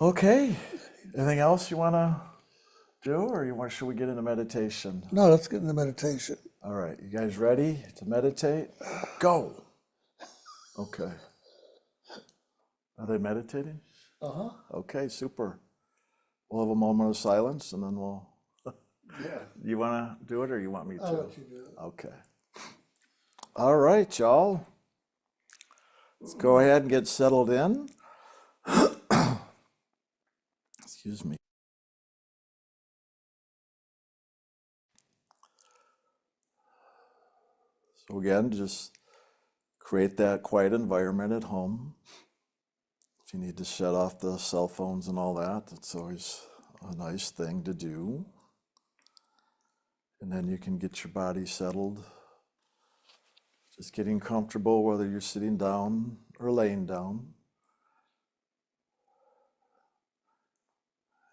Okay. Anything else you want to do, or should we get into meditation? No, let's get into meditation. All right. You guys ready to meditate? Go. Okay. Are they meditating? Uh-huh. Okay, super. We'll have a moment of silence and then we'll. Yeah. You want to do it or you want me I'll to? let you do it. Okay. All right, y'all. Let's go ahead and get settled in. Excuse me. So, again, just create that quiet environment at home. If you need to shut off the cell phones and all that, it's always a nice thing to do. And then you can get your body settled. Just getting comfortable whether you're sitting down or laying down.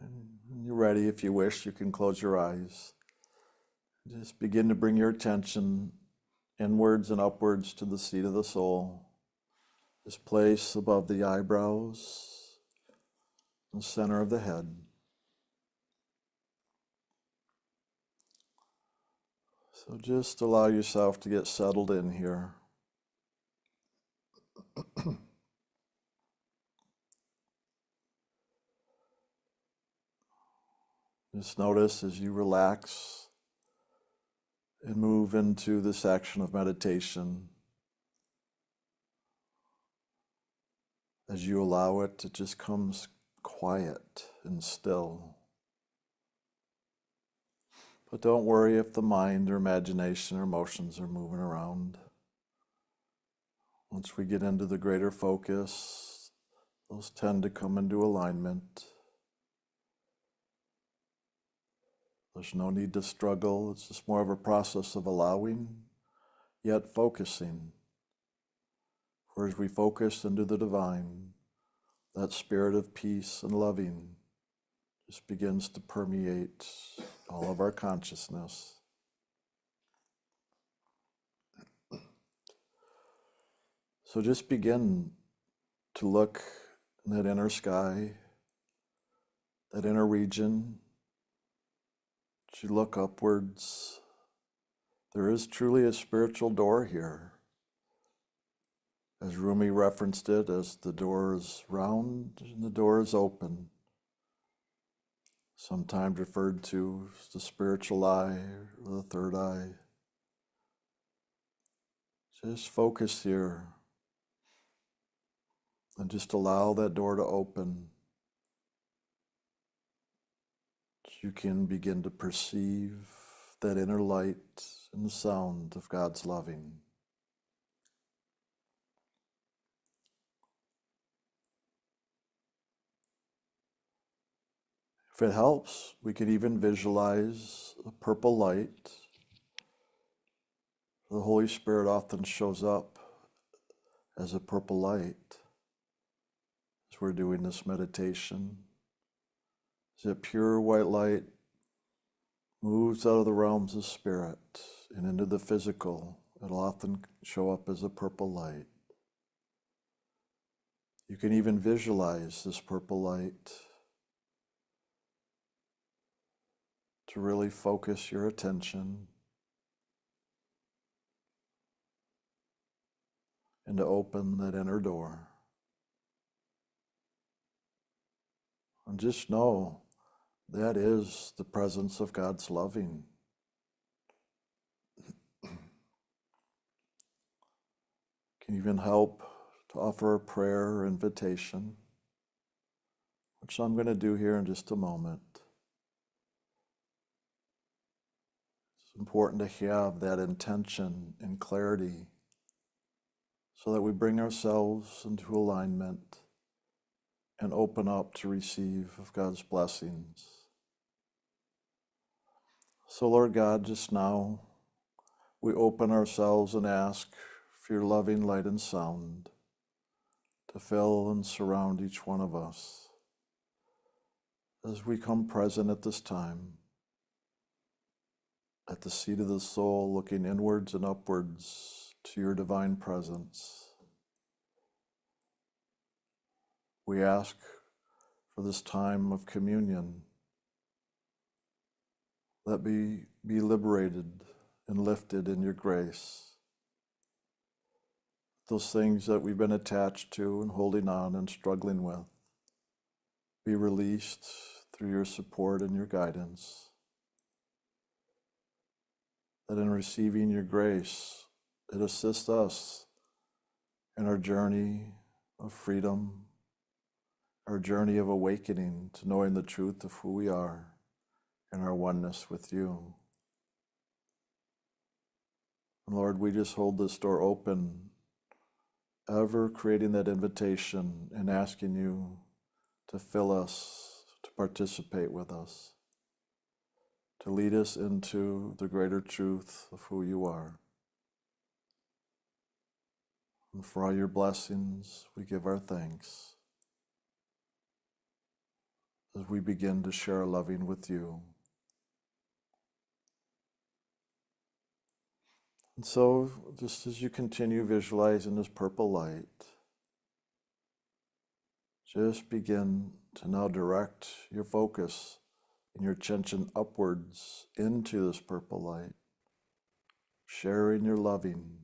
And when you're ready, if you wish, you can close your eyes. Just begin to bring your attention inwards and upwards to the seat of the soul. This place above the eyebrows, the center of the head. So just allow yourself to get settled in here. Just notice as you relax and move into this action of meditation, as you allow it, it just comes quiet and still. But don't worry if the mind or imagination or emotions are moving around. Once we get into the greater focus, those tend to come into alignment. There's no need to struggle. It's just more of a process of allowing, yet focusing. For as we focus into the divine, that spirit of peace and loving just begins to permeate all of our consciousness. So just begin to look in that inner sky, that inner region. As you look upwards, there is truly a spiritual door here. As Rumi referenced it, as the door is round and the door is open, sometimes referred to as the spiritual eye or the third eye. Just focus here and just allow that door to open. So you can begin to perceive that inner light and the sound of God's loving. If it helps, we could even visualize a purple light. The Holy Spirit often shows up as a purple light as we're doing this meditation. As that pure white light moves out of the realms of spirit and into the physical, it'll often show up as a purple light. You can even visualize this purple light to really focus your attention and to open that inner door. And just know that is the presence of God's loving. Can even help to offer a prayer or invitation, which I'm going to do here in just a moment. It's important to have that intention and clarity so that we bring ourselves into alignment and open up to receive of God's blessings. So Lord God, just now we open ourselves and ask for your loving light and sound to fill and surround each one of us as we come present at this time, at the seat of the soul, looking inwards and upwards to your divine presence. We ask for this time of communion. Let me be liberated and lifted in your grace. Those things that we've been attached to and holding on and struggling with be released through your support and your guidance. That in receiving your grace, it assists us in our journey of freedom, our journey of awakening to knowing the truth of who we are and our oneness with you. And Lord, we just hold this door open, ever creating that invitation and asking you to fill us, to participate with us, to lead us into the greater truth of who you are. And for all your blessings, we give our thanks as we begin to share our loving with you. And so, just as you continue visualizing this purple light, just begin to now direct your focus and your attention upwards into this purple light, sharing your loving.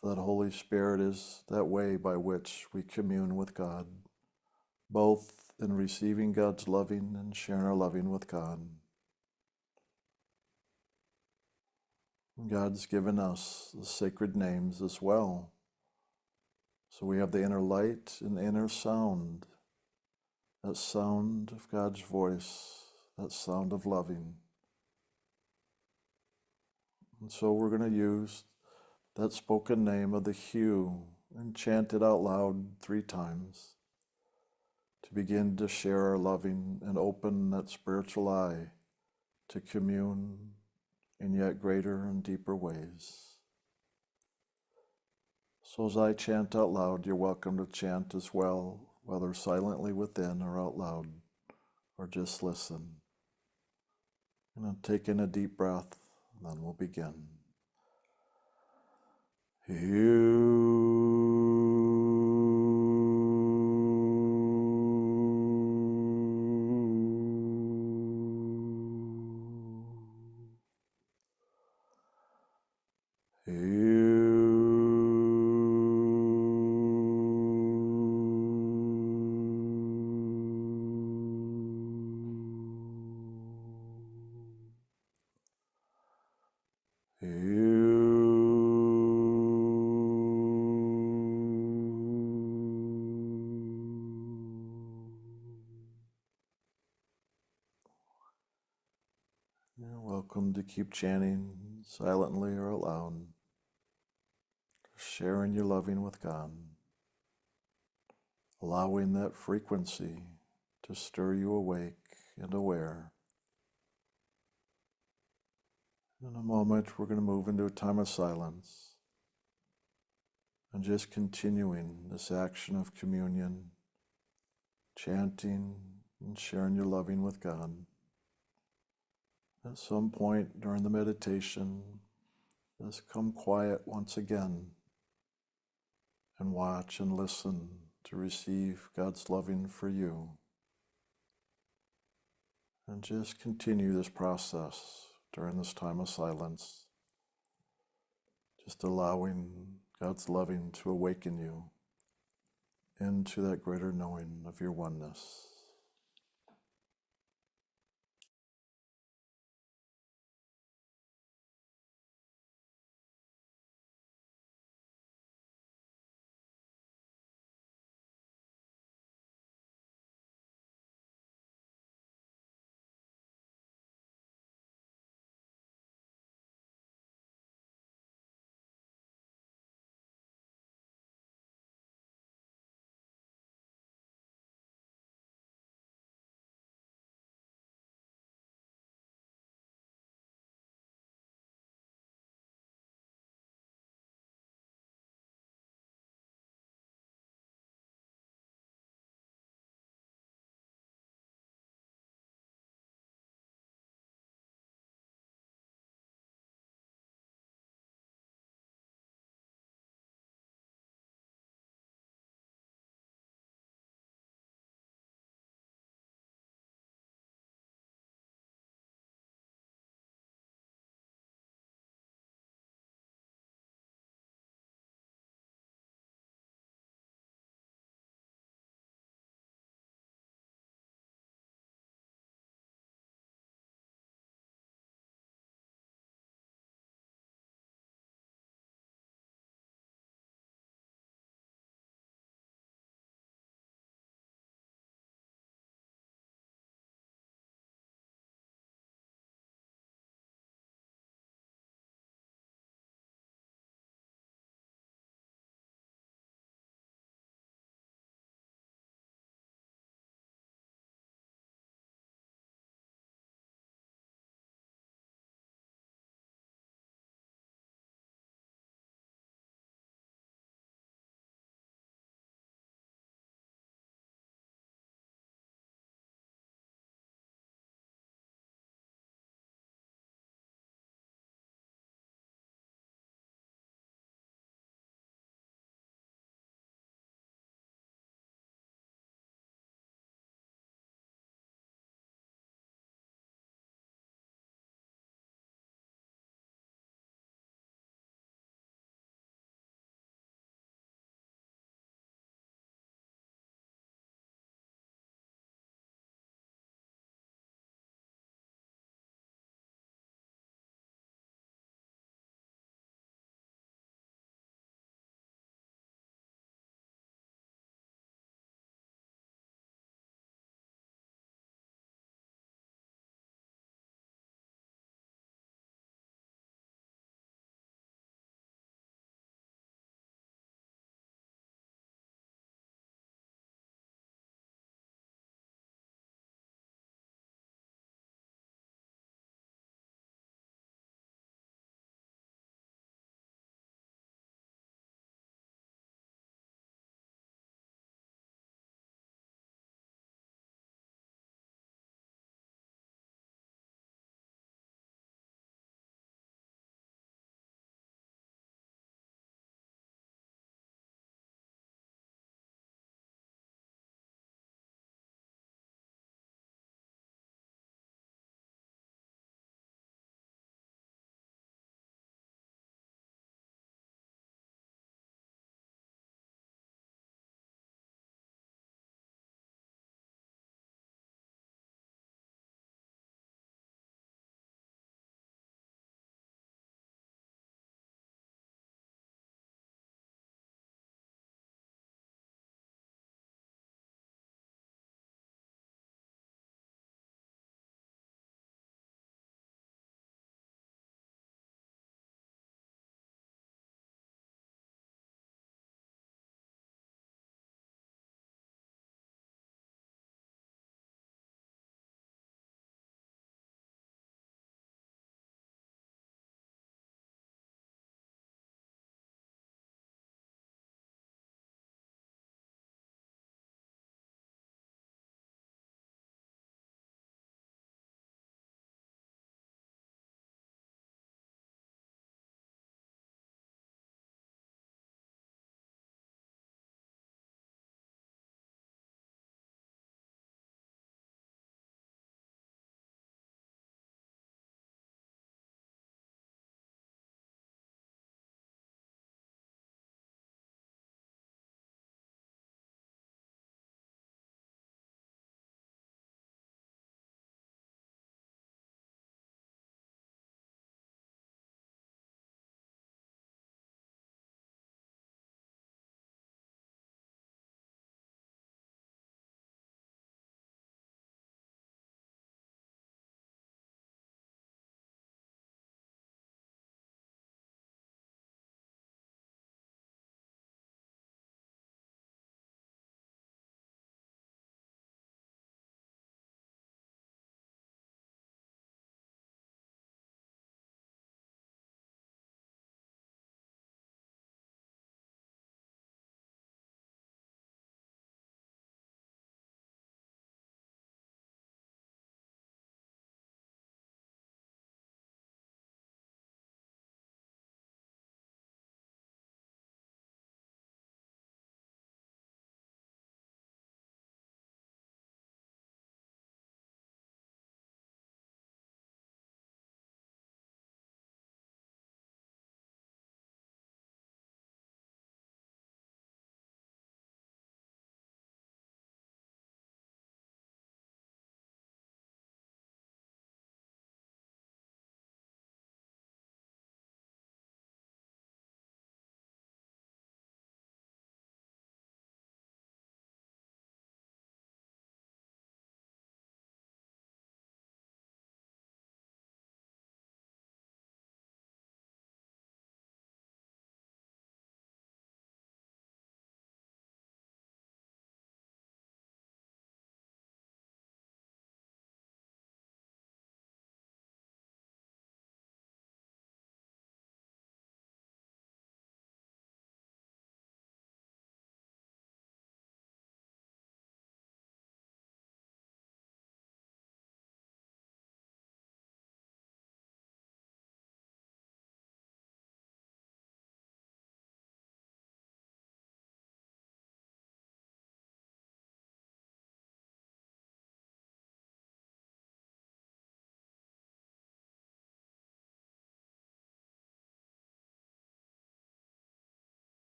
For that Holy Spirit is that way by which we commune with God, both in receiving God's loving and sharing our loving with God. God's given us the sacred names as well. So we have the inner light and the inner sound, that sound of God's voice, that sound of loving. And so we're going to use that spoken name of the hue and chant it out loud 3 times to begin to share our loving and open that spiritual eye to commune in yet greater and deeper ways. So as I chant out loud, you're welcome to chant as well, whether silently within or out loud, or just listen. And then take in a deep breath, and then we'll begin. You're welcome to keep chanting silently or aloud, sharing your loving with God, allowing that frequency to stir you awake and aware. In a moment, we're going to move into a time of silence and just continuing this action of communion, chanting and sharing your loving with God. At some point during the meditation, just come quiet once again and watch and listen to receive God's loving for you. And just continue this process during this time of silence, just allowing God's loving to awaken you into that greater knowing of your oneness.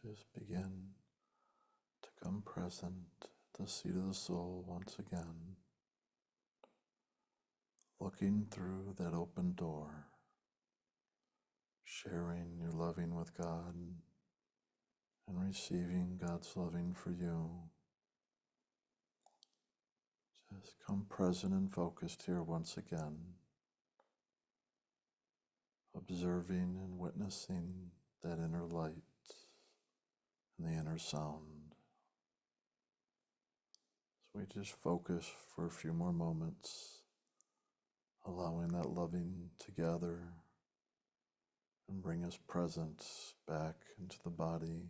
Just begin to come present at the seat of the soul once again, looking through that open door, sharing your loving with God and receiving God's loving for you. Just come present and focused here once again, observing and witnessing that inner light and the inner sound. So we just focus for a few more moments, allowing that loving to gather and bring us presence back into the body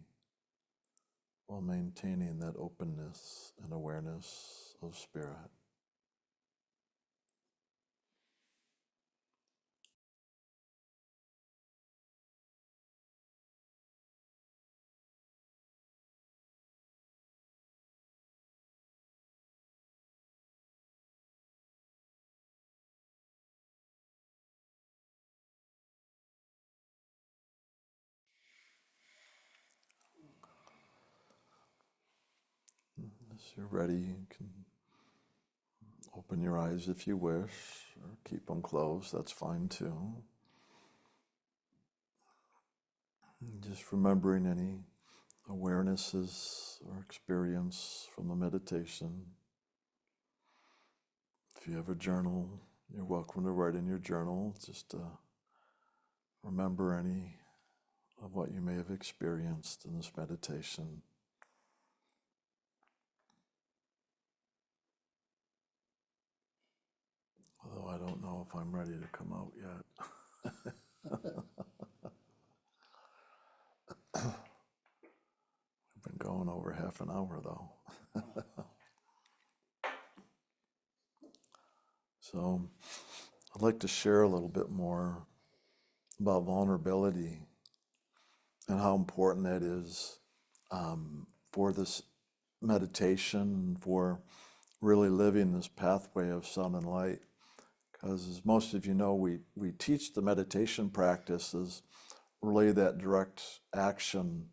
while maintaining that openness and awareness of spirit. As you're ready, you can open your eyes if you wish, or keep them closed, that's fine too. Just remembering any awarenesses or experience from the meditation. If you have a journal, you're welcome to write in your journal. Just remember any of what you may have experienced in this meditation. Although I don't know if I'm ready to come out yet. We've been going over half an hour though. So I'd like to share a little bit more about vulnerability and how important that is for this meditation, for really living this pathway of sun and light. Because as most of you know, we teach the meditation practice as really that direct action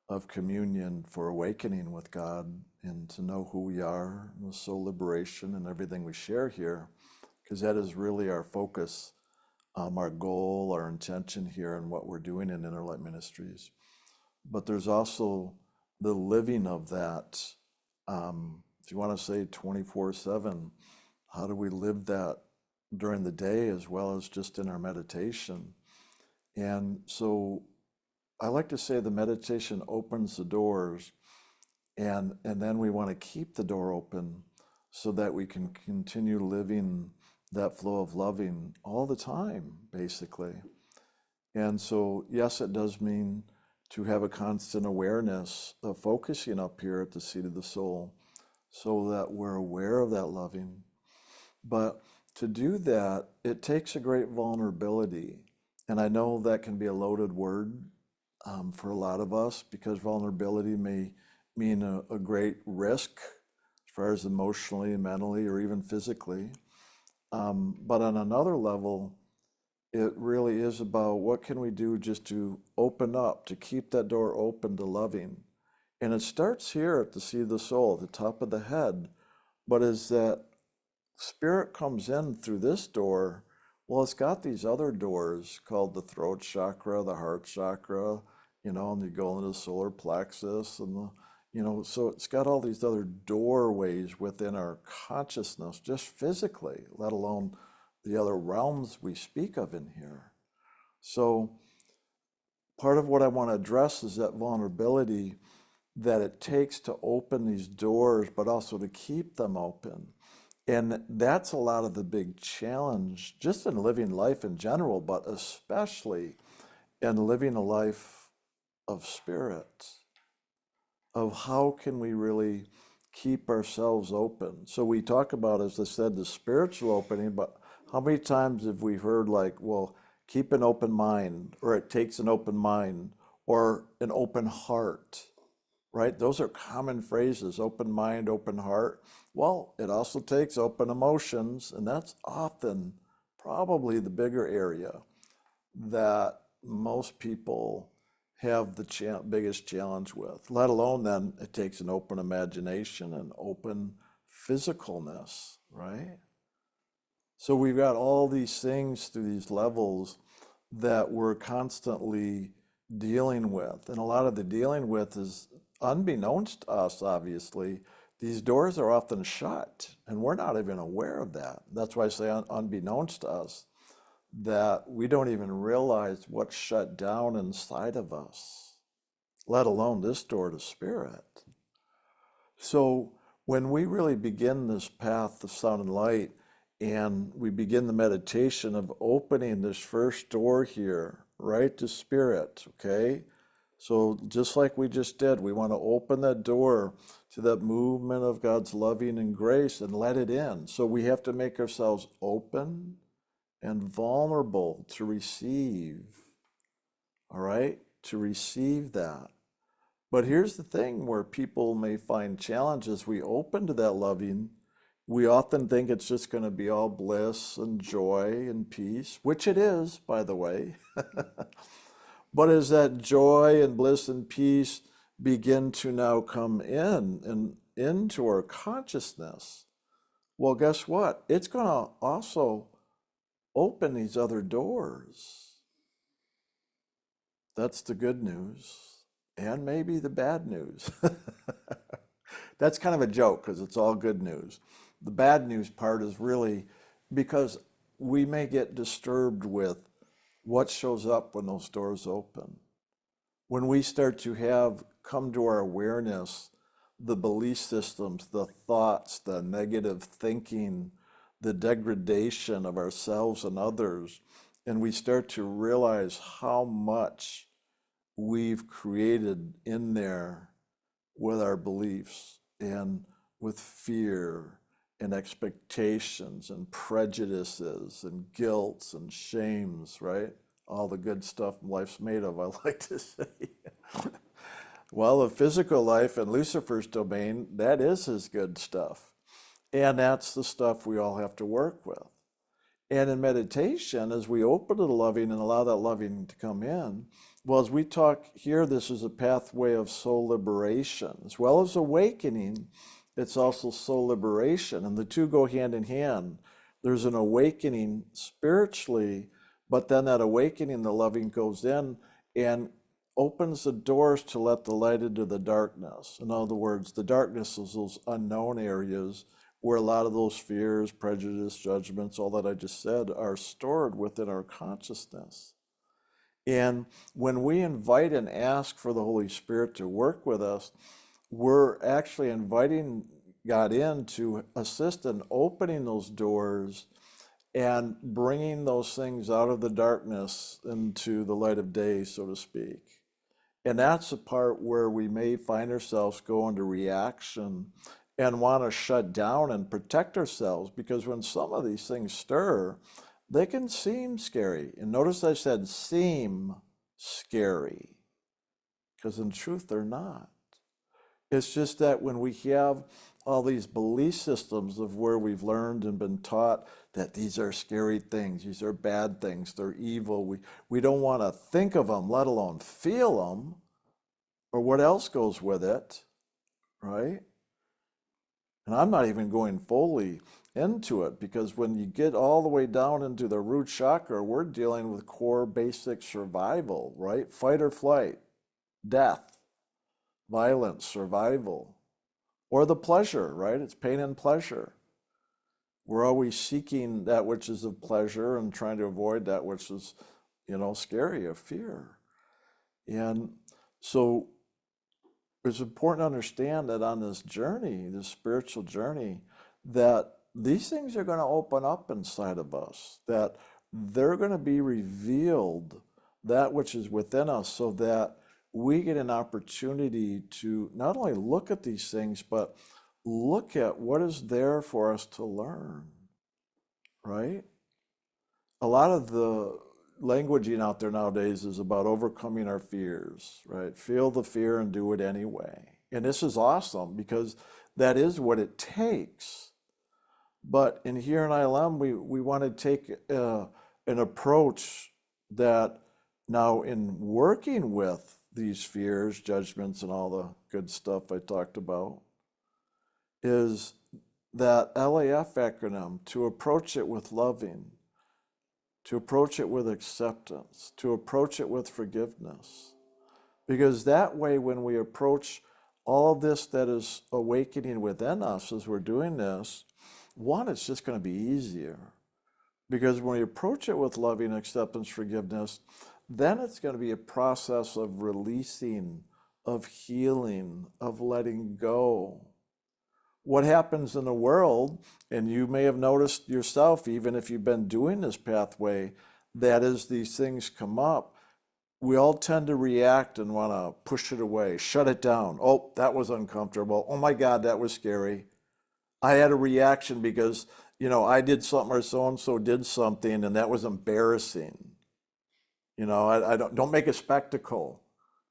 of communion for awakening with God and to know who we are, and the soul liberation and everything we share here, because that is really our focus, our goal, our intention here and what we're doing in Inner Light Ministries. But there's also the living of that, if you want to say 24/7, how do we live that during the day as well as just in our meditation? And so I like to say the meditation opens the doors, and then we want to keep the door open so that we can continue living that flow of loving all the time, basically. And so, yes, it does mean to have a constant awareness of focusing up here at the seat of the soul so that we're aware of that loving. But to do that, it takes a great vulnerability. And I know that can be a loaded word for a lot of us, because vulnerability may mean a great risk as far as emotionally, mentally, or even physically. But on another level, it really is about what can we do just to open up, to keep that door open to loving. And it starts here at the seat of the soul, at the top of the head. But as that spirit comes in through this door, well, it's got these other doors called the throat chakra, the heart chakra, and you go into the solar plexus and so it's got all these other doorways within our consciousness, just physically, let alone the other realms we speak of in here. So part of what I want to address is that vulnerability that it takes to open these doors, but also to keep them open. And that's a lot of the big challenge just in living life in general, but especially in living a life of spirit, of how can we really keep ourselves open. So we talk about, as I said, the spiritual opening, but how many times have we heard like, well, keep an open mind, or it takes an open mind, or an open heart, right? Those are common phrases, open mind, open heart. Well, it also takes open emotions, and that's often probably the bigger area that most people have the biggest challenge with, let alone then it takes an open imagination and open physicalness, right? So we've got all these things through these levels that we're constantly dealing with. And a lot of the dealing with is unbeknownst to us, obviously. These doors are often shut, and we're not even aware of that. That's why I say unbeknownst to us, that we don't even realize what's shut down inside of us, let alone this door to spirit. So when we really begin this path of sound and light, and we begin the meditation of opening this first door here, right to spirit, okay? So just like we just did, we want to open that door to that movement of God's loving and grace and let it in. So we have to make ourselves open and vulnerable to receive, all right? To receive that. But here's the thing where people may find challenges. We open to that loving, we often think it's just going to be all bliss and joy and peace, which it is, by the way. But as that joy and bliss and peace begin to now come in and into our consciousness, well, guess what? It's going to also open these other doors. That's the good news, and maybe the bad news. That's kind of a joke because it's all good news. The bad news part is really because we may get disturbed with what shows up when those doors open. When we start to have come to our awareness, the belief systems, the thoughts, the negative thinking, the degradation of ourselves and others, and we start to realize how much we've created in there with our beliefs and with fear and expectations and prejudices and guilts and shames, right? All the good stuff life's made of, I like to say. Well, the physical life in Lucifer's domain, that is his good stuff. And that's the stuff we all have to work with. And in meditation, as we open to the loving and allow that loving to come in, well, as we talk here, this is a pathway of soul liberation. As well as awakening, it's also soul liberation. And the two go hand in hand. There's an awakening spiritually, but then that awakening, the loving goes in and opens the doors to let the light into the darkness. In other words, the darkness is those unknown areas where a lot of those fears, prejudice, judgments, all that I just said, are stored within our consciousness. And when we invite and ask for the Holy Spirit to work with us, we're actually inviting God in to assist in opening those doors and bringing those things out of the darkness into the light of day, so to speak. And that's the part where we may find ourselves go into reaction and want to shut down and protect ourselves, because when some of these things stir, they can seem scary. And notice I said seem scary, because in truth they're not. It's just that when we have all these belief systems of where we've learned and been taught that these are scary things, these are bad things, they're evil, we don't want to think of them, let alone feel them, or what else goes with it, right? And I'm not even going fully into it, because when you get all the way down into the root chakra, we're dealing with core basic survival, right? Fight or flight, death, violence, survival, or the pleasure, right? It's pain and pleasure. We're always seeking that which is of pleasure and trying to avoid that which is, scary, of fear. And so it's important to understand that on this journey, this spiritual journey, that these things are going to open up inside of us, that they're going to be revealed, that which is within us, so that we get an opportunity to not only look at these things, but look at what is there for us to learn, right? A lot of the languaging out there nowadays is about overcoming our fears, right? Feel the fear and do it anyway. And this is awesome, because that is what it takes. But in here in ILM, we want to take an approach that now, in working with these fears, judgments, and all the good stuff I talked about, is that LAF acronym, to approach it with loving, to approach it with acceptance, to approach it with forgiveness. Because that way, when we approach all of this that is awakening within us as we're doing this, one, it's just going to be easier. Because when we approach it with loving, acceptance, forgiveness, then it's going to be a process of releasing, of healing, of letting go. What happens in the world, and you may have noticed yourself, even if you've been doing this pathway, that as these things come up, we all tend to react and want to push it away, shut it down. Oh, that was uncomfortable. Oh my God, that was scary. I had a reaction because, I did something or so-and-so did something and that was embarrassing. I don't make a spectacle.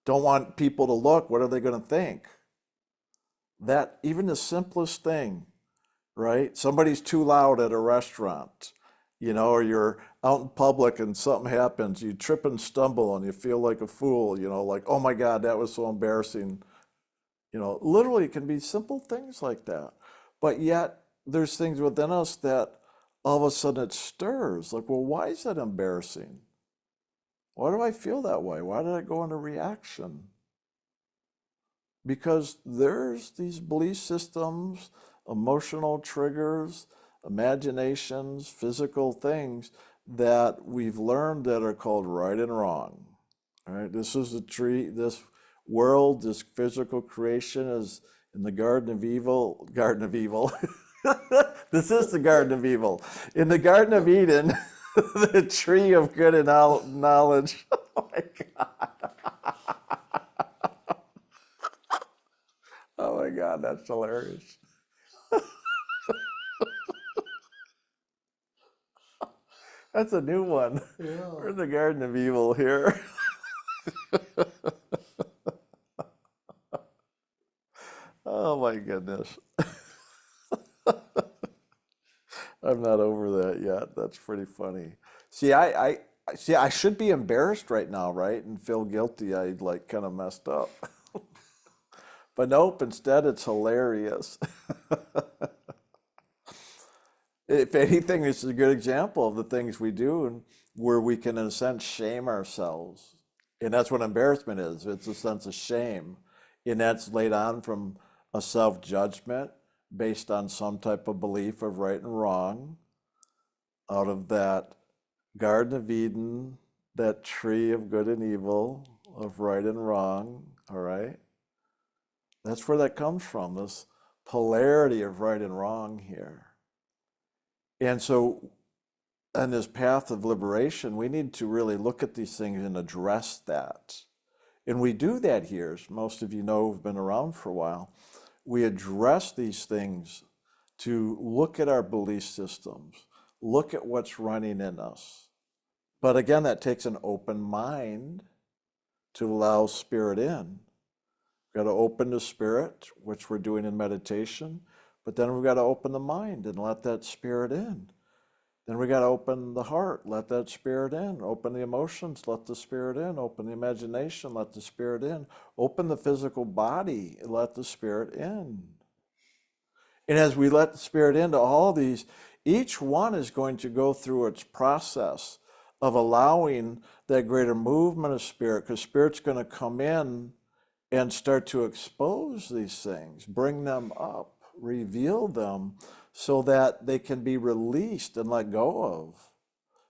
Don't want people to look. What are they going to think? That even the simplest thing, right? Somebody's too loud at a restaurant, or you're out in public and something happens, you trip and stumble and you feel like a fool, like, oh my God, that was so embarrassing. Literally it can be simple things like that. But yet there's things within us that all of a sudden it stirs. Like, well, why is that embarrassing? Why do I feel that way? Why did I go into reaction? Because there's these belief systems, emotional triggers, imaginations, physical things that we've learned that are called right and wrong. All right, this is a tree, this world, this physical creation is in the Garden of Evil. This is the Garden of Evil. In the Garden of Eden, the tree of good and knowledge. Oh my God. Oh my God, that's hilarious. That's a new one. Yeah. We're in the Garden of Evil here. Oh my goodness. I'm not over that yet. That's pretty funny. I should be embarrassed right now, right? And feel guilty. I kind of messed up. But nope, instead it's hilarious. If anything, this is a good example of the things we do and where we can, in a sense, shame ourselves. And that's what embarrassment is. It's a sense of shame. And that's laid on from a self-judgment based on some type of belief of right and wrong, out of that Garden of Eden, that tree of good and evil, of right and wrong, all right? That's where that comes from, this polarity of right and wrong here. And so on this path of liberation, we need to really look at these things and address that. And we do that here, as most of you know who've been around for a while. We address these things to look at our belief systems, look at what's running in us. But again, that takes an open mind to allow spirit in. We've got to open the spirit, which we're doing in meditation, but then we've got to open the mind and let that spirit in. Then we got to open the heart, let that spirit in. Open the emotions, let the spirit in. Open the imagination, let the spirit in. Open the physical body, let the spirit in. And as we let the spirit into all these, each one is going to go through its process of allowing that greater movement of spirit, because spirit's going to come in and start to expose these things, bring them up, reveal them, so that they can be released and let go of.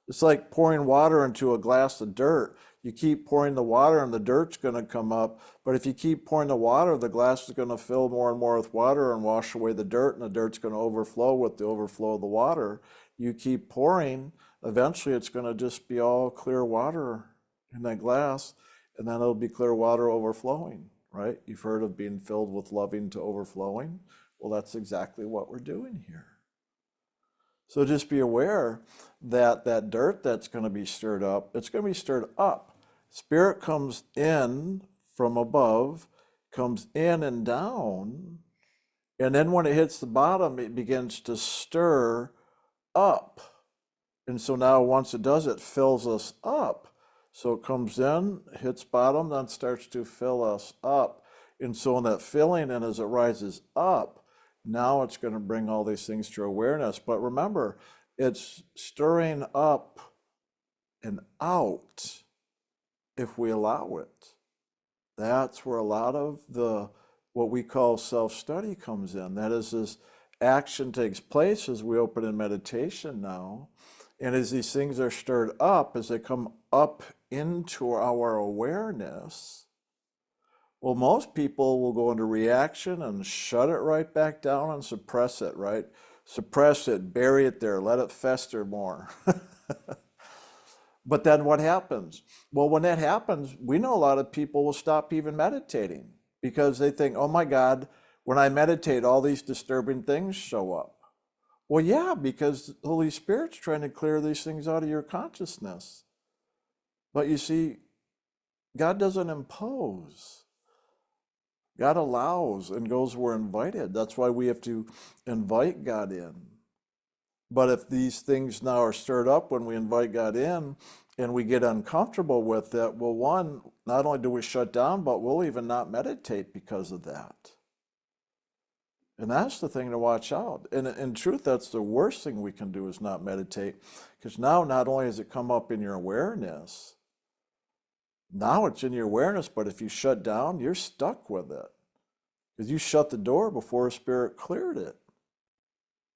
It's like pouring water into a glass of dirt. You keep pouring the water and the dirt's going to come up, but if you keep pouring the water, the glass is going to fill more and more with water and wash away the dirt, and the dirt's going to overflow with the overflow of the water. You keep pouring, eventually it's going to just be all clear water in that glass, and then it'll be clear water overflowing, right? You've heard of being filled with loving to overflowing. Well, that's exactly what we're doing here. So just be aware that that dirt that's going to be stirred up, it's going to be stirred up. Spirit comes in from above, comes in and down, and then when it hits the bottom, it begins to stir up. And so now once it does, it fills us up. So it comes in, hits bottom, then starts to fill us up. And so in that filling, and as it rises up, now it's going to bring all these things to awareness. But remember, it's stirring up and out if we allow it. That's where a lot of the what we call self-study comes in. That is, this action takes place as we open in meditation now. And as these things are stirred up, as they come up into our awareness, well, most people will go into reaction and shut it right back down and suppress it, right? Suppress it, bury it there, let it fester more. But then what happens? Well, when that happens, we know a lot of people will stop even meditating because they think, oh my God, when I meditate, all these disturbing things show up. Well, yeah, because the Holy Spirit's trying to clear these things out of your consciousness. But you see, God doesn't impose. God allows and goes where invited. That's why we have to invite God in. But if these things now are stirred up when we invite God in and we get uncomfortable with it, well, one, not only do we shut down, but we'll even not meditate because of that. And that's the thing to watch out. And in truth, that's the worst thing we can do is not meditate. Because now not only has it come up in your awareness, now it's in your awareness, but if you shut down, you're stuck with it. Because you shut the door before Spirit cleared it.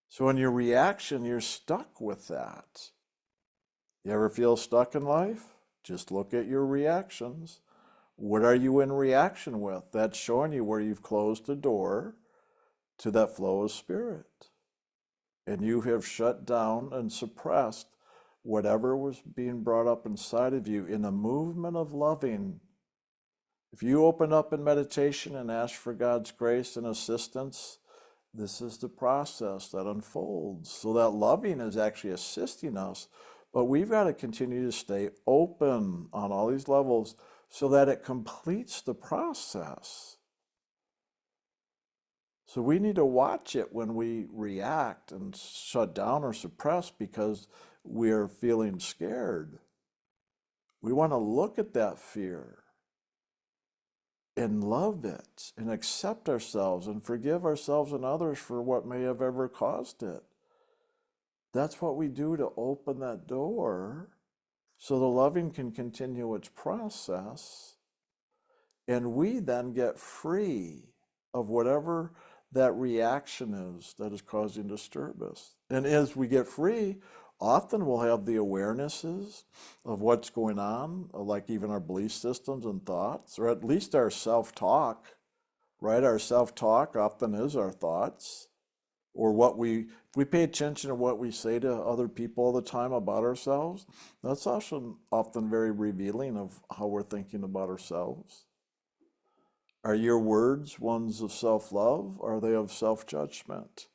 So in your reaction, you're stuck with that. You ever feel stuck in life? Just look at your reactions. What are you in reaction with? That's showing you where you've closed the door to that flow of Spirit. And you have shut down and suppressed whatever was being brought up inside of you in a movement of loving. If you open up in meditation and ask for God's grace and assistance, this is the process that unfolds. So that loving is actually assisting us, but we've got to continue to stay open on all these levels so that it completes the process. So we need to watch it when we react and shut down or suppress because we're feeling scared. We want to look at that fear and love it and accept ourselves and forgive ourselves and others for what may have ever caused it. That's what we do to open that door so the loving can continue its process and we then get free of whatever that reaction is that is causing disturbance. And as we get free, often we'll have the awarenesses of what's going on, like even our belief systems and thoughts, or at least our self-talk, right? Our self-talk often is our thoughts, or if we pay attention to what we say to other people all the time about ourselves, that's also often very revealing of how we're thinking about ourselves. Are your words ones of self-love, or are they of self-judgment?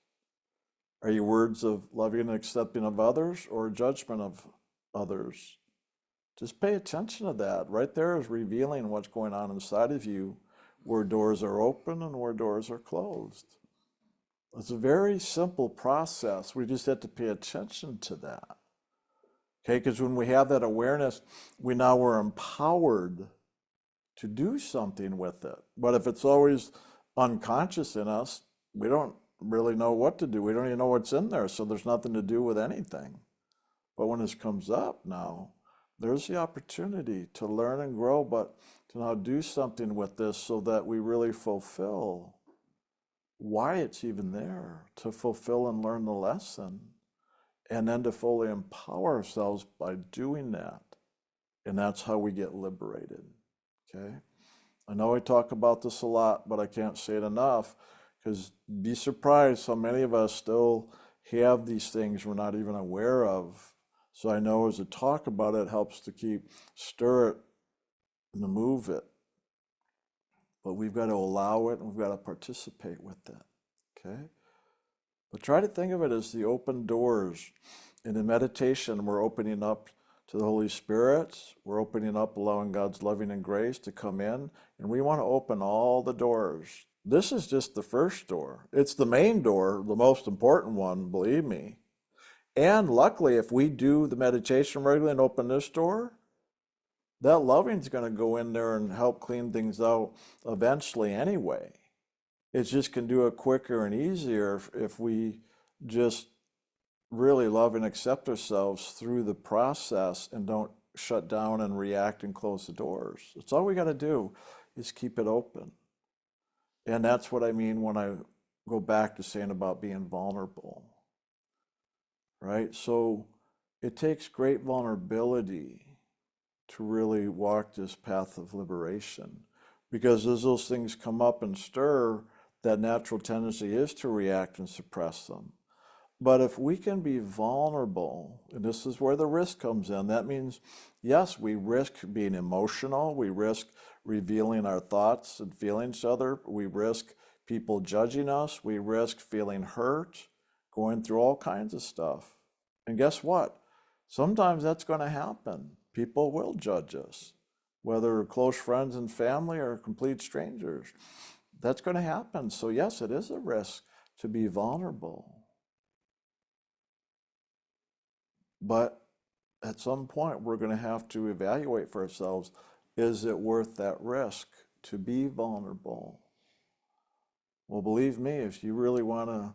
Are your words of loving and accepting of others or judgment of others? Just pay attention to that. Right there is revealing what's going on inside of you, where doors are open and where doors are closed. It's a very simple process. We just have to pay attention to that. Okay, because when we have that awareness, we now are empowered to do something with it. But if it's always unconscious in us, we don't really know what to do. We don't even know what's in there, so there's nothing to do with anything. But when this comes up now, there's the opportunity to learn and grow, but to now do something with this so that we really fulfill why it's even there, to fulfill and learn the lesson, and then to fully empower ourselves by doing that. And that's how we get liberated. Okay? I know I talk about this a lot, but I can't say it enough. Because be surprised how many of us still have these things we're not even aware of. So I know as I talk about it, it helps to stir it and to move it. But we've got to allow it and we've got to participate with it. Okay? But try to think of it as the open doors. And in meditation, we're opening up to the Holy Spirit. We're opening up, allowing God's loving and grace to come in. And we want to open all the doors. This is just the first door. It's the main door, the most important one, believe me. And luckily, if we do the meditation regularly and open this door, that loving's going to go in there and help clean things out eventually anyway. It just can do it quicker and easier if we just really love and accept ourselves through the process and don't shut down and react and close the doors. That's all we got to do is keep it open. And that's what I mean when I go back to saying about being vulnerable, right? So it takes great vulnerability to really walk this path of liberation, because as those things come up and stir, that natural tendency is to react and suppress them. But if we can be vulnerable, and this is where the risk comes in, that means, yes, we risk being emotional, we risk revealing our thoughts and feelings to others, we risk people judging us, we risk feeling hurt, going through all kinds of stuff. And guess what? Sometimes that's going to happen. People will judge us, whether close friends and family or complete strangers. That's going to happen. So yes, it is a risk to be vulnerable. But at some point, we're going to have to evaluate for ourselves, is it worth that risk to be vulnerable? Well, believe me, if you really want to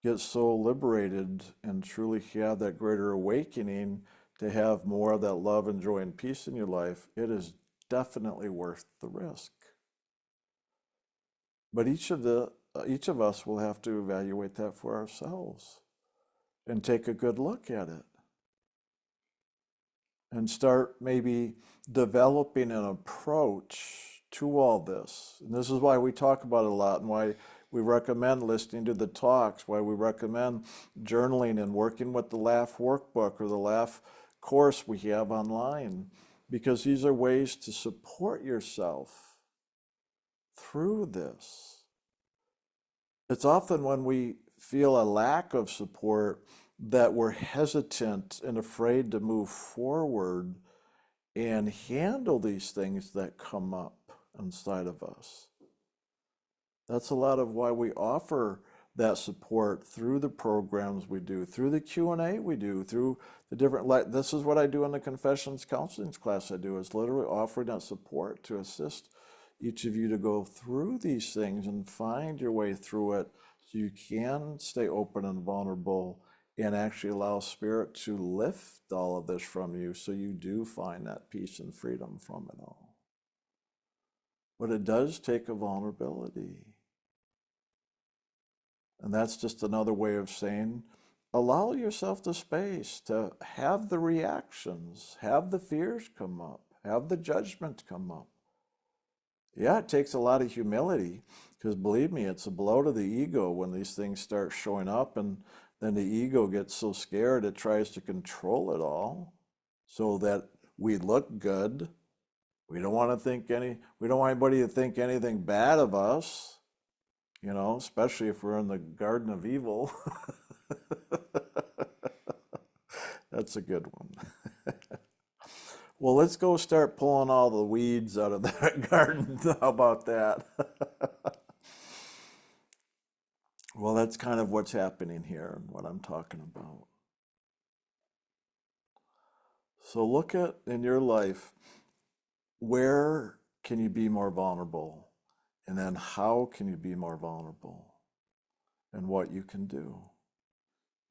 get so liberated and truly have that greater awakening to have more of that love and joy and peace in your life, it is definitely worth the risk. But each of us will have to evaluate that for ourselves and take a good look at it. And start maybe developing an approach to all this. And this is why we talk about it a lot, and why we recommend listening to the talks, why we recommend journaling and working with the Laugh workbook or the Laugh course we have online, because these are ways to support yourself through this. It's often when we feel a lack of support that we're hesitant and afraid to move forward and handle these things that come up inside of us. That's a lot of why we offer that support through the programs we do, through the Q&A we do, through the different, like this is what I do in the confessions counseling class I do, is literally offering that support to assist each of you to go through these things and find your way through it so you can stay open and vulnerable and actually allow Spirit to lift all of this from you so you do find that peace and freedom from it all. But it does take a vulnerability. And that's just another way of saying, allow yourself the space to have the reactions, have the fears come up, have the judgments come up. Yeah, it takes a lot of humility, because believe me, it's a blow to the ego when these things start showing up, and then the ego gets so scared it tries to control it all so that we look good. We don't want anybody to think anything bad of us, especially if we're in the Garden of Evil. That's a good one. Well, let's go start pulling all the weeds out of that garden. How about that? Well, that's kind of what's happening here and what I'm talking about. So look at in your life, where can you be more vulnerable? And then how can you be more vulnerable? And what you can do.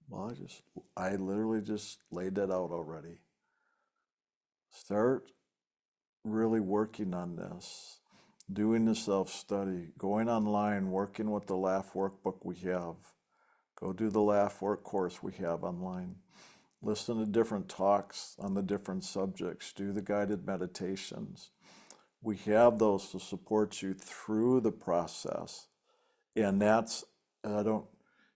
Well, I literally just laid that out already. Start really working on this, doing the self-study, going online, working with the Laugh workbook we have. Go do the Laugh work course we have online. Listen to different talks on the different subjects. Do the guided meditations. We have those to support you through the process. And that's, if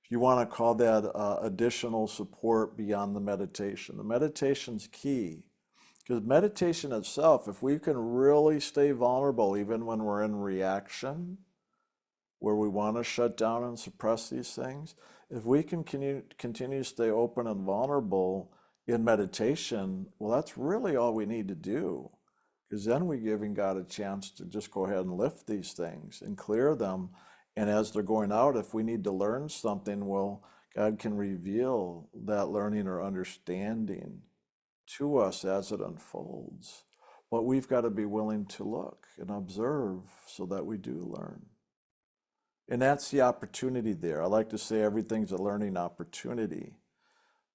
you want to call that additional support beyond the meditation. The meditation's key. Because meditation itself, if we can really stay vulnerable, even when we're in reaction, where we want to shut down and suppress these things, if we can continue to stay open and vulnerable in meditation, well, that's really all we need to do. Because then we're giving God a chance to just go ahead and lift these things and clear them. And as they're going out, if we need to learn something, well, God can reveal that learning or understanding to us as it unfolds. But we've got to be willing to look and observe so that we do learn. And that's the opportunity there. I like to say everything's a learning opportunity,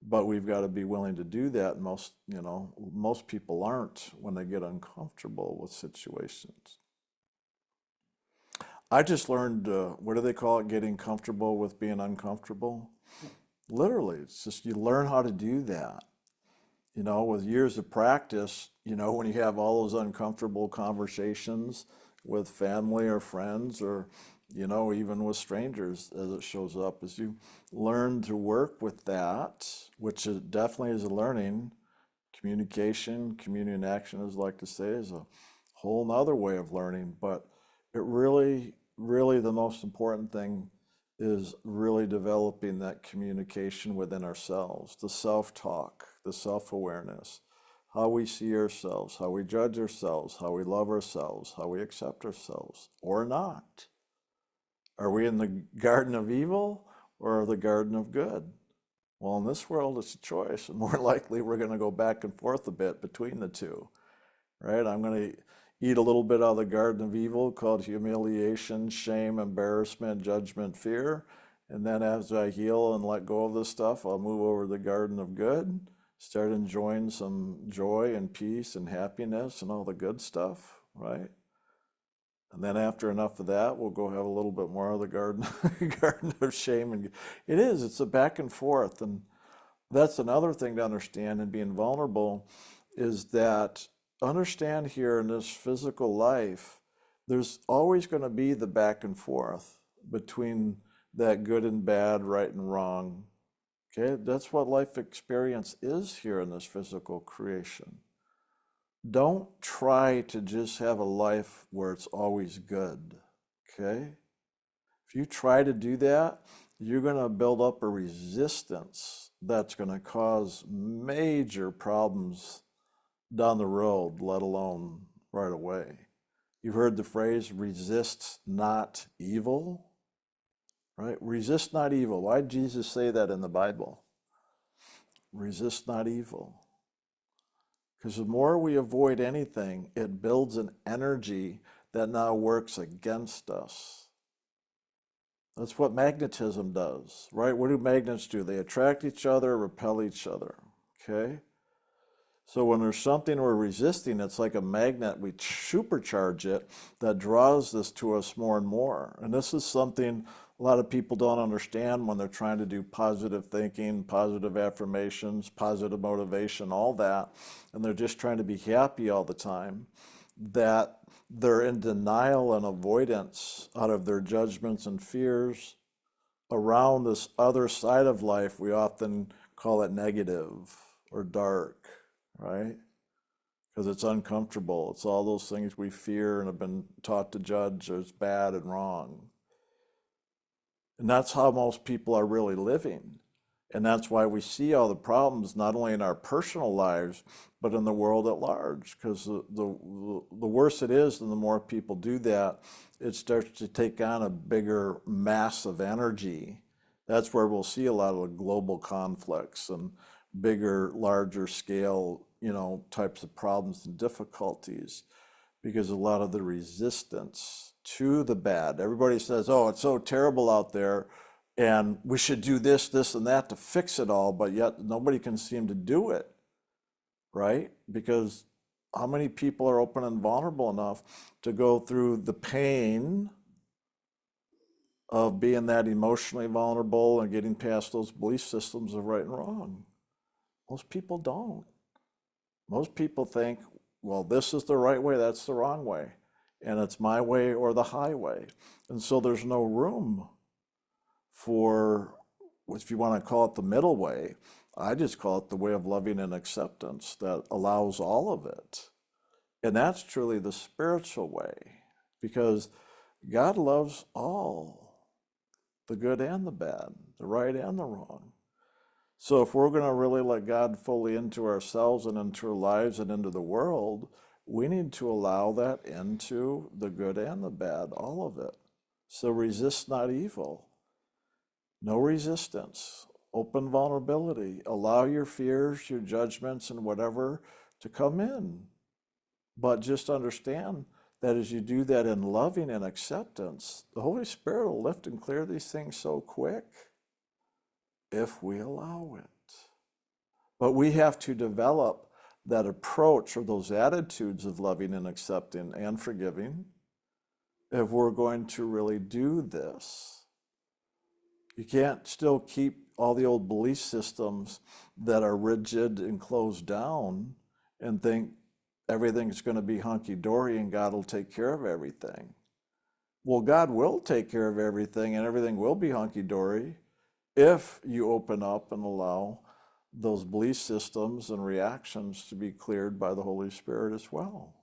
but we've got to be willing to do that. Most people aren't when they get uncomfortable with situations. I just learned, what do they call it? Getting comfortable with being uncomfortable. Literally, it's just you learn how to do that. With years of practice, when you have all those uncomfortable conversations with family or friends or, even with strangers as it shows up, as you learn to work with that, which definitely is a learning. Communication, community in action, as I like to say, is a whole nother way of learning. But it really, really the most important thing is really developing that communication within ourselves, the self-talk, the self-awareness, how we see ourselves, how we judge ourselves, how we love ourselves, how we accept ourselves, or not. Are we in the garden of evil or the garden of good? Well, in this world, it's a choice, and more likely we're going to go back and forth a bit between the two, right? I'm going to eat a little bit out of the garden of evil called humiliation, shame, embarrassment, judgment, fear. And then as I heal and let go of this stuff, I'll move over to the garden of good, start enjoying some joy and peace and happiness and all the good stuff, right? And then after enough of that, we'll go have a little bit more of the garden, garden of shame. And it's a back and forth. And that's another thing to understand in being vulnerable is that understand here in this physical life, there's always going to be the back and forth between that good and bad, right and wrong. Okay, that's what life experience is here in this physical creation. Don't try to just have a life where it's always good. Okay? If you try to do that, you're going to build up a resistance that's going to cause major problems down the road, let alone right away. You've heard the phrase, resist not evil, right? Resist not evil. Why did Jesus say that in the Bible? Resist not evil. Because the more we avoid anything, it builds an energy that now works against us. That's what magnetism does, right? What do magnets do? They attract each other, repel each other, okay? So when there's something we're resisting, it's like a magnet. We supercharge it that draws this to us more and more. And this is something a lot of people don't understand when they're trying to do positive thinking, positive affirmations, positive motivation, all that. And they're just trying to be happy all the time. That they're in denial and avoidance out of their judgments and fears around this other side of life. We often call it negative or dark, right? Because it's uncomfortable. It's all those things we fear and have been taught to judge as bad and wrong. And that's how most people are really living. And that's why we see all the problems, not only in our personal lives, but in the world at large. Because the worse it is, and the more people do that, it starts to take on a bigger mass of energy. That's where we'll see a lot of the global conflicts and bigger, larger scale, types of problems and difficulties, because a lot of the resistance to the bad. Everybody says, oh, it's so terrible out there, and we should do this, this, and that to fix it all, but yet nobody can seem to do it, right? Because how many people are open and vulnerable enough to go through the pain of being that emotionally vulnerable and getting past those belief systems of right and wrong? Most people don't. Most people think, well, this is the right way, that's the wrong way, and it's my way or the highway. And so there's no room for, if you want to call it the middle way, I just call it the way of loving and acceptance that allows all of it. And that's truly the spiritual way, because God loves all, the good and the bad, the right and the wrong. So if we're going to really let God fully into ourselves and into our lives and into the world, we need to allow that into the good and the bad, all of it. So resist not evil. No resistance. Open vulnerability. Allow your fears, your judgments, and whatever to come in. But just understand that as you do that in loving and acceptance, the Holy Spirit will lift and clear these things so quick if we allow it. But we have to develop that approach or those attitudes of loving and accepting and forgiving if we're going to really do this. You can't still keep all the old belief systems that are rigid and closed down and think everything's going to be hunky-dory and God will take care of everything. Well, God will take care of everything and everything will be hunky-dory if you open up and allow those belief systems and reactions to be cleared by the Holy Spirit as well.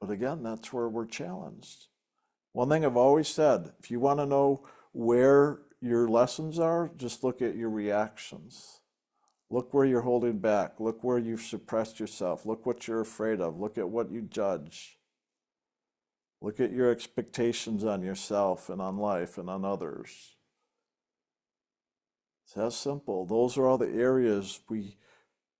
But again, that's where we're challenged. One thing I've always said, if you want to know where your lessons are, just look at your reactions. Look where you're holding back. Look where you've suppressed yourself. Look what you're afraid of. Look at what you judge. Look at your expectations on yourself and on life and on others. It's that simple. Those are all the areas we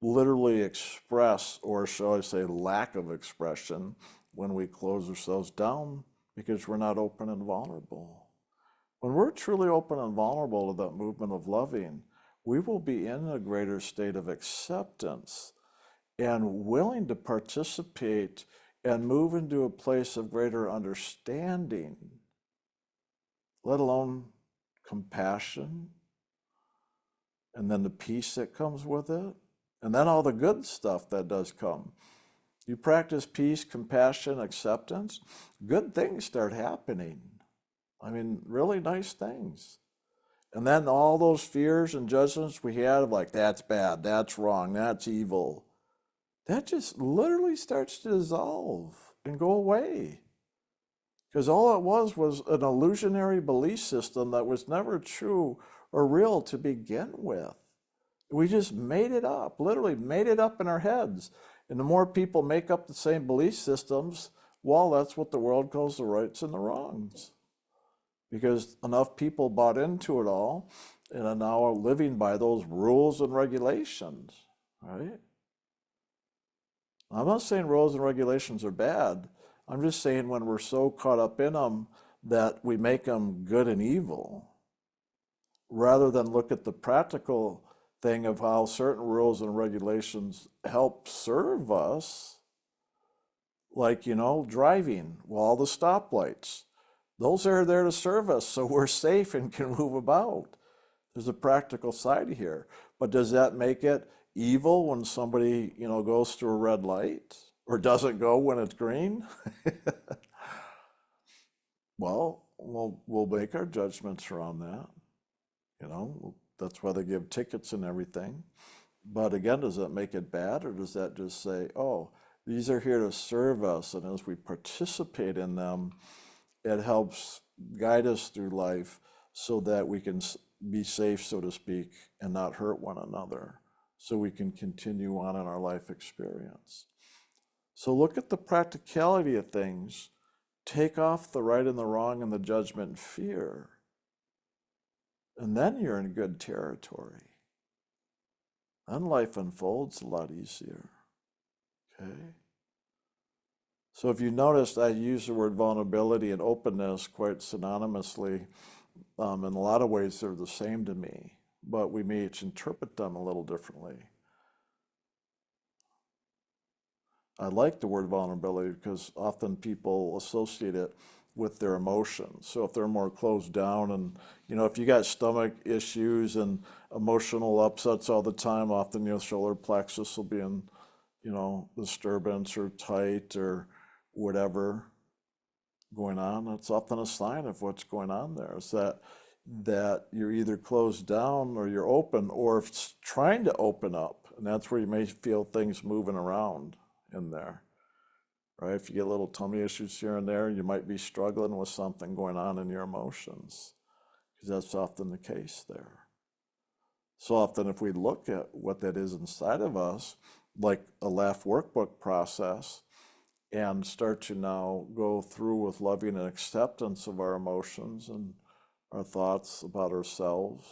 literally express, or shall I say lack of expression, when we close ourselves down because we're not open and vulnerable. When we're truly open and vulnerable to that movement of loving, we will be in a greater state of acceptance and willing to participate and move into a place of greater understanding, let alone compassion, and then the peace that comes with it, and then all the good stuff that does come. You practice peace, compassion, acceptance, good things start happening. I mean, really nice things. And then all those fears and judgments we had of like, that's bad, that's wrong, that's evil, that just literally starts to dissolve and go away. Because all it was an illusionary belief system that was never true or real to begin with. We just made it up, literally made it up in our heads. And the more people make up the same belief systems, well, that's what the world calls the rights and the wrongs. Because enough people bought into it all and are now living by those rules and regulations, right? I'm not saying rules and regulations are bad. I'm just saying when we're so caught up in them that we make them good and evil, rather than look at the practical thing of how certain rules and regulations help serve us, like, driving, well, all the stoplights. Those are there to serve us so we're safe and can move about. There's a practical side here. But does that make it evil when somebody, goes through a red light or doesn't go when it's green? Well, we'll make our judgments around that. That's why they give tickets and everything. But again, does that make it bad, or does that just say, oh, these are here to serve us, and as we participate in them, it helps guide us through life so that we can be safe, so to speak, and not hurt one another, so we can continue on in our life experience. So look at the practicality of things. Take off the right and the wrong and the judgment and fear. And then you're in good territory. Then life unfolds a lot easier. Okay? So if you noticed, I use the word vulnerability and openness quite synonymously. In a lot of ways, they're the same to me, but we may each interpret them a little differently. I like the word vulnerability because often people associate it with their emotions. So if they're more closed down and, if you got stomach issues and emotional upsets all the time, often your solar plexus will be in, disturbance or tight or whatever going on. That's often a sign of what's going on there. Is that you're either closed down or you're open or trying to open up. And that's where you may feel things moving around in there. Right? If you get little tummy issues here and there, you might be struggling with something going on in your emotions, because that's often the case there. So often if we look at what that is inside of us, like a laugh workbook process, and start to now go through with loving and acceptance of our emotions and our thoughts about ourselves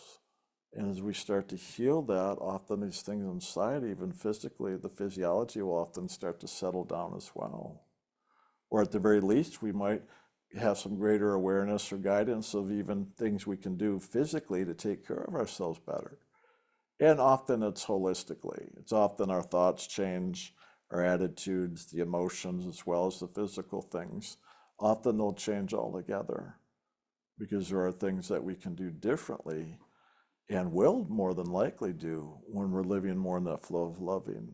And as we start to heal that, often these things inside, even physically, the physiology will often start to settle down as well. Or at the very least, we might have some greater awareness or guidance of even things we can do physically to take care of ourselves better. And often it's holistically. It's often our thoughts change, our attitudes, the emotions, as well as the physical things. Often they'll change altogether because there are things that we can do differently and will more than likely do when we're living more in that flow of loving,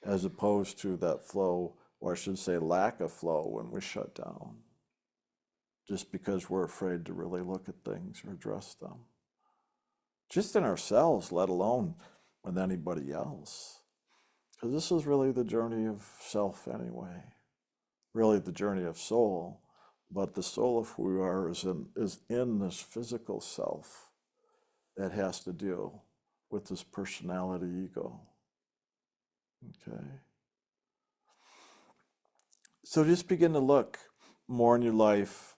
as opposed to that flow, or I should say lack of flow, when we shut down, just because we're afraid to really look at things or address them. Just in ourselves, let alone with anybody else. Because this is really the journey of self anyway, really the journey of soul, but the soul of who we are is in this physical self that has to deal with this personality ego. Okay. So just begin to look more in your life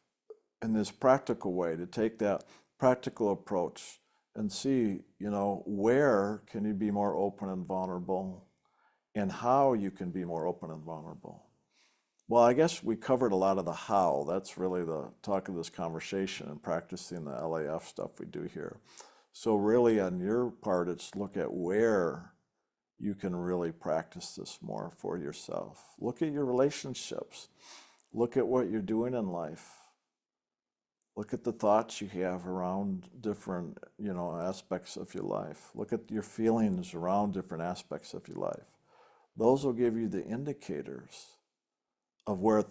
in this practical way, to take that practical approach and see, where can you be more open and vulnerable, and how you can be more open and vulnerable. Well, I guess we covered a lot of the how. That's really the talk of this conversation and practicing the LAF stuff we do here. So really on your part, it's look at where you can really practice this more for yourself. Look at your relationships. Look at what you're doing in life. Look at the thoughts you have around different, aspects of your life. Look at your feelings around different aspects of your life. Those will give you the indicators of where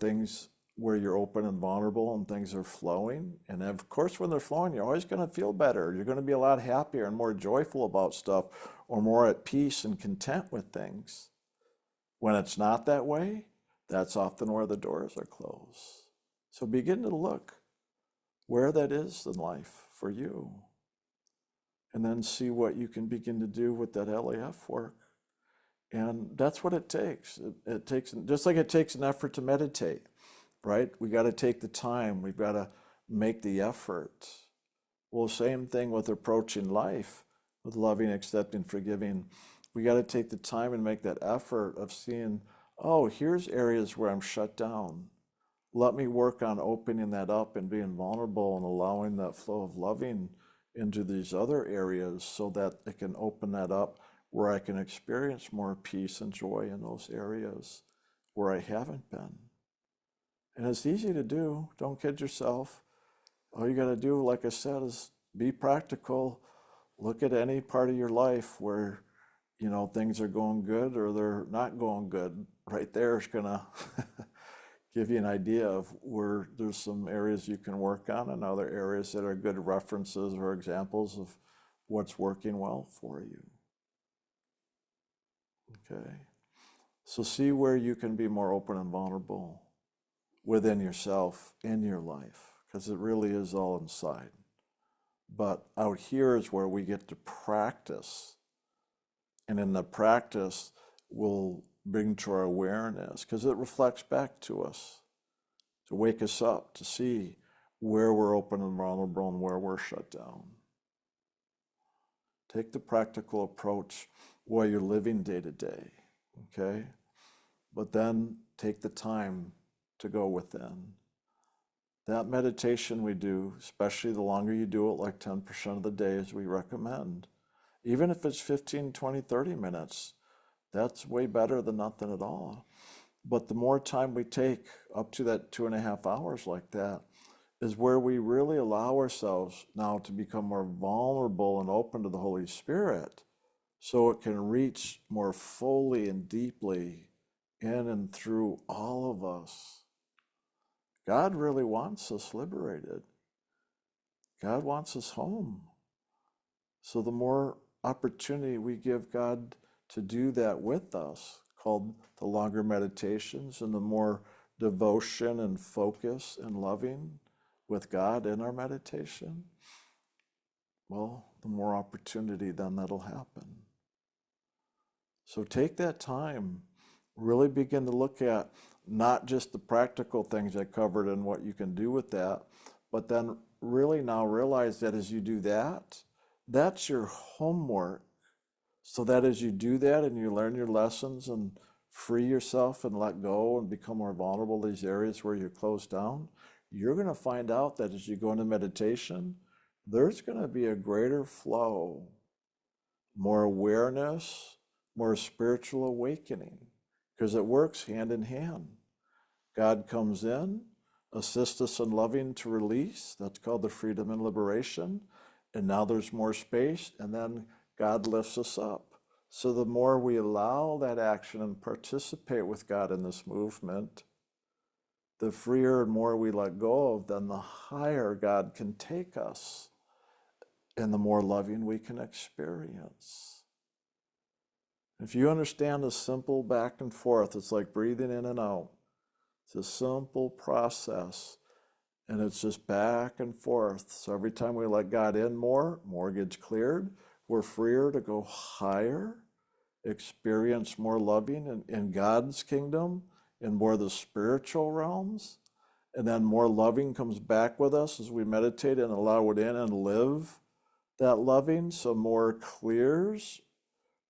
you're open and vulnerable and things are flowing. And of course, when they're flowing, you're always going to feel better. You're going to be a lot happier and more joyful about stuff, or more at peace and content with things. When it's not that way, that's often where the doors are closed. So begin to look where that is in life for you. And then see what you can begin to do with that LAF work. And that's what it takes. It takes, just like it takes an effort to meditate, right? We got to take the time. We've got to make the effort. Well, same thing with approaching life, with loving, accepting, forgiving. We got to take the time and make that effort of seeing, oh, here's areas where I'm shut down. Let me work on opening that up and being vulnerable and allowing that flow of loving into these other areas so that it can open that up, where I can experience more peace and joy in those areas where I haven't been. And it's easy to do. Don't kid yourself. All you got to do, like I said, is be practical. Look at any part of your life where, things are going good or they're not going good. Right there is going to give you an idea of where there's some areas you can work on and other areas that are good references or examples of what's working well for you. Okay, so see where you can be more open and vulnerable within yourself, in your life, because it really is all inside. But out here is where we get to practice. And in the practice, we'll bring to our awareness, because it reflects back to us, to wake us up, to see where we're open and vulnerable and where we're shut down. Take the practical approach while you're living day to day, okay? But then take the time to go within. That meditation we do, especially the longer you do it, like 10% of the day as we recommend, even if it's 15, 20, 30 minutes, that's way better than nothing at all. But the more time we take, up to that 2.5 hours like that, is where we really allow ourselves now to become more vulnerable and open to the Holy Spirit, so it can reach more fully and deeply in and through all of us. God really wants us liberated. God wants us home. So the more opportunity we give God to do that with us, called the longer meditations, and the more devotion and focus and loving with God in our meditation, well, the more opportunity then that'll happen. So take that time, really begin to look at not just the practical things I covered and what you can do with that, but then really now realize that as you do that, That's your homework. So that as you do that and you learn your lessons and free yourself and let go and become more vulnerable to these areas where you're closed down, you're going to find out that as you go into meditation, there's going to be a greater flow, more awareness, more spiritual awakening, because it works hand in hand. God comes in, assists us in loving to release. That's called the freedom and liberation. And now there's more space, and then God lifts us up. So the more we allow that action and participate with God in this movement, the freer and more we let go of, then the higher God can take us and the more loving we can experience. If you understand the simple back and forth, it's like breathing in and out. It's a simple process, and it's just back and forth. So every time we let God in more gets cleared. We're freer to go higher, experience more loving in God's kingdom, in more of the spiritual realms. And then more loving comes back with us as we meditate and allow it in and live that loving. So more clears.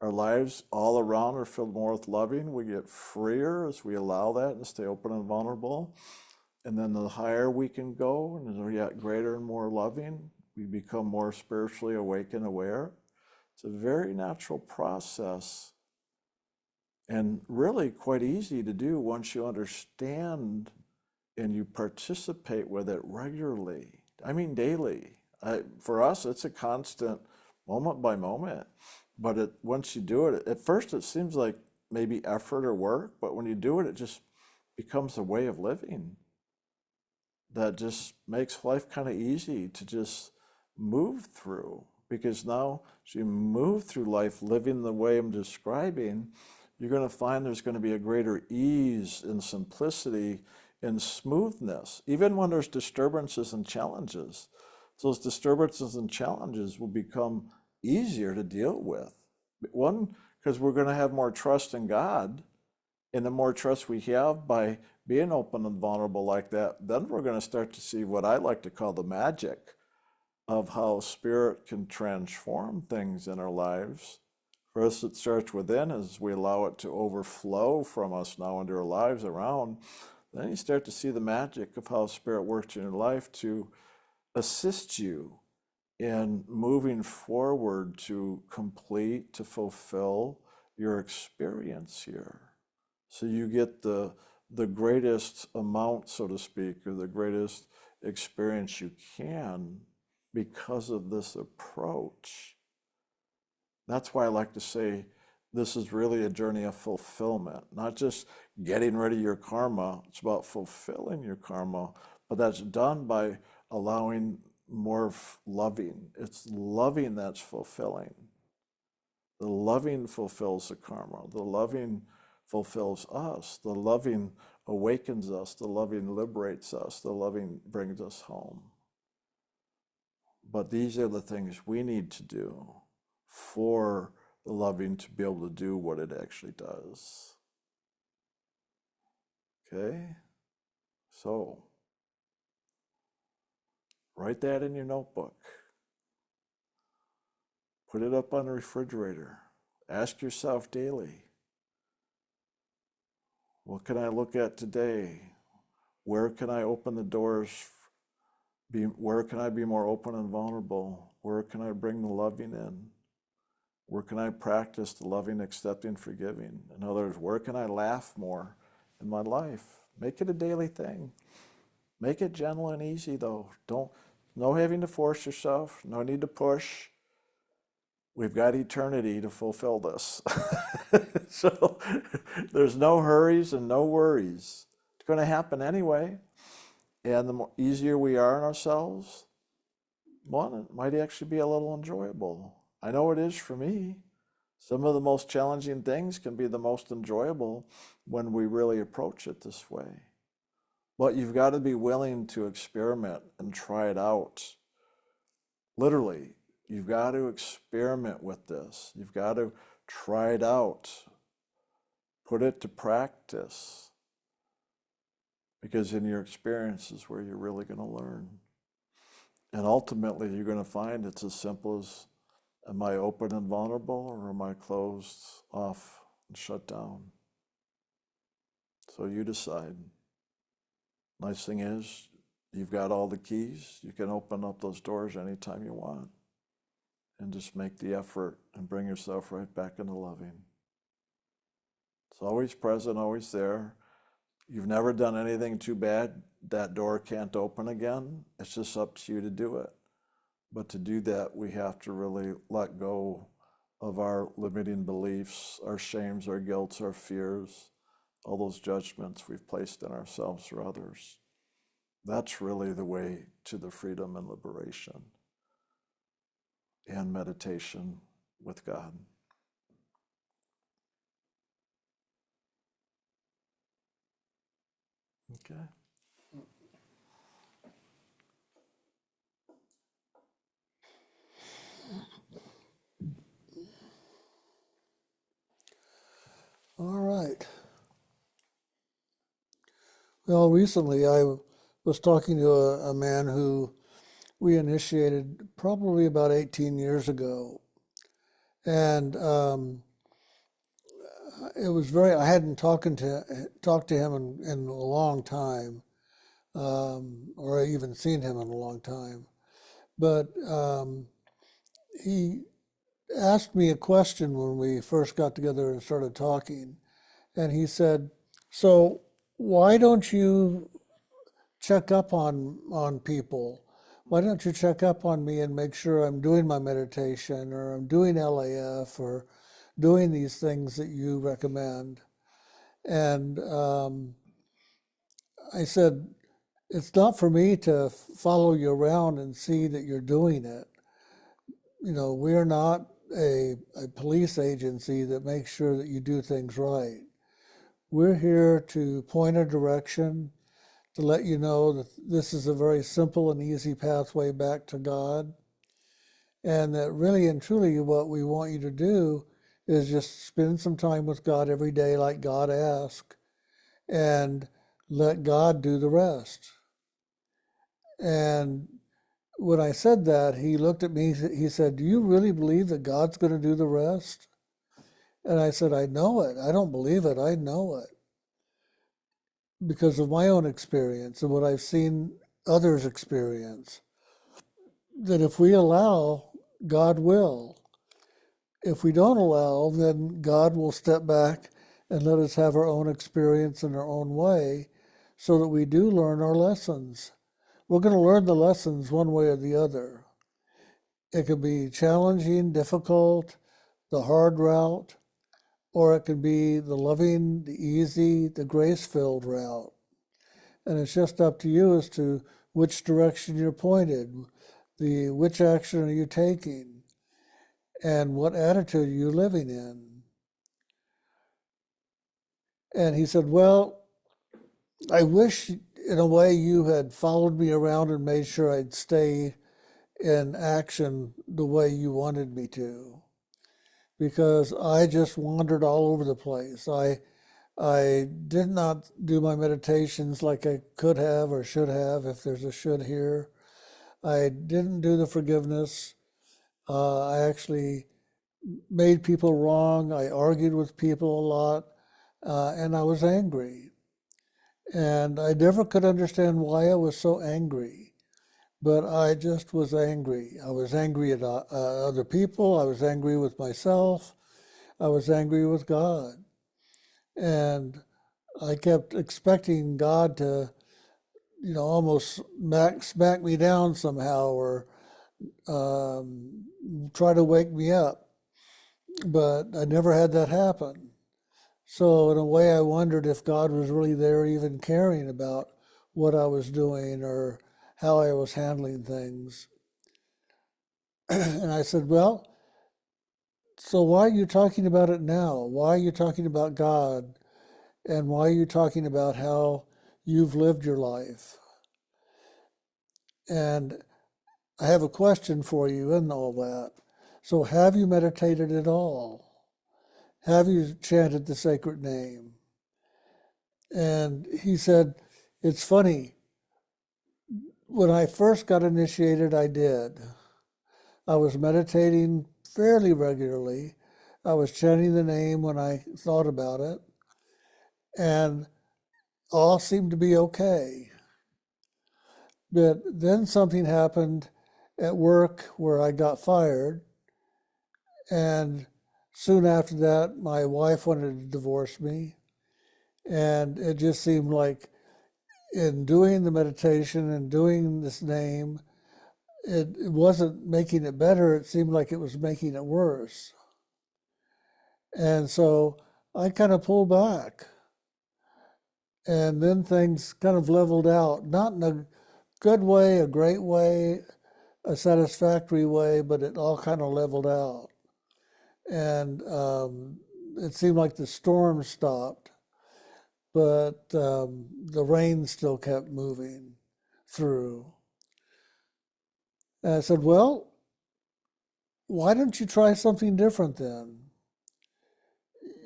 Our lives all around are filled more with loving. We get freer as we allow that and stay open and vulnerable. And then the higher we can go, and as we get greater and more loving, we become more spiritually awake and aware. It's a very natural process and really quite easy to do once you understand and you participate with it regularly. I mean, daily. For us, it's a constant moment by moment. But once you do it, at first it seems like maybe effort or work, but when you do it, it just becomes a way of living that just makes life kind of easy to just move through. Because now, as you move through life living the way I'm describing, you're going to find there's going to be a greater ease and simplicity and smoothness, even when there's disturbances and challenges. Those disturbances and challenges will become easier to deal with. One, because we're going to have more trust in God, and the more trust we have by being open and vulnerable like that, then we're going to start to see what I like to call the magic of how spirit can transform things in our lives. First, it starts within as we allow it to overflow from us now into our lives around. Then you start to see the magic of how spirit works in your life to assist you in moving forward to complete, to fulfill your experience here. So you get the greatest amount, so to speak, or the greatest experience you can because of this approach. That's why I like to say this is really a journey of fulfillment, not just getting rid of your karma. It's about fulfilling your karma, but that's done by allowing more loving. It's loving that's fulfilling. The loving fulfills the karma. The loving fulfills us. The loving awakens us. The loving liberates us. The loving brings us home. But these are the things we need to do for the loving to be able to do what it actually does. Okay? So, write that in your notebook. Put it up on the refrigerator. Ask yourself daily, what can I look at today? Where can I open the doors? Where can I be more open and vulnerable? Where can I bring the loving in? Where can I practice the loving, accepting, forgiving? In other words, where can I laugh more in my life? Make it a daily thing. Make it gentle and easy though. No having to force yourself, no need to push. We've got eternity to fulfill this. So there's no hurries and no worries. It's going to happen anyway. And the more easier we are on ourselves, one, it might actually be a little enjoyable. I know it is for me. Some of the most challenging things can be the most enjoyable when we really approach it this way. But you've got to be willing to experiment and try it out. Literally, you've got to experiment with this. You've got to try it out. Put it to practice. Because in your experience is where you're really going to learn. And ultimately, you're going to find it's as simple as Am I open and vulnerable, or am I closed off and shut down? So you decide. Nice thing is, you've got all the keys. You can open up those doors anytime you want and just make the effort and bring yourself right back into loving. It's always present, always there. You've never done anything too bad. That door can't open again. It's just up to you to do it. But to do that, we have to really let go of our limiting beliefs, our shames, our guilts, our fears, all those judgments we've placed in ourselves or others. That's really the way to the freedom and liberation and meditation with God. Okay. All right. Well, recently I was talking to a man who we initiated probably about 18 years ago. And it was I hadn't talked to him in a long time, or even seen him in a long time. But he asked me a question when we first got together and started talking. And he said, "So why don't you check up on people? Why don't you check up on me and make sure I'm doing my meditation, or I'm doing LAF, or doing these things that you recommend?" And I said, "It's not for me to follow you around and see that you're doing it. You know, we're not a police agency that makes sure that you do things right. We're here to point a direction, to let you know that this is a very simple and easy pathway back to God, and that really and truly what we want you to do is just spend some time with God every day like God asked, and let God do the rest." And when I said that, he looked at me, he said, "Do you really believe that God's going to do the rest?" And I said, "I know it. I don't believe it. I know it because of my own experience and what I've seen others experience. That if we allow, God will. If we don't allow, then God will step back and let us have our own experience in our own way so that we do learn our lessons. We're going to learn the lessons one way or the other. It could be challenging, difficult, the hard route, or it could be the loving, the easy, the grace-filled route. And it's just up to you as to which direction you're pointed, which action are you taking, and what attitude are you living in." And he said, "Well, I wish in a way you had followed me around and made sure I'd stay in action the way you wanted me to, because I just wandered all over the place. I did not do my meditations like I could have or should have, if there's a should here. I didn't do the forgiveness. I actually made people wrong. I argued with people a lot, and I was angry. And I never could understand why I was so angry, but I just was angry. I was angry at other people. I was angry with myself. I was angry with God. And I kept expecting God to, almost smack me down somehow, or try to wake me up. But I never had that happen. So in a way, I wondered if God was really there, even caring about what I was doing or how I was handling things. And I said, "Well, so why are you talking about it now? Why are you talking about God? And why are you talking about how you've lived your life? And I have a question for you in all that. So have you meditated at all? Have you chanted the sacred name?" And he said, "It's funny. When I first got initiated, I did. I was meditating fairly regularly. I was chanting the name when I thought about it, and all seemed to be okay. But then something happened at work where I got fired, and soon after that, my wife wanted to divorce me. And it just seemed like in doing the meditation and doing this name, it wasn't making it better. It seemed like it was making it worse. And so I kind of pulled back. And then things kind of leveled out, not in a good way, a great way, a satisfactory way, but it all kind of leveled out. And it seemed like the storm stopped, but the rain still kept moving through. And I said, well, why don't you try something different then?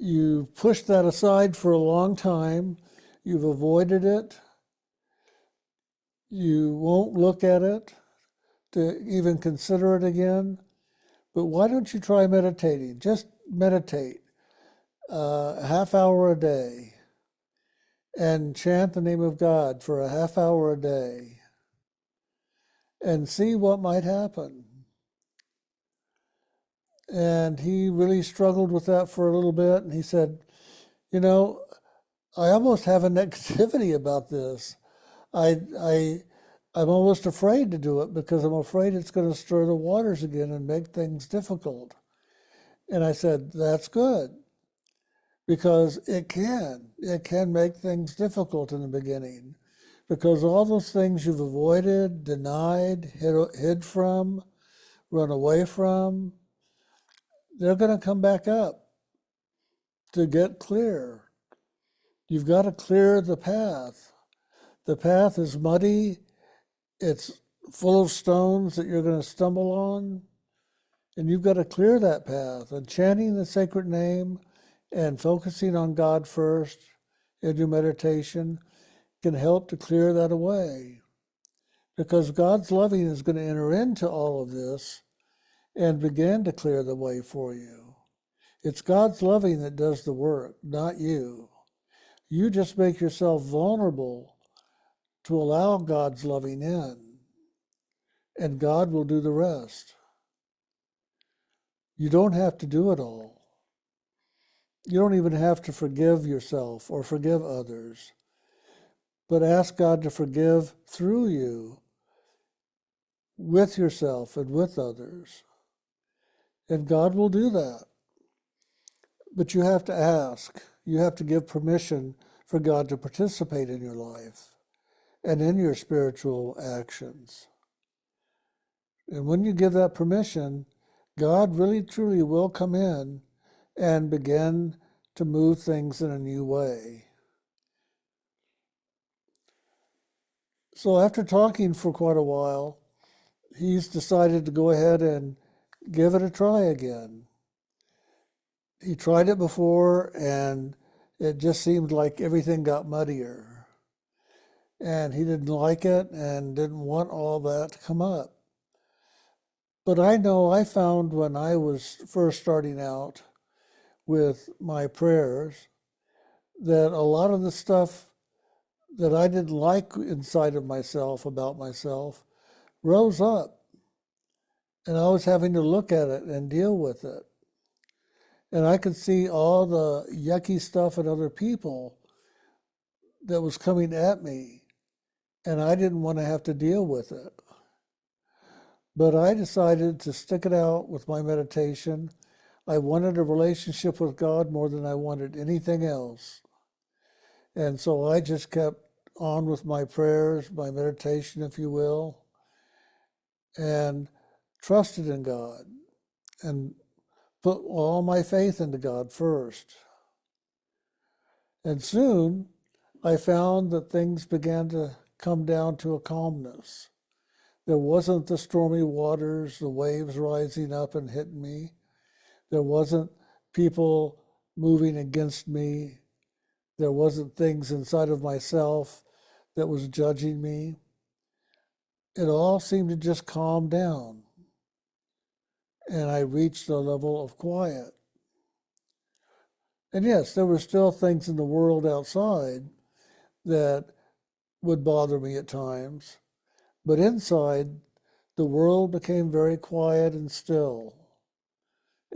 You pushed that aside for a long time. You've avoided it. You won't look at it to even consider it again. But why don't you try meditating? Just meditate a half hour a day and chant the name of God for a half hour a day and see what might happen. And he really struggled with that for a little bit. And he said, you know, I almost have a negativity about this. I'm almost afraid to do it because I'm afraid it's going to stir the waters again and make things difficult. And I said, that's good, because it can make things difficult in the beginning, because all those things you've avoided, denied, hid from, run away from, they're going to come back up to get clear. You've got to clear the path. The path is muddy. It's full of stones that you're going to stumble on. And you've got to clear that path. And chanting the sacred name and focusing on God first in your meditation can help to clear that away. Because God's loving is going to enter into all of this and begin to clear the way for you. It's God's loving that does the work, not you. You just make yourself vulnerable to allow God's loving in, and God will do the rest. You don't have to do it all. You don't even have to forgive yourself or forgive others, but ask God to forgive through you, with yourself and with others. And God will do that. But you have to ask. You have to give permission for God to participate in your life and in your spiritual actions. And when you give that permission, God really truly will come in and begin to move things in a new way. So after talking for quite a while, he's decided to go ahead and give it a try again. He tried it before, and it just seemed like everything got muddier. And he didn't like it and didn't want all that to come up. But I know I found when I was first starting out with my prayers that a lot of the stuff that I didn't like inside of myself, about myself, rose up. And I was having to look at it and deal with it. And I could see all the yucky stuff in other people that was coming at me. And I didn't want to have to deal with it. But I decided to stick it out with my meditation. I wanted a relationship with God more than I wanted anything else. And so I just kept on with my prayers, my meditation, if you will, and trusted in God and put all my faith into God first. And soon I found that things began to come down to a calmness. There wasn't the stormy waters, the waves rising up and hitting me. There wasn't people moving against me. There wasn't things inside of myself that was judging me. It all seemed to just calm down. and I reached a level of quiet. And yes, there were still things in the world outside that would bother me at times, but inside, the world became very quiet and still.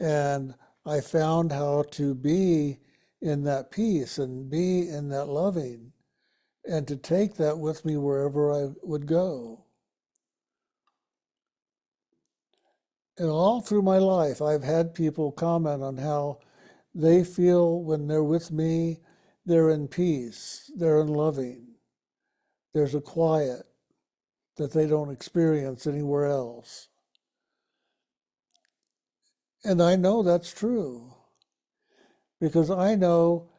And I found how to be in that peace and be in that loving and to take that with me wherever I would go. And all through my life, I've had people comment on how they feel when they're with me, they're in peace, they're in loving. There's a quiet that they don't experience anywhere else. And I know that's true because I know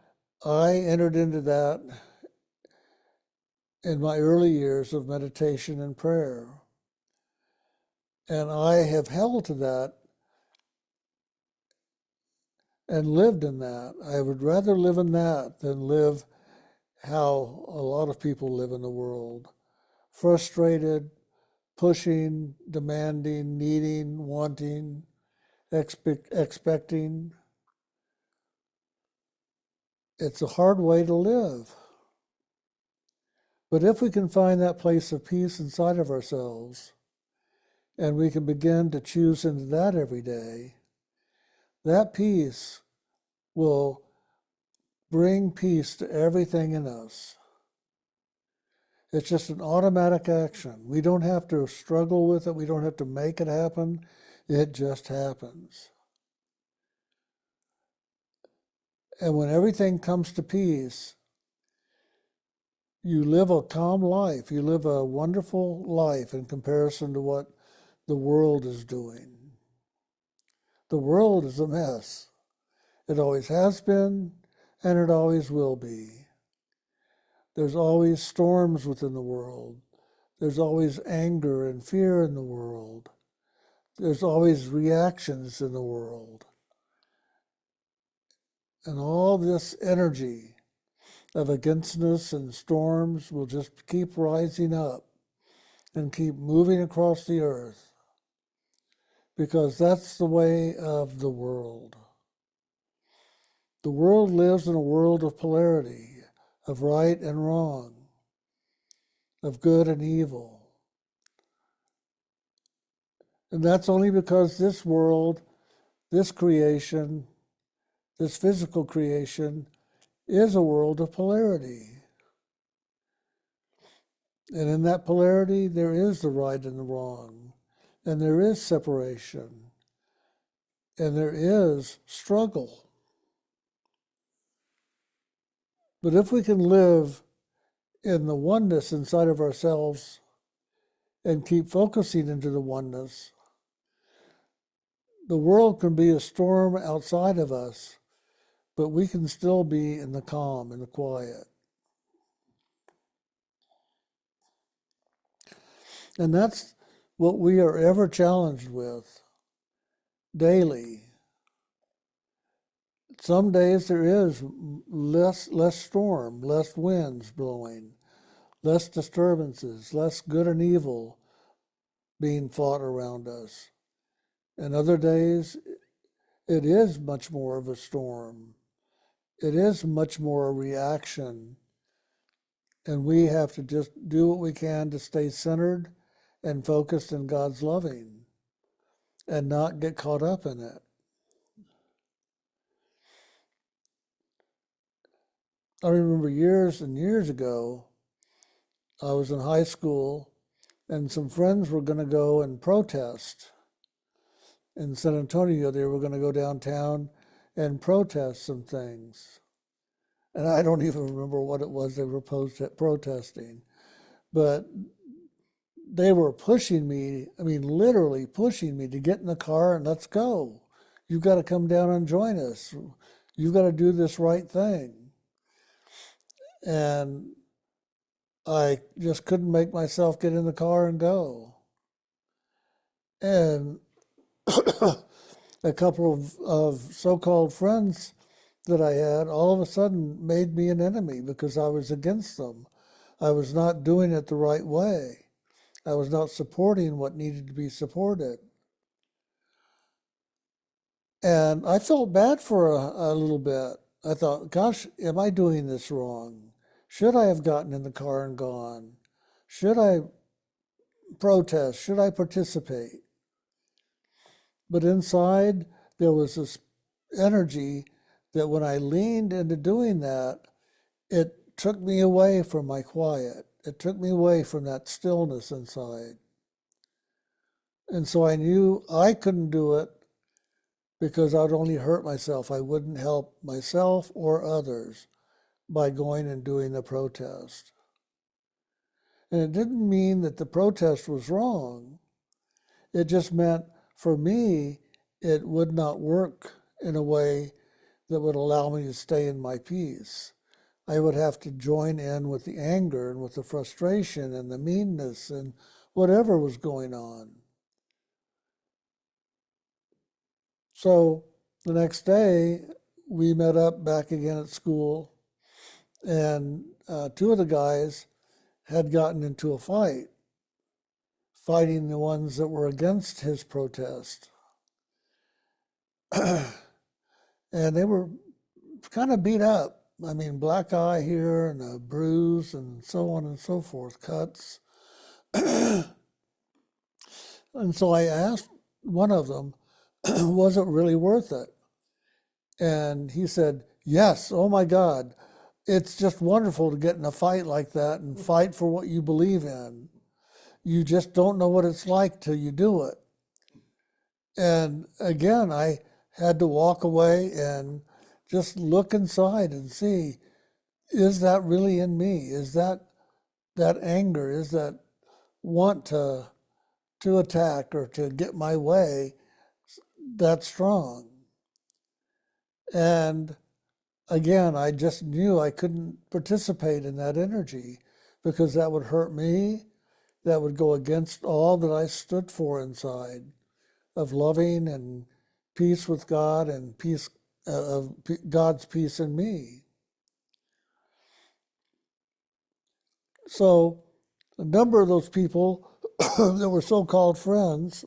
I entered into that in my early years of meditation and prayer. And I have held to that and lived in that. I would rather live in that than live how a lot of people live in the world. Frustrated, pushing, demanding, needing, wanting, expecting. It's a hard way to live. But if we can find that place of peace inside of ourselves, and we can begin to choose into that every day, that peace will bring peace to everything in us. It's just an automatic action. We don't have to struggle with it. We don't have to make it happen. It just happens. And when everything comes to peace, you live a calm life. You live a wonderful life in comparison to what the world is doing. The world is a mess. It always has been, and it always will be. There's always storms within the world. There's always anger and fear in the world. There's always reactions in the world. And all this energy of againstness and storms will just keep rising up and keep moving across the earth because that's the way of the world. The world lives in a world of polarity, of right and wrong, of good and evil. And that's only because this world, this creation, this physical creation is a world of polarity. And in that polarity, there is the right and the wrong, and there is separation, and there is struggle. But if we can live in the oneness inside of ourselves and keep focusing into the oneness, the world can be a storm outside of us, but we can still be in the calm, in the quiet. And that's what we are ever challenged with daily. Some days there is less storm, less winds blowing, less disturbances, less good and evil being fought around us. And other days it is much more of a storm. It is much more a reaction. And we have to just do what we can to stay centered and focused in God's loving and not get caught up in it. I remember years and years ago, I was in high school and some friends were going to go and protest in San Antonio. They were going to go downtown and protest some things. And I don't even remember what it was they were protesting. But they were pushing me, I mean, literally pushing me to get in the car and let's go. You've got to come down and join us. You've got to do this right thing. And I just couldn't make myself get in the car and go. And a couple of so-called friends that I had all of a sudden made me an enemy because I was against them. I was not doing it the right way. I was not supporting what needed to be supported. And I felt bad for a little bit. I thought, gosh, am I doing this wrong? Should I have gotten in the car and gone? Should I protest? Should I participate? But inside, there was this energy that when I leaned into doing that, it took me away from my quiet. It took me away from that stillness inside. And so I knew I couldn't do it because I'd only hurt myself. I wouldn't help myself or others by going and doing the protest. And it didn't mean that the protest was wrong. It just meant for me, it would not work in a way that would allow me to stay in my peace. I would have to join in with the anger and with the frustration and the meanness and whatever was going on. So the next day, we met up back again at school, and two of the guys had gotten into a fight, fighting the ones that were against his protest. And they were kind of beat up. I mean, black eye here and a bruise and so on and so forth, cuts. And so I asked one of them, was it really worth it? And he said, yes, oh my God. It's just wonderful to get in a fight like that and fight for what you believe in. You just don't know what it's like till you do it. And again, I had to walk away and just look inside and see, is that really in me? Is that anger? Is that want to attack or to get my way that strong? And again, I just knew I couldn't participate in that energy because that would hurt me. That would go against all that I stood for inside of loving and peace with God and peace of God's peace in me. So a number of those people that were so-called friends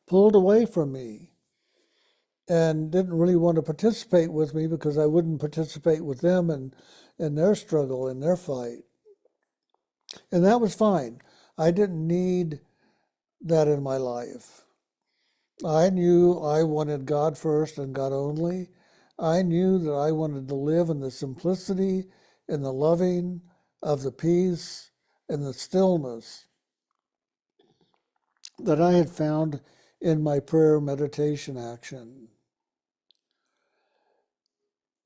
pulled away from me and didn't really want to participate with me because I wouldn't participate with them in their struggle, in their fight. And that was fine. I didn't need that in my life. I knew I wanted God first and God only. I knew that I wanted to live in the simplicity and the loving of the peace and the stillness that I had found in my prayer meditation action.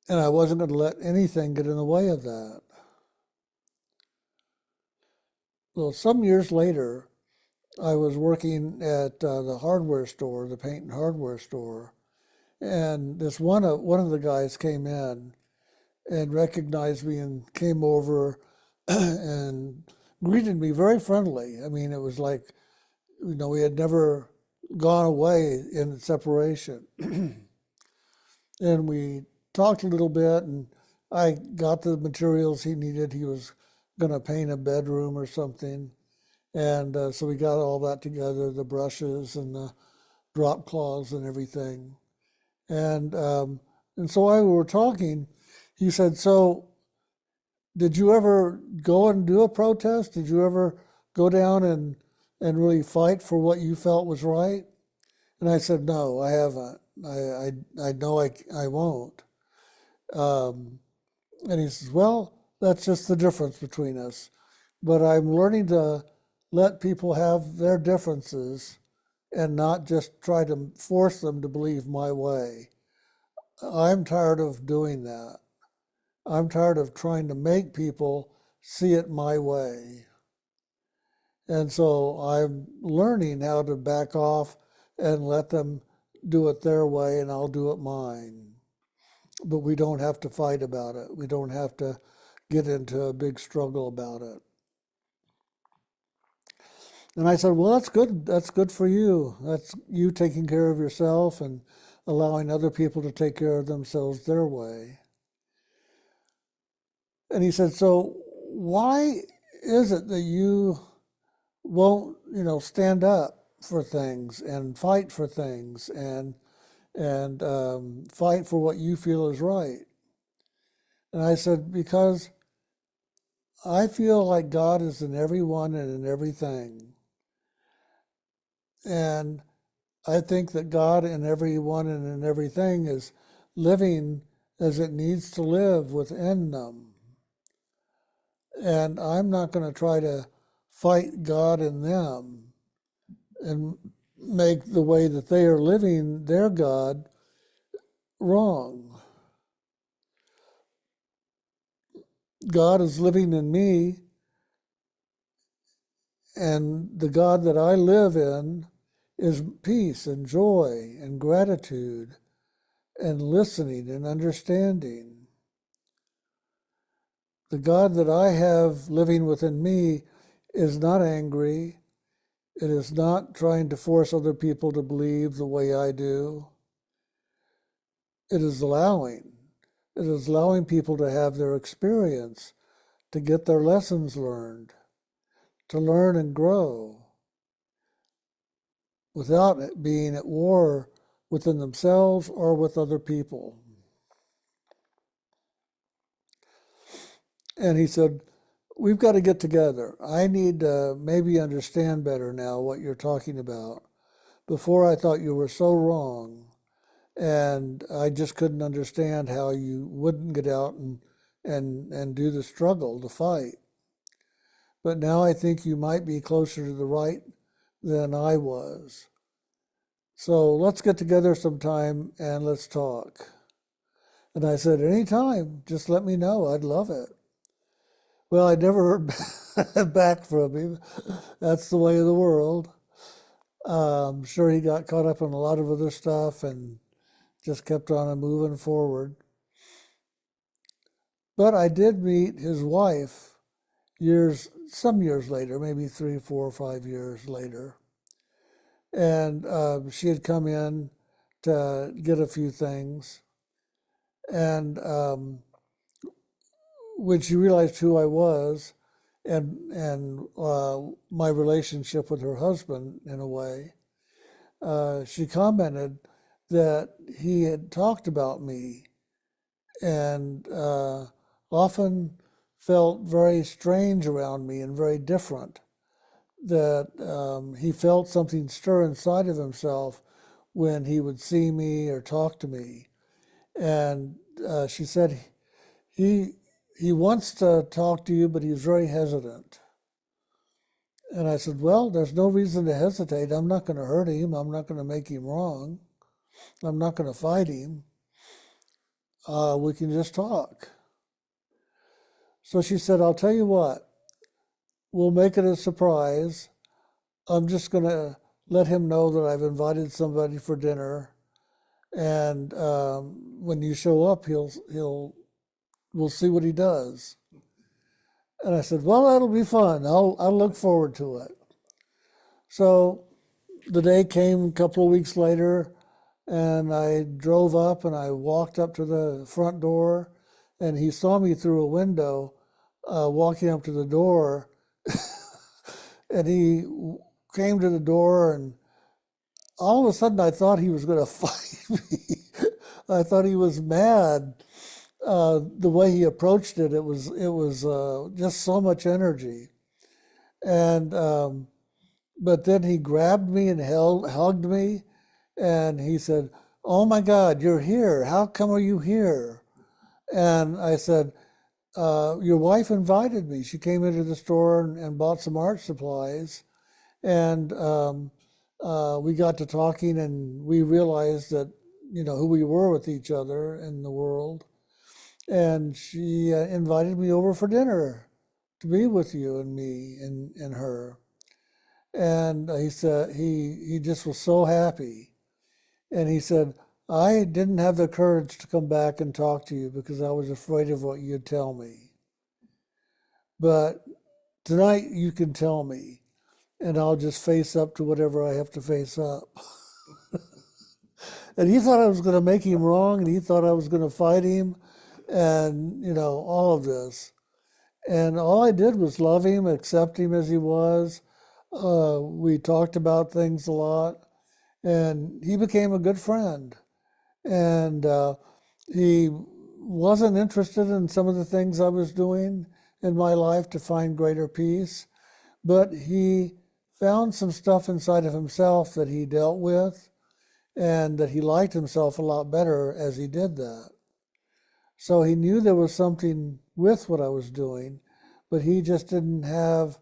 And I wasn't going to let anything get in the way of that. Well, some years later, I was working at the hardware store, the paint and hardware store, and this one of the guys came in and recognized me and came over and greeted me very friendly. I mean, it was like, we had never gone away in separation. And we talked a little bit, and I got the materials he needed. He was going to paint a bedroom or something. And so we got all that together, the brushes and the drop cloths and everything. And so while we were talking, he said, so did you ever go and do a protest? Did you ever go down and really fight for what you felt was right? And I said, no, I haven't. I know I won't. And he says, well, that's just the difference between us. But I'm learning to let people have their differences and not just try to force them to believe my way. I'm tired of doing that. I'm tired of trying to make people see it my way. And so I'm learning how to back off and let them do it their way and I'll do it mine. But we don't have to fight about it. We don't have to get into a big struggle about it. And I said, well, that's good. That's good for you. That's you taking care of yourself and allowing other people to take care of themselves their way. And he said, so why is it that you won't, stand up? for things and fight for things and fight for what you feel is right. And I said, because I feel like God is in everyone and in everything. And I think that God in everyone and in everything is living as it needs to live within them. And I'm not going to try to fight God in them and make the way that they are living their God wrong. God is living in me, and the God that I live in is peace and joy and gratitude and listening and understanding. The God that I have living within me is not angry. It is not trying to force other people to believe the way I do. It is allowing. It is allowing people to have their experience, to get their lessons learned, to learn and grow without it being at war within themselves or with other people. And he said, we've got to get together. I need to maybe understand better now what you're talking about. Before I thought you were so wrong, and I just couldn't understand how you wouldn't get out and do the struggle, the fight. But now I think you might be closer to the right than I was. So let's get together sometime and let's talk. And I said, anytime, just let me know. I'd love it. Well, I never heard back from him. That's the way of the world. I'm sure he got caught up in a lot of other stuff and just kept on moving forward. But I did meet his wife some years later, maybe 3, 4, 5 years later. And she had come in to get a few things. And when she realized who I was and my relationship with her husband, in a way, she commented that he had talked about me and often felt very strange around me and very different. That he felt something stir inside of himself when he would see me or talk to me. And she said he wants to talk to you, but he's very hesitant. And I said, well, there's no reason to hesitate. I'm not going to hurt him. I'm not going to make him wrong. I'm not going to fight him. We can just talk. So she said, I'll tell you what, we'll make it a surprise. I'm just going to let him know that I've invited somebody for dinner. And when you show up, we'll see what he does. And I said, well, that'll be fun. I'll look forward to it. So the day came a couple of weeks later, and I drove up and I walked up to the front door, and he saw me through a window walking up to the door. And he came to the door, and all of a sudden I thought he was going to fight me. I thought he was mad. The way he approached it, it was just so much energy. And but then he grabbed me and hugged me, and he said, "Oh my God, you're here! How come are you here?" And I said, "Your wife invited me. She came into the store and bought some art supplies, and we got to talking, and we realized that who we were with each other in the world." And she invited me over for dinner to be with you and me and her. And he said he just was so happy. And he said, I didn't have the courage to come back and talk to you because I was afraid of what you'd tell me. But tonight you can tell me, and I'll just face up to whatever I have to face up. And he thought I was going to make him wrong, and he thought I was going to fight him, and all of this. And all I did was love him, accept him as he was, We talked about things a lot, and he became a good friend. And he wasn't interested in some of the things I was doing in my life to find greater peace, but he found some stuff inside of himself that he dealt with, and that he liked himself a lot better as he did that. So he knew there was something with what I was doing, but he just didn't have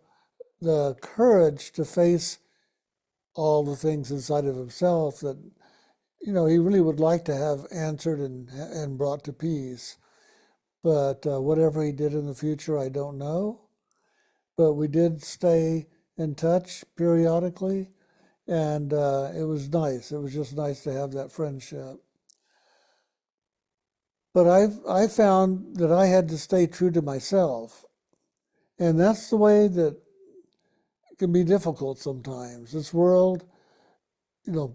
the courage to face all the things inside of himself that, he really would like to have answered and brought to peace. But whatever he did in the future, I don't know. But we did stay in touch periodically, and it was nice. It was just nice to have that friendship. But I found that I had to stay true to myself, and that's the way that can be difficult sometimes. This world,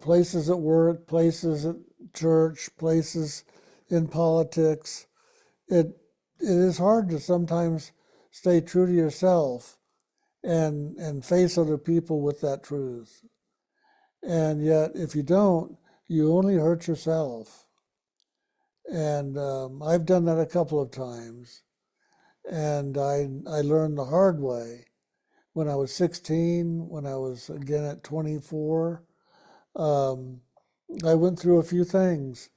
places at work, places at church, places in politics, it it is hard to sometimes stay true to yourself and face other people with that truth. And yet, if you don't, you only hurt yourself. And I've done that a couple of times, and I learned the hard way when I was 16, when I was again at 24. Um, I went through a few things,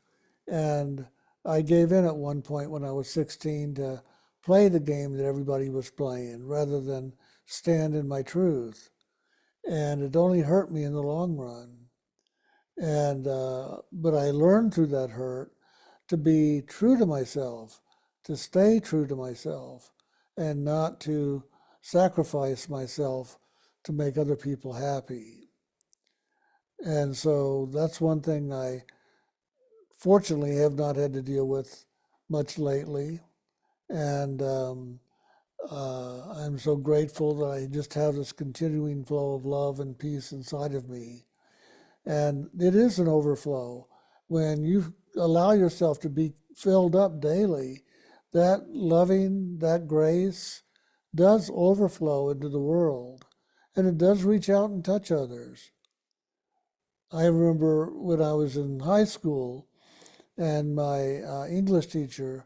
and I gave in at one point when I was 16 to play the game that everybody was playing rather than stand in my truth. And it only hurt me in the long run. And but I learned through that hurt to be true to myself, to stay true to myself, and not to sacrifice myself to make other people happy. And so that's one thing I fortunately have not had to deal with much lately. And I'm so grateful that I just have this continuing flow of love and peace inside of me. And it is an overflow. When you allow yourself to be filled up daily, that loving, that grace does overflow into the world. And it does reach out and touch others. I remember when I was in high school and my English teacher,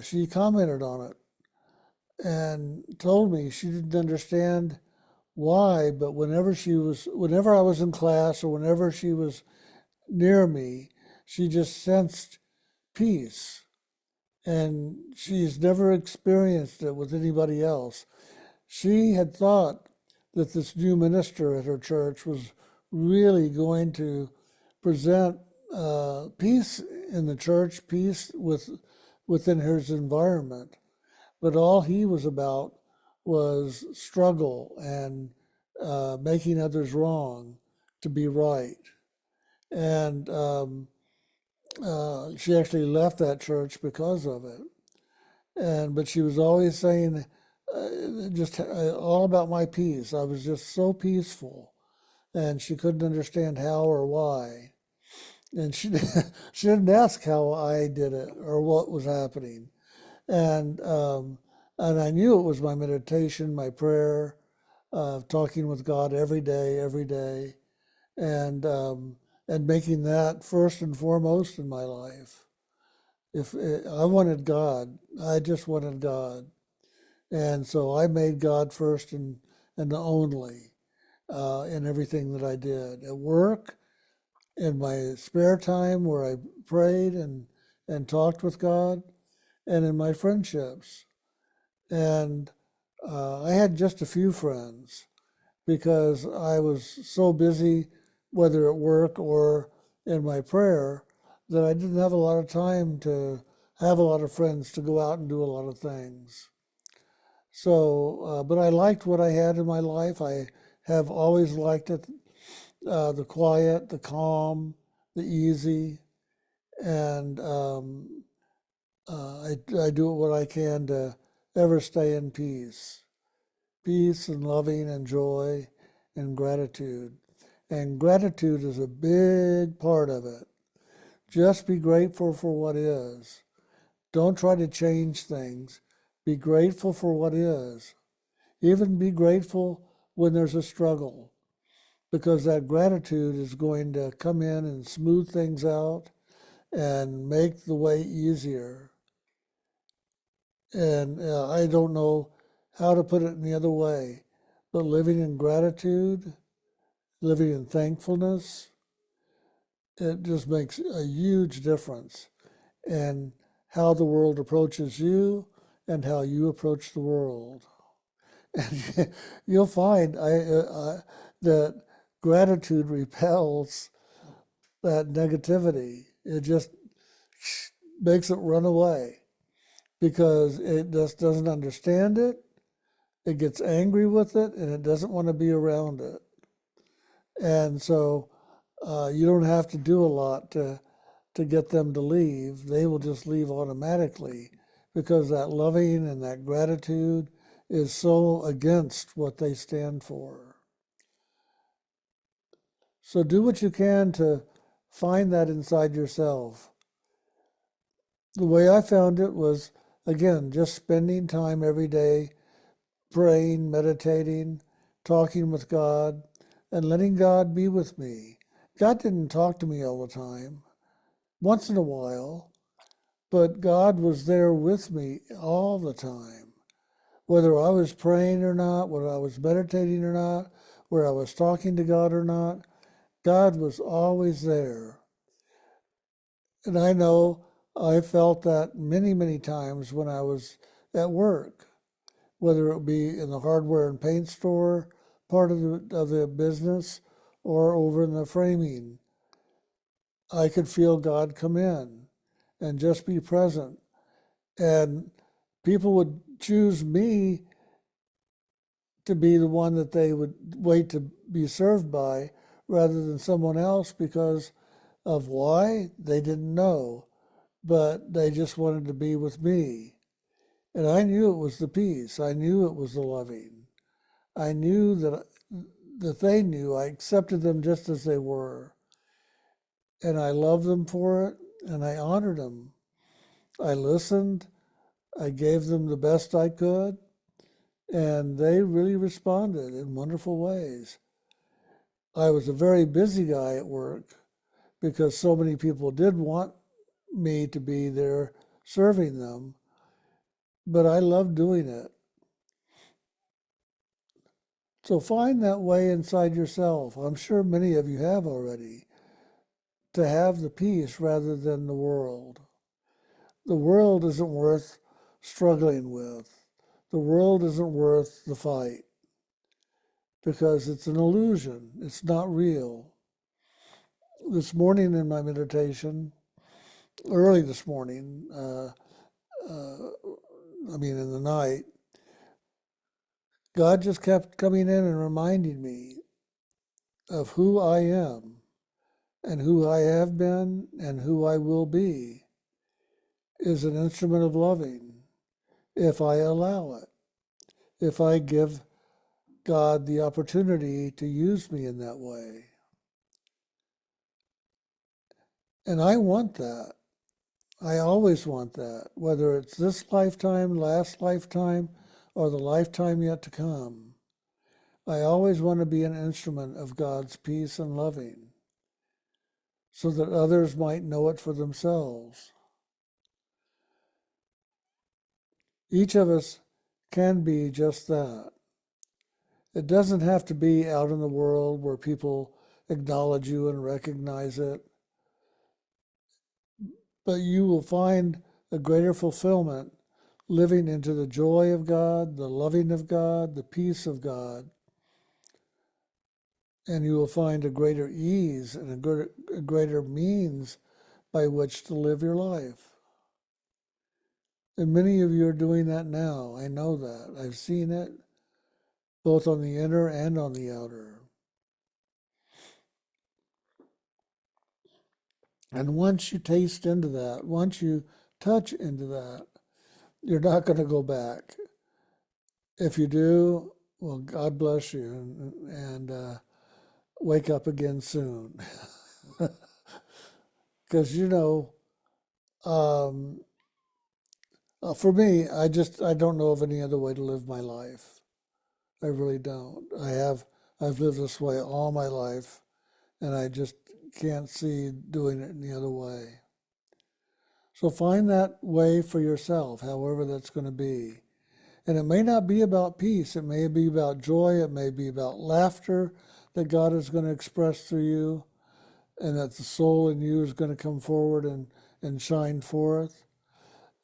she commented on it and told me she didn't understand why, but whenever I was in class or whenever she was near me, she just sensed peace. And she's never experienced it with anybody else. She had thought that this new minister at her church was really going to present peace in the church, peace within his environment. But all he was about was struggle and making others wrong to be right. And she actually left that church because of it. But she was always saying just all about my peace. I was just so peaceful, and she couldn't understand how or why. And she she didn't ask how I did it or what was happening. And and I knew it was my meditation, my prayer, talking with God every day, and making that first and foremost in my life. If I wanted God, I just wanted God, and so I made God first and the only in everything that I did at work, in my spare time where I prayed and talked with God, and in my friendships. And I had just a few friends because I was so busy, whether at work or in my prayer, that I didn't have a lot of time to have a lot of friends to go out and do a lot of things. So, but I liked what I had in my life. I have always liked it, the quiet, the calm, the easy, and I do what I can to ever stay in peace and loving and joy and gratitude. And gratitude is a big part of it. Just be grateful for what is. Don't try to change things. Be grateful for what is. Even be grateful when there's a struggle, because that gratitude is going to come in and smooth things out and make the way easier. And I don't know how to put it any other way, but living in gratitude, living in thankfulness, it just makes a huge difference in how the world approaches you and how you approach the world. And you'll find that gratitude repels that negativity. It just makes it run away because it just doesn't understand it. It gets angry with it and it doesn't want to be around it. And so you don't have to do a lot to get them to leave. They will just leave automatically because that loving and that gratitude is so against what they stand for. So do what you can to find that inside yourself. The way I found it was, again, just spending time every day praying, meditating, talking with God, and letting God be with me. God didn't talk to me all the time, once in a while, but God was there with me all the time. Whether I was praying or not, whether I was meditating or not, whether I was talking to God or not, God was always there. And I know I felt that many, many times when I was at work, whether it be in the hardware and paint store part of the business or over in the framing. I could feel God come in and just be present. And people would choose me to be the one that they would wait to be served by rather than someone else because of why they didn't know, but they just wanted to be with me. And I knew it was the peace. I knew it was the loving. I knew that they knew. I accepted them just as they were. And I loved them for it, and I honored them. I listened. I gave them the best I could, and they really responded in wonderful ways. I was a very busy guy at work because so many people did want me to be there serving them, but I loved doing it. So find that way inside yourself. I'm sure many of you have already, to have the peace rather than the world. The world isn't worth struggling with. The world isn't worth the fight because it's an illusion. It's not real. This morning in my meditation, early this morning, in the night, God just kept coming in and reminding me of who I am and who I have been and who I will be is an instrument of loving if I allow it, if I give God the opportunity to use me in that way. And I want that. I always want that, whether it's this lifetime, last lifetime, or the lifetime yet to come. I always want to be an instrument of God's peace and loving so that others might know it for themselves. Each of us can be just that. It doesn't have to be out in the world where people acknowledge you and recognize it, but you will find a greater fulfillment living into the joy of God, the loving of God, the peace of God. And you will find a greater ease and a greater means by which to live your life. And many of you are doing that now. I know that. I've seen it both on the inner and on the outer. And once you taste into that, once you touch into that, you're not going to go back. If you do, well, God bless you and wake up again soon. Because, um, for me, I don't know of any other way to live my life. I really don't. I've lived this way all my life, and I just can't see doing it any other way. So find that way for yourself, however that's going to be. And it may not be about peace. It may be about joy. It may be about laughter that God is going to express through you, and that the soul in you is going to come forward and shine forth.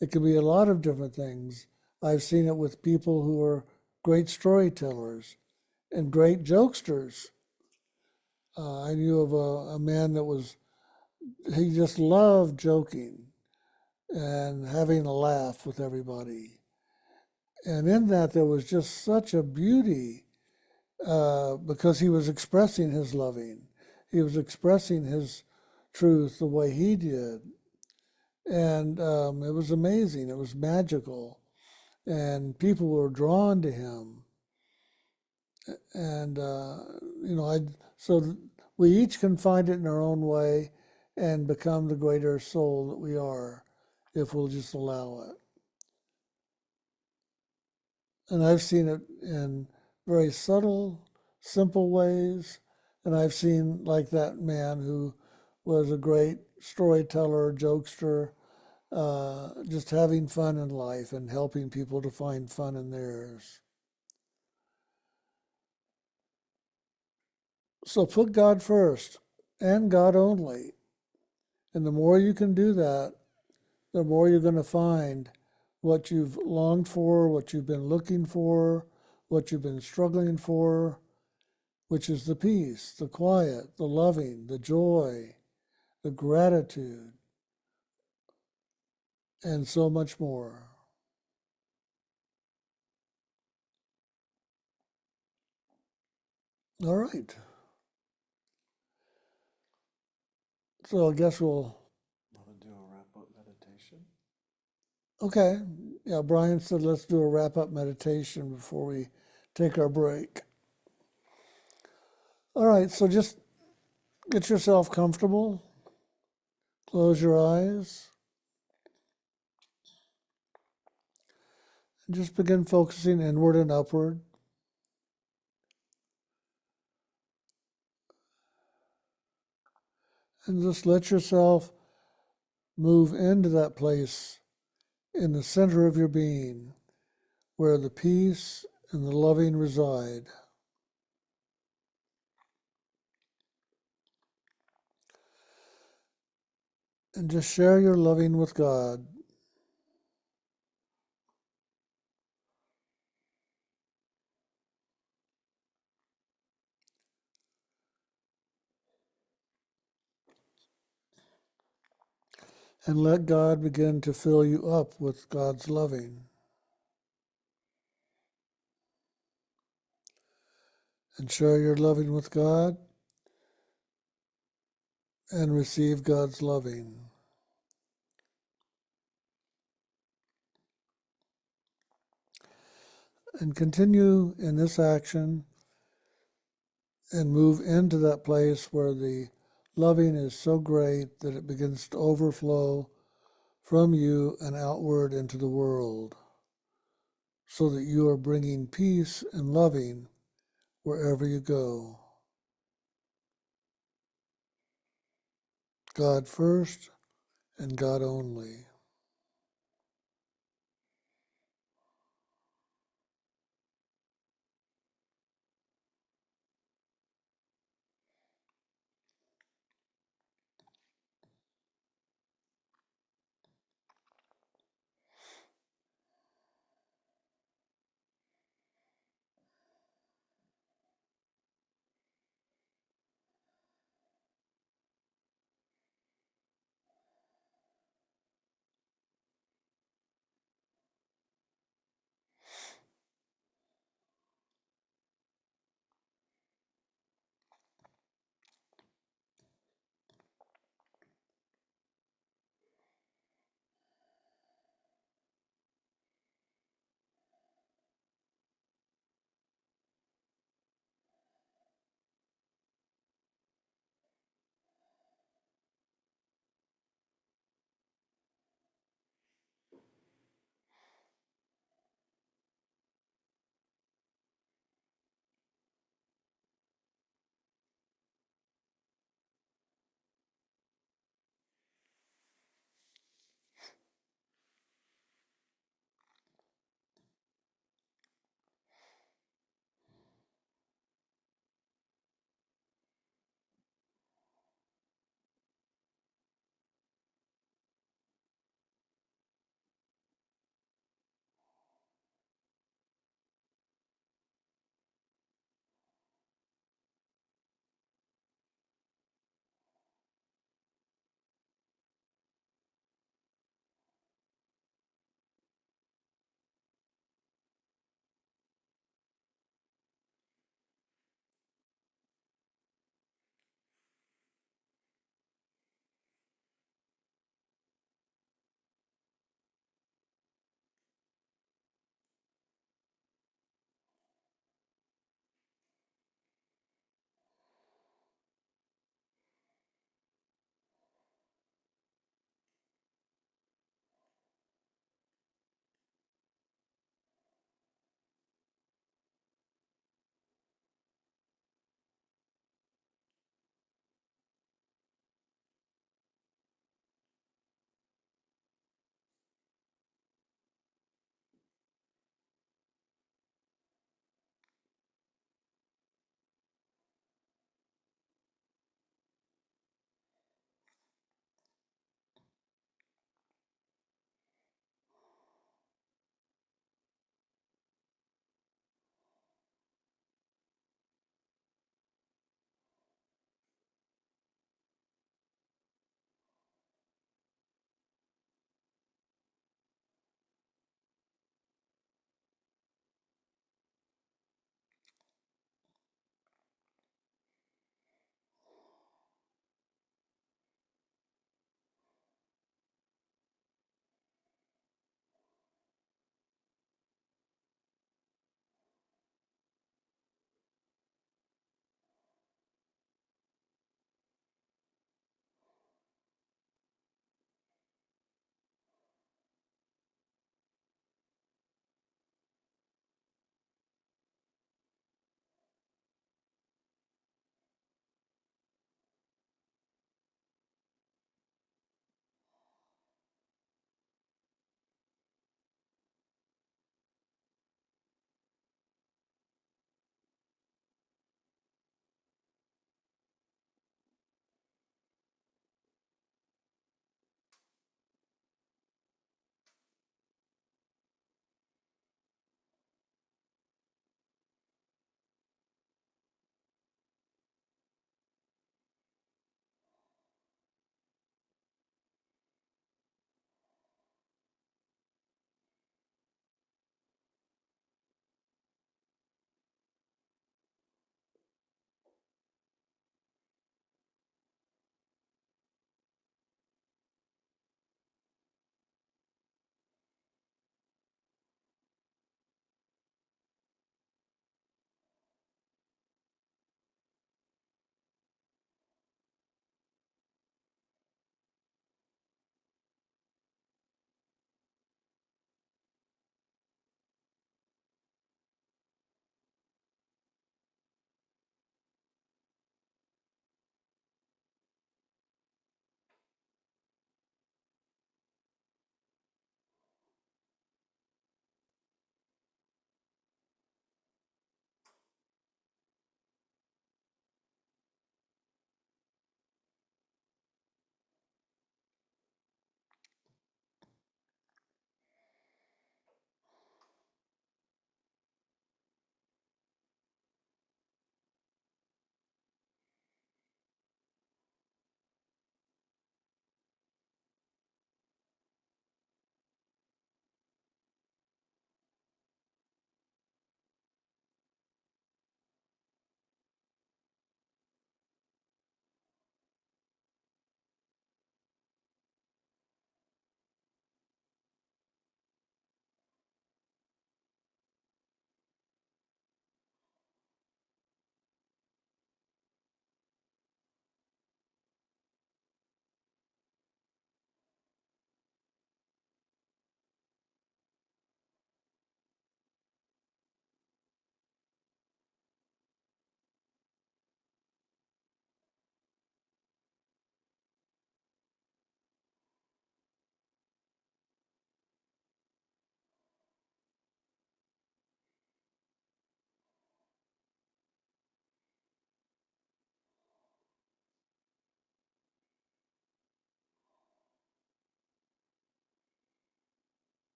It could be a lot of different things. I've seen it with people who are great storytellers and great jokesters. I knew of a man that he just loved joking and having a laugh with everybody. And in that, there was just such a beauty because he was expressing his loving. He was expressing his truth the way he did. And it was amazing. It was magical. And people were drawn to him. And, so we each can find it in our own way and become the greater soul that we are if we'll just allow it. And I've seen it in very subtle, simple ways. And I've seen, like that man who was a great storyteller, jokester, just having fun in life and helping people to find fun in theirs. So put God first and God only. And the more you can do that, the more you're going to find what you've longed for, what you've been looking for, what you've been struggling for, which is the peace, the quiet, the loving, the joy, the gratitude, and so much more. All right. So I guess we'll, Want to do a wrap up meditation? okay. Yeah, Brian said let's do a wrap up meditation before we take our break. All right, so just get yourself comfortable, close your eyes, and just begin focusing inward and upward. And just let yourself move into that place in the center of your being where the peace and the loving reside. And just share your loving with God. And let God begin to fill you up with God's loving. And share your loving with God and receive God's loving. And continue in this action and move into that place where the loving is so great that it begins to overflow from you and outward into the world, so that you are bringing peace and loving wherever you go. God first and God only.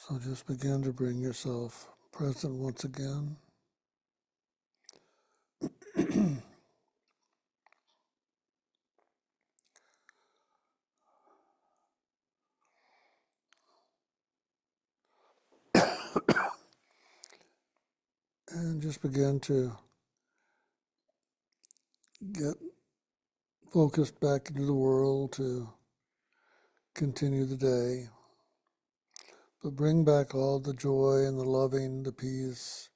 So just begin to bring yourself present once again. And just begin to get focused back into the world to continue the day. But bring back all the joy and the loving, the peace,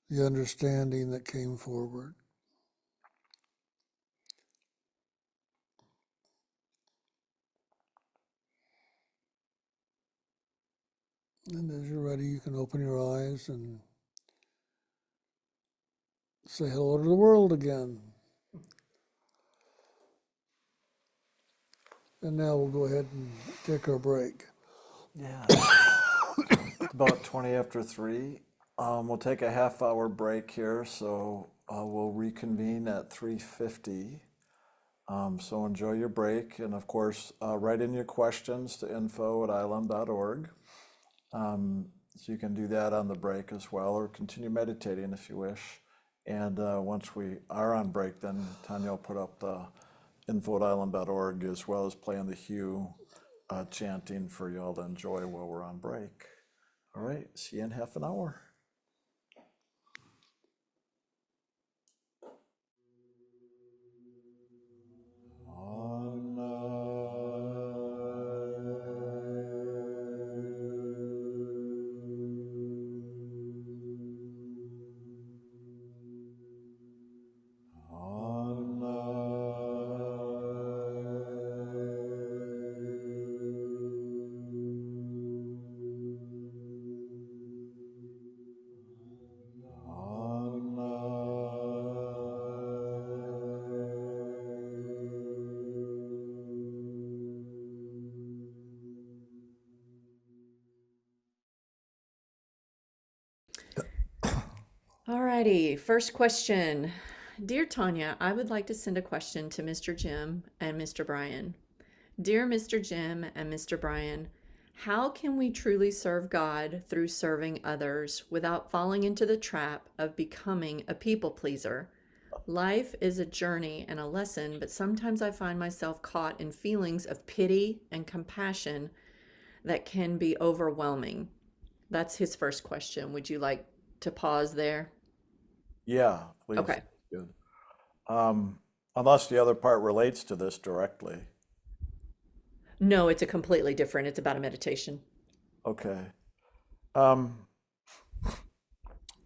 the understanding that came forward. And as you're ready, you can open your eyes and say hello to the world again. And now we'll go ahead and take our break. Yeah. About 20 after 3. We'll take a half-hour break here, so we'll reconvene at 3:50. So enjoy your break, and of course, write in your questions to info@island.org. So you can do that on the break as well, or continue meditating if you wish. And once we are on break, then Tanya will put up the info@island.org as well as playing the Hugh chanting for you all to enjoy while we're on break. All right, see you in half an hour. Alrighty, first question. Dear Tanya, I would like to send a question to Mr. Jim and Mr. Brian. Dear Mr. Jim and Mr. Brian, how can we truly serve God through serving others without falling into the trap of becoming a people pleaser? Life is a journey and a lesson, but sometimes I find myself caught in feelings of pity and compassion that can be overwhelming. That's his first question. Would you like to pause there? Yeah, please. Okay. Good. Unless the other part relates to this directly. No, it's a completely different. It's about a meditation. Okay. Um,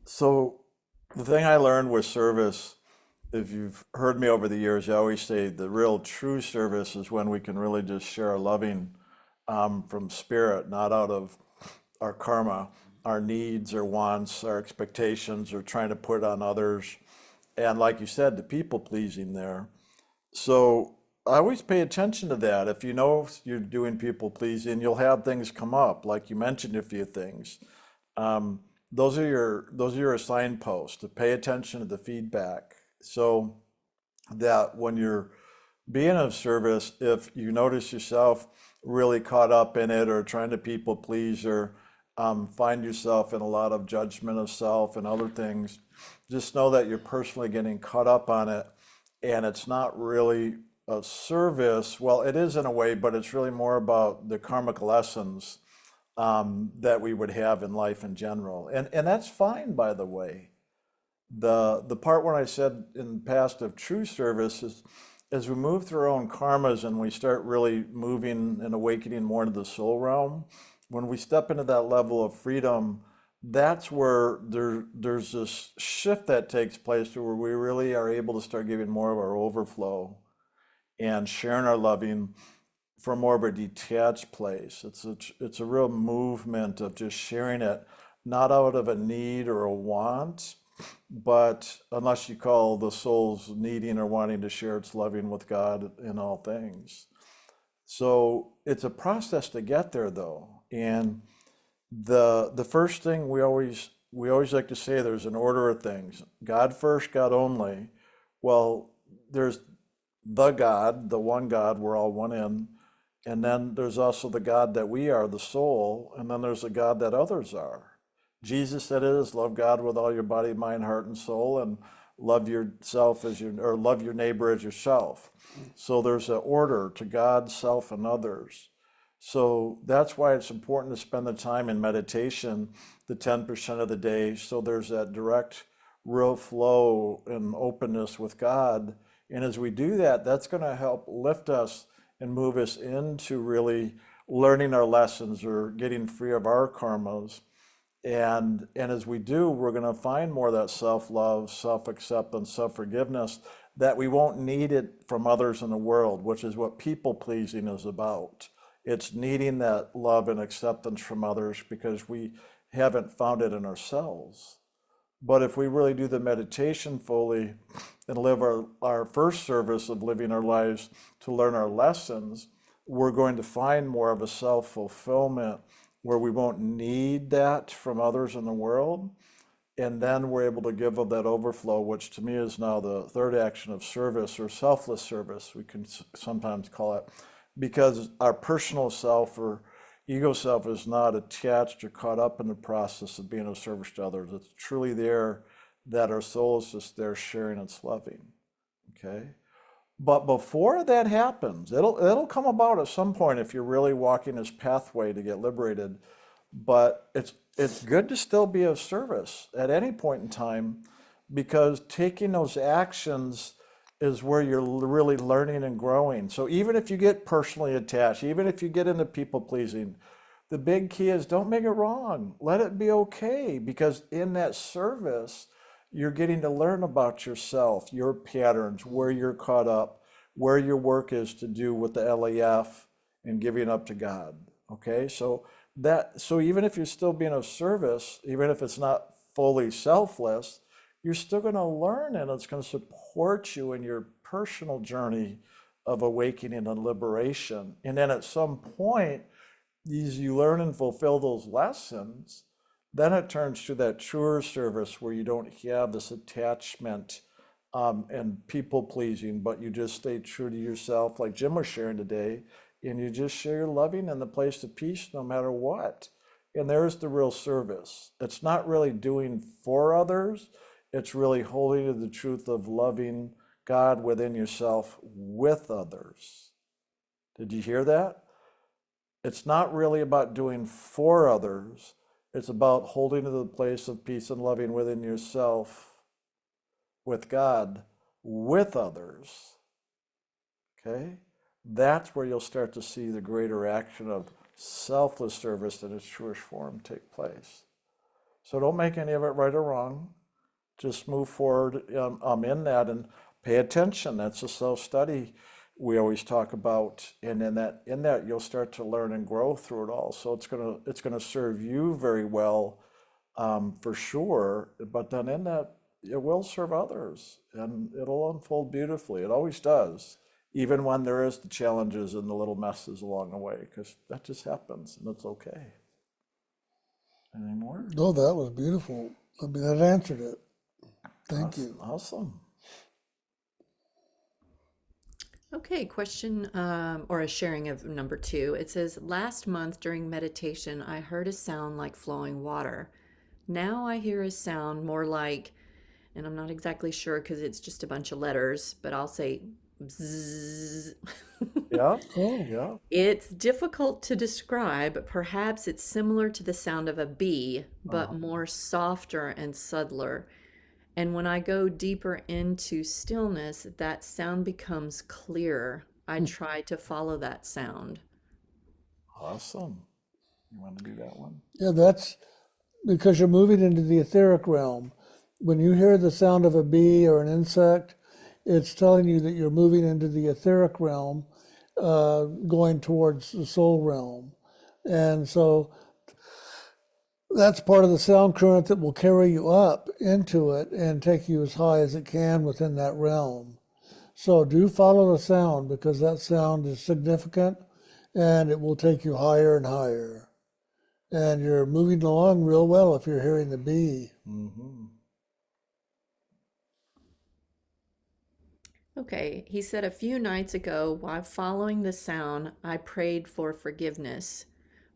so the thing I learned with service, if you've heard me over the years, I always say the real true service is when we can really just share a loving from spirit, not out of our karma, our needs or wants, our expectations, or trying to put on others. And like you said, the people pleasing there. So I always pay attention to that. If you know you're doing people pleasing, you'll have things come up. Like you mentioned a few things. Um, those are your signposts to pay attention to the feedback. So that when you're being of service, if you notice yourself really caught up in it or trying to people please or find yourself in a lot of judgment of self and other things, just know that you're personally getting caught up on it and it's not really a service. Well, it is in a way, but it's really more about the karmic lessons that we would have in life in general. And that's fine, by the way. The part when I said in the past of true service is as we move through our own karmas and we start really moving and awakening more into the soul realm, when we step into that level of freedom, that's where there's this shift that takes place to where we really are able to start giving more of our overflow and sharing our loving from more of a detached place. It's a real movement of just sharing it, not out of a need or a want, but unless you call the soul's needing or wanting to share its loving with God in all things. So it's a process to get there though. And the first thing we always like to say there's an order of things. God first, God only. Well, there's the God, the one God, we're all one in. And then there's also the God that we are, the soul, and then there's the God that others are. Jesus said it is love God with all your body, mind, heart, and soul, and love yourself as your, or love your neighbor as yourself. So there's an order to God, self, and others. So that's why it's important to spend the time in meditation, the 10% of the day, so there's that direct, real flow and openness with God. And as we do that, that's going to help lift us and move us into really learning our lessons or getting free of our karmas. And as we do, we're going to find more of that self-love, self-acceptance, self-forgiveness, that we won't need it from others in the world, which is what people pleasing is about. It's needing that love and acceptance from others because we haven't found it in ourselves. But if we really do the meditation fully and live our first service of living our lives to learn our lessons, we're going to find more of a self-fulfillment where we won't need that from others in the world. And then we're able to give of that overflow, which to me is now the third action of service, or selfless service, we can sometimes call it, because our personal self or ego self is not attached or caught up in the process of being of service to others. It's truly there that our soul is just there sharing its loving. Okay? But before that happens, it'll come about at some point if you're really walking this pathway to get liberated. But it's good to still be of service at any point in time, because taking those actions is where you're really learning and growing. So even if you get personally attached, even if you get into people pleasing, the big key is don't make it wrong. Let it be okay, because in that service, you're getting to learn about yourself, your patterns, where you're caught up, where your work is to do with the LAF and giving up to God. Okay, so even if you're still being of service, even if it's not fully selfless, you're still going to learn, and it's going to support you in your personal journey of awakening and liberation. And then at some point, as you learn and fulfill those lessons, then it turns to that truer service where you don't have this attachment and people pleasing, but you just stay true to yourself, like Jim was sharing today, and you just share your loving in the place of peace no matter what. And there's the real service. It's not really doing for others, it's really holding to the truth of loving God within yourself with others. Did you hear that? It's not really about doing for others. It's about holding to the place of peace and loving within yourself, with God, with others. Okay? That's where you'll start to see the greater action of selfless service in its truest form take place. So don't make any of it right or wrong. Just move forward in that and pay attention. That's a self-study we always talk about, and in that you'll start to learn and grow through it all. So it's gonna serve you very well, for sure. But then in that it will serve others, and it'll unfold beautifully. It always does, even when there is the challenges and the little messes along the way, because that just happens, and it's okay. Any more? No, that was beautiful. I mean, that answered it. Thank you. Awesome. Okay, question or a sharing of number 2. It says, last month during meditation, I heard a sound like flowing water. Now I hear a sound more like, and I'm not exactly sure because it's just a bunch of letters, but I'll say bzzz. Yeah, Oh, yeah. It's difficult to describe, but perhaps it's similar to the sound of a bee, but more softer and subtler. And when I go deeper into stillness, that sound becomes clearer. I try to follow that sound. Awesome. You want to do that one? yeah, that's because you're moving into the etheric realm. When you hear the sound of a bee or an insect, it's telling you that you're moving into the etheric realm, going towards the soul realm. And so that's part of the sound current that will carry you up into it and take you as high as it can within that realm. So do follow the sound, because that sound is significant and it will take you higher and higher. And you're moving along real well if you're hearing the bee. Mm-hmm. Okay, he said a few nights ago, while following the sound, I prayed for forgiveness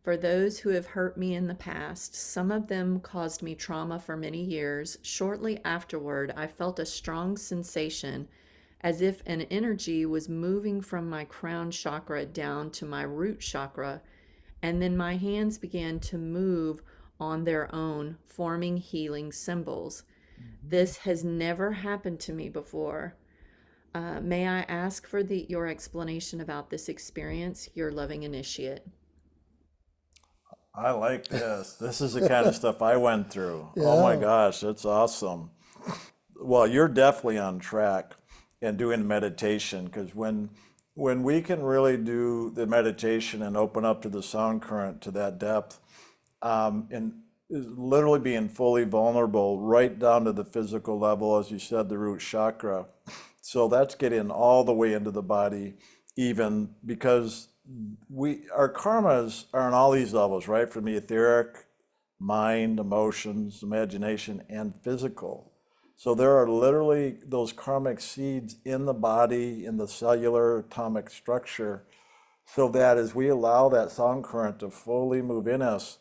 for those who have hurt me in the past. Some of them caused me trauma for many years. Shortly afterward, I felt a strong sensation as if an energy was moving from my crown chakra down to my root chakra, and then my hands began to move on their own, forming healing symbols. This has never happened to me before. May I ask for your explanation about this experience, your loving initiate? I like this. This is the kind of stuff I went through. Oh my Yeah. gosh, that's awesome. Well, you're definitely on track and doing meditation, because when we can really do the meditation and open up to the sound current to that depth, and is literally being fully vulnerable right down to the physical level, as you said, the root chakra. So that's getting all the way into the body, even because our karmas are on all these levels, right? From the etheric, mind, emotions, imagination, and physical. So there are literally those karmic seeds in the body, in the cellular atomic structure, so that as we allow that sound current to fully move in us,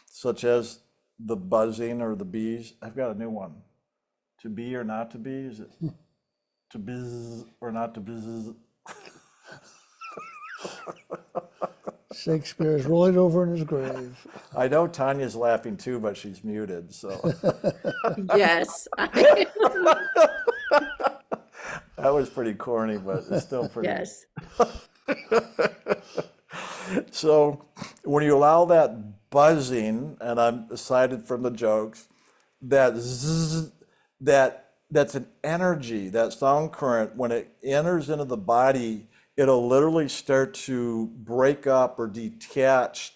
such as the buzzing or the bees. I've got a new one. To be or not to be? Is it to biz or not to biz? Shakespeare is rolling over in his grave. I know Tanya's laughing too, but she's muted. So Yes. that was pretty corny, but it's still pretty. Yes. So when you allow that buzzing, and I'm aside from the jokes, that zzz, that's an energy, that sound current, when it enters into the body, it'll literally start to break up or detach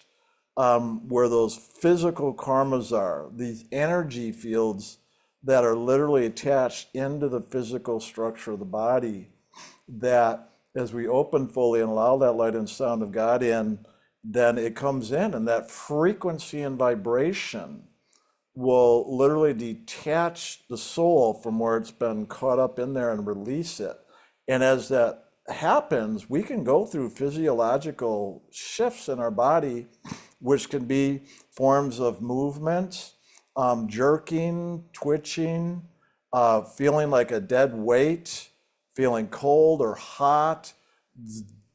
where those physical karmas are, these energy fields that are literally attached into the physical structure of the body, that as we open fully and allow that light and sound of God in, then it comes in, and that frequency and vibration will literally detach the soul from where it's been caught up in there and release it. And as that happens, we can go through physiological shifts in our body, which can be forms of movement, jerking, twitching, feeling like a dead weight, feeling cold or hot,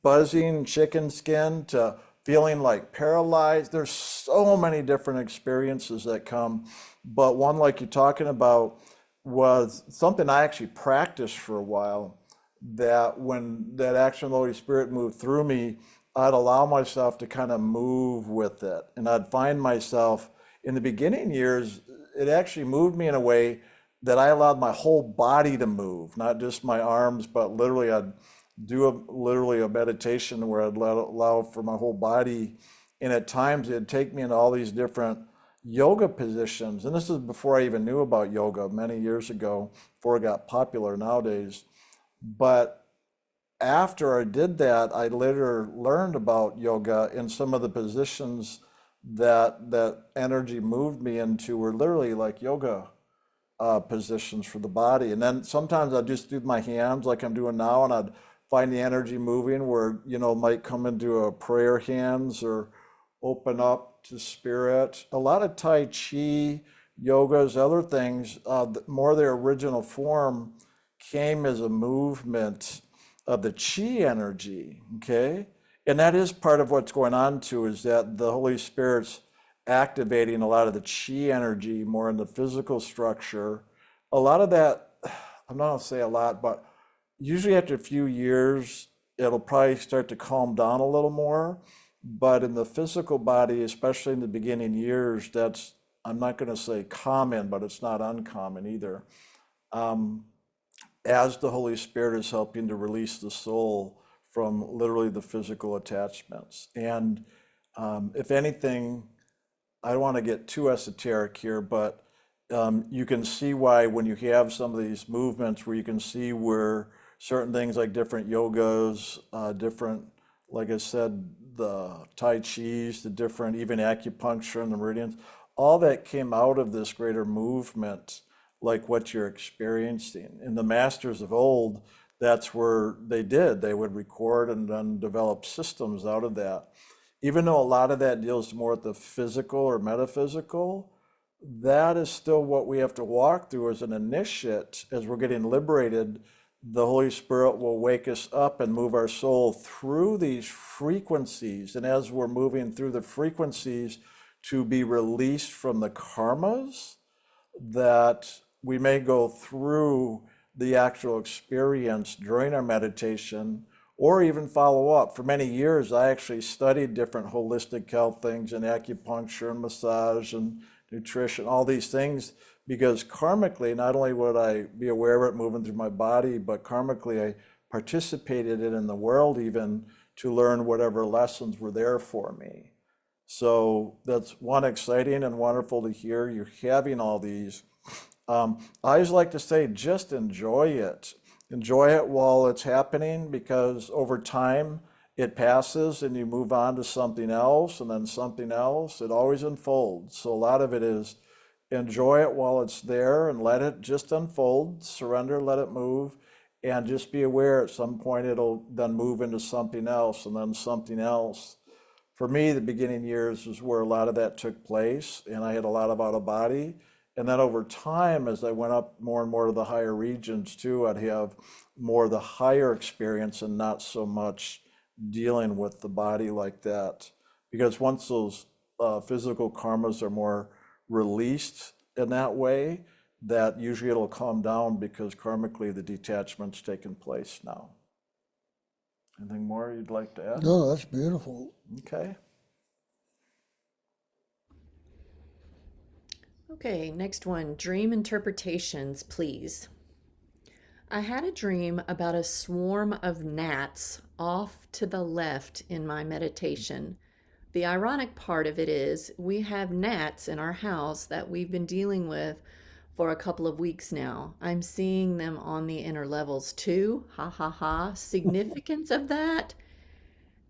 buzzing chicken skin, to feeling like paralyzed. There's so many different experiences that come, but one like you're talking about was something I actually practiced for a while, that when that action of the Holy Spirit moved through me, I'd allow myself to kind of move with it. And I'd find myself in the beginning years, it actually moved me in a way that I allowed my whole body to move, not just my arms, but literally I'd do literally a meditation where I'd allow for my whole body. And at times it'd take me into all these different yoga positions. And this is before I even knew about yoga, many years ago, before it got popular nowadays. But after I did that, I later learned about yoga, and some of the positions that energy moved me into were literally like yoga positions for the body. And then sometimes I'd just do my hands like I'm doing now, and I'd find the energy moving where, might come into a prayer hands or open up to spirit. A lot of Tai Chi, yogas, other things, more their original form came as a movement of the chi energy, okay? And that is part of what's going on too, is that the Holy Spirit's activating a lot of the chi energy more in the physical structure. A lot of that, I'm not gonna say a lot, but usually after a few years, it'll probably start to calm down a little more. But in the physical body, especially in the beginning years, that's, I'm not gonna say common, but it's not uncommon either. As the Holy Spirit is helping to release the soul from literally the physical attachments. And if anything, I don't want to get too esoteric here, but you can see why when you have some of these movements where you can see where certain things like different yogas, different, like I said, the Tai Chis, the different, even acupuncture and the meridians, all that came out of this greater movement, like what you're experiencing. And the masters of old, that's where they did. They would record and then develop systems out of that. Even though a lot of that deals more with the physical or metaphysical, that is still what we have to walk through as an initiate. As we're getting liberated, the Holy Spirit will wake us up and move our soul through these frequencies. And as we're moving through the frequencies to be released from the karmas, that we may go through the actual experience during our meditation or even follow up. For many years, I actually studied different holistic health things and acupuncture and massage and nutrition, all these things, because karmically, not only would I be aware of it moving through my body, but karmically, I participated in the world even to learn whatever lessons were there for me. So that's one, exciting and wonderful to hear you're having all these. I always like to say, just enjoy it. Enjoy it while it's happening, because over time it passes and you move on to something else and then something else. It always unfolds. So a lot of it is enjoy it while it's there and let it just unfold, surrender, let it move, and just be aware at some point it'll then move into something else and then something else. For me, the beginning years was where a lot of that took place, and I had a lot of out of body. And then over time, as I went up more and more to the higher regions too, I'd have more of the higher experience and not so much dealing with the body like that. Because once those physical karmas are more released in that way, that usually it'll calm down because karmically the detachment's taken place now. Anything more you'd like to add? No, that's beautiful. Okay. Okay, next one. Dream interpretations, please. I had a dream about a swarm of gnats off to the left in my meditation. The ironic part of it is we have gnats in our house that we've been dealing with for a couple of weeks now. I'm seeing them on the inner levels too. Ha ha ha. Significance of that?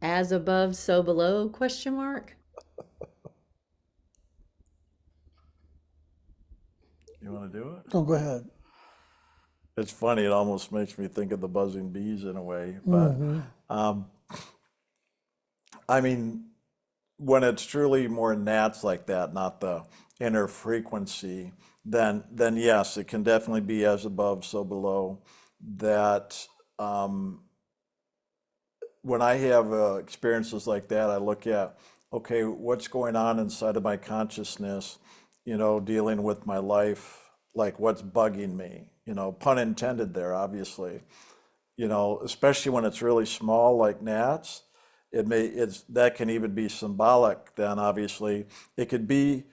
As above, so below? Question mark. You want to do it? Oh, go ahead. It's funny, it almost makes me think of the buzzing bees in a way. But Hmm. um, I mean, when it's truly more gnats like that, not the inner frequency, then yes, it can definitely be as above, so below. That um, when I have experiences like that, I look at, okay, what's going on inside of my consciousness, dealing with my life, like what's bugging me, pun intended there, obviously, especially when it's really small like gnats. It's that can even be symbolic then, obviously. It could be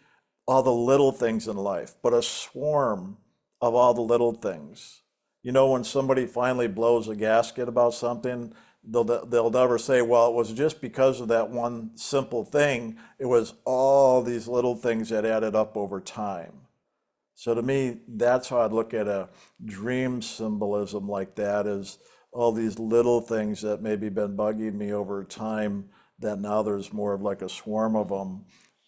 all the little things in life, but a swarm of all the little things. When somebody finally blows a gasket about something, they'll never say, well, it was just because of that one simple thing. It was all these little things that added up over time. So to me, that's how I'd look at a dream symbolism like that, is all these little things that maybe been bugging me over time, that now there's more of like a swarm of them,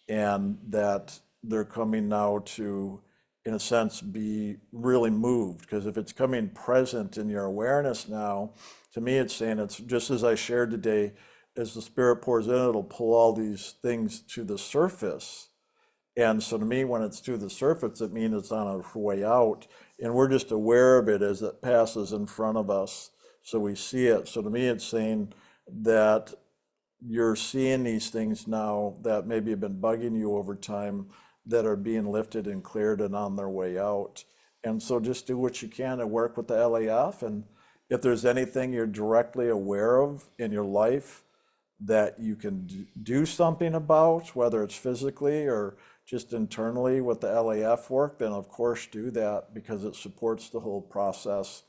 and that they're coming now to, in a sense, be really moved. Because if it's coming present in your awareness now, to me, it's saying, it's just as I shared today, as the Spirit pours in, it'll pull all these things to the surface. And so to me, when it's to the surface, it means it's on its way out. And we're just aware of it as it passes in front of us. So we see it. So to me, it's saying that you're seeing these things now that maybe have been bugging you over time, that are being lifted and cleared and on their way out. And so just do what you can to work with the LAF. And if there's anything you're directly aware of in your life that you can do something about, whether it's physically or just internally with the LAF work, then of course do that, because it supports the whole process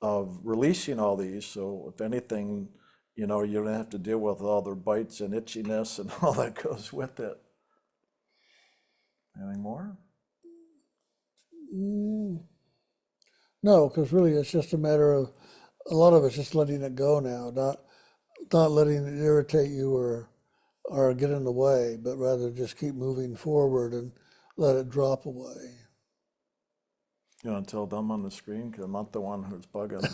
of releasing all these. So if anything, you don't have to deal with all their bites and itchiness and all that goes with it. Anything more? Mm, no, because really it's just a matter of, a lot of it's just letting it go now, not letting it irritate you or get in the way, but rather just keep moving forward and let it drop away. You want to tell them on the screen? Because I'm not the one who's bugging.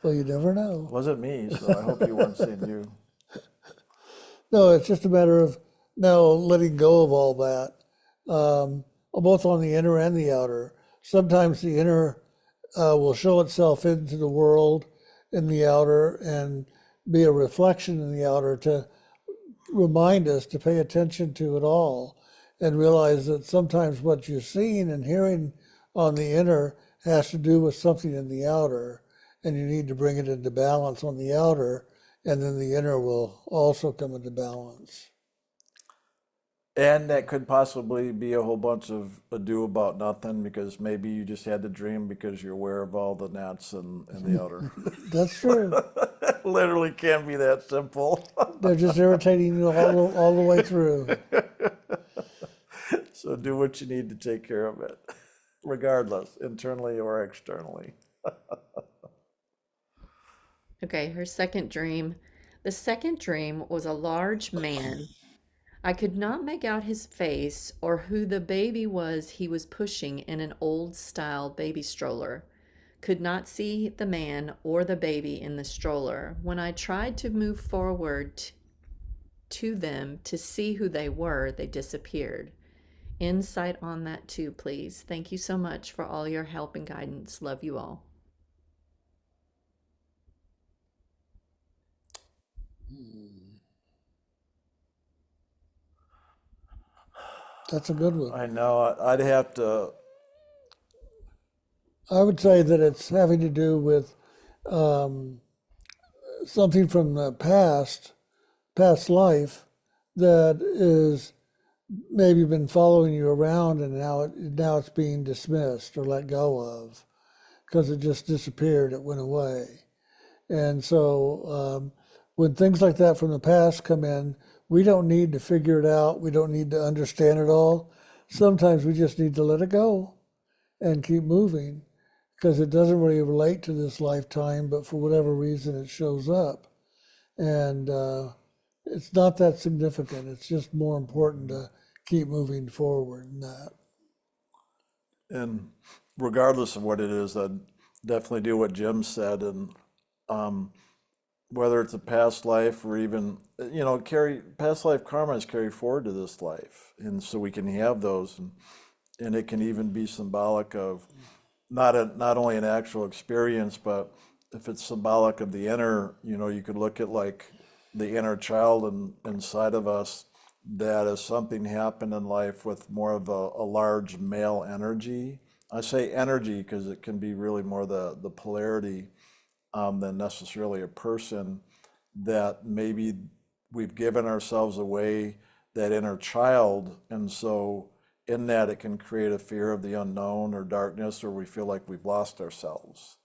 Well, you never know. Wasn't me, so I hope you weren't seeing you. No, it's just a matter of now letting go of all that, both on the inner and the outer. Sometimes the inner will show itself into the world in the outer and be a reflection in the outer to remind us to pay attention to it all and realize that sometimes what you're seeing and hearing on the inner has to do with something in the outer, and you need to bring it into balance on the outer, and then the inner will also come into balance. And that could possibly be a whole bunch of ado about nothing because maybe you just had the dream because you're aware of all the gnats and the outer. That's true. Literally can't be that simple. They're just irritating you all the way through. So do what you need to take care of it, regardless, internally or externally. Okay, her second dream. The second dream was a large man. I could not make out his face or who the baby was he was pushing in an old style baby stroller. Could not see the man or the baby in the stroller. When I tried to move forward to them to see who they were, they disappeared. Insight on that too, please. Thank you so much for all your help and guidance. Love you all. That's a good one. I know I'd have to, I would say that it's having to do with something from the past life, that is maybe been following you around, and now it's being dismissed or let go of because it just disappeared. It went away. And so when things like that from the past come in, we don't need to figure it out. We don't need to understand it all. Sometimes we just need to let it go and keep moving because it doesn't really relate to this lifetime, but for whatever reason it shows up. And it's not that significant. It's just more important to keep moving forward than that. and regardless of what it is, I'd definitely do what Jim said. And um, whether it's a past life or even, carry past life karma is carried forward to this life. And so we can have those. And it can even be symbolic of not only an actual experience, but if it's symbolic of the inner, you could look at like the inner child inside of us that if something happened in life with more of a large male energy. I say energy because it can be really more the polarity than necessarily a person, that maybe we've given ourselves away that inner child. And so in that, it can create a fear of the unknown or darkness, or we feel like we've lost ourselves.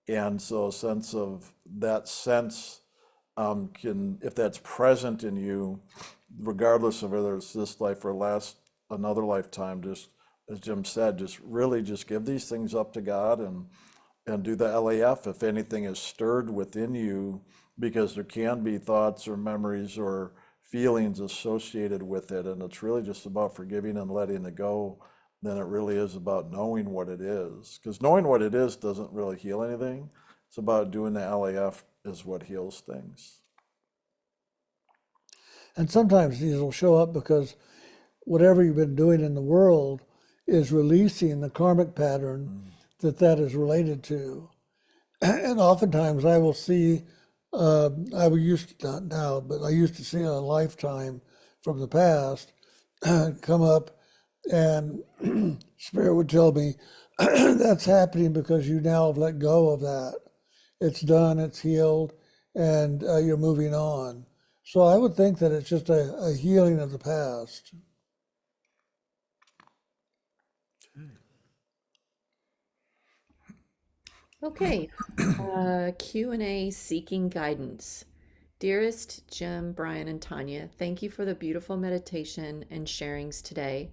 And so a sense of that sense if that's present in you, regardless of whether it's this life or another lifetime, just as Jim said, just really just give these things up to God and do the LAF if anything is stirred within you, because there can be thoughts or memories or feelings associated with it. And it's really just about forgiving and letting it go than it really is about knowing what it is. Because knowing what it is doesn't really heal anything. It's about doing the LAF is what heals things. And sometimes these will show up because whatever you've been doing in the world is releasing the karmic pattern that is related to. And oftentimes I will see, I used to, not now, but I used to see a lifetime from the past come up, and Spirit would tell me, that's happening because you now have let go of that. It's done, it's healed, and you're moving on. So I would think that it's just a healing of the past. Okay, Q&A seeking guidance. Dearest Jim, Brian, and Tanya, thank you for the beautiful meditation and sharings today.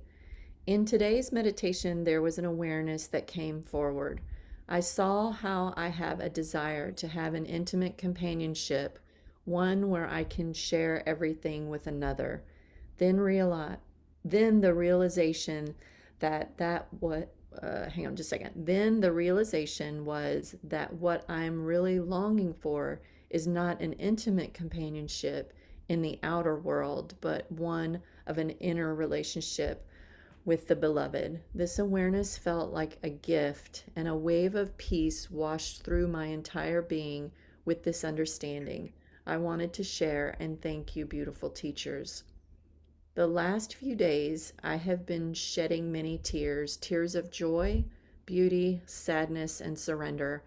In today's meditation, there was an awareness that came forward. I saw how I have a desire to have an intimate companionship, one where I can share everything with another. Then the realization that what hang on just a second. Then the realization was that what I'm really longing for is not an intimate companionship in the outer world, but one of an inner relationship with the beloved. This awareness felt like a gift, and a wave of peace washed through my entire being with this understanding. I wanted to share and thank you, beautiful teachers. The last few days, I have been shedding many tears, tears of joy, beauty, sadness, and surrender.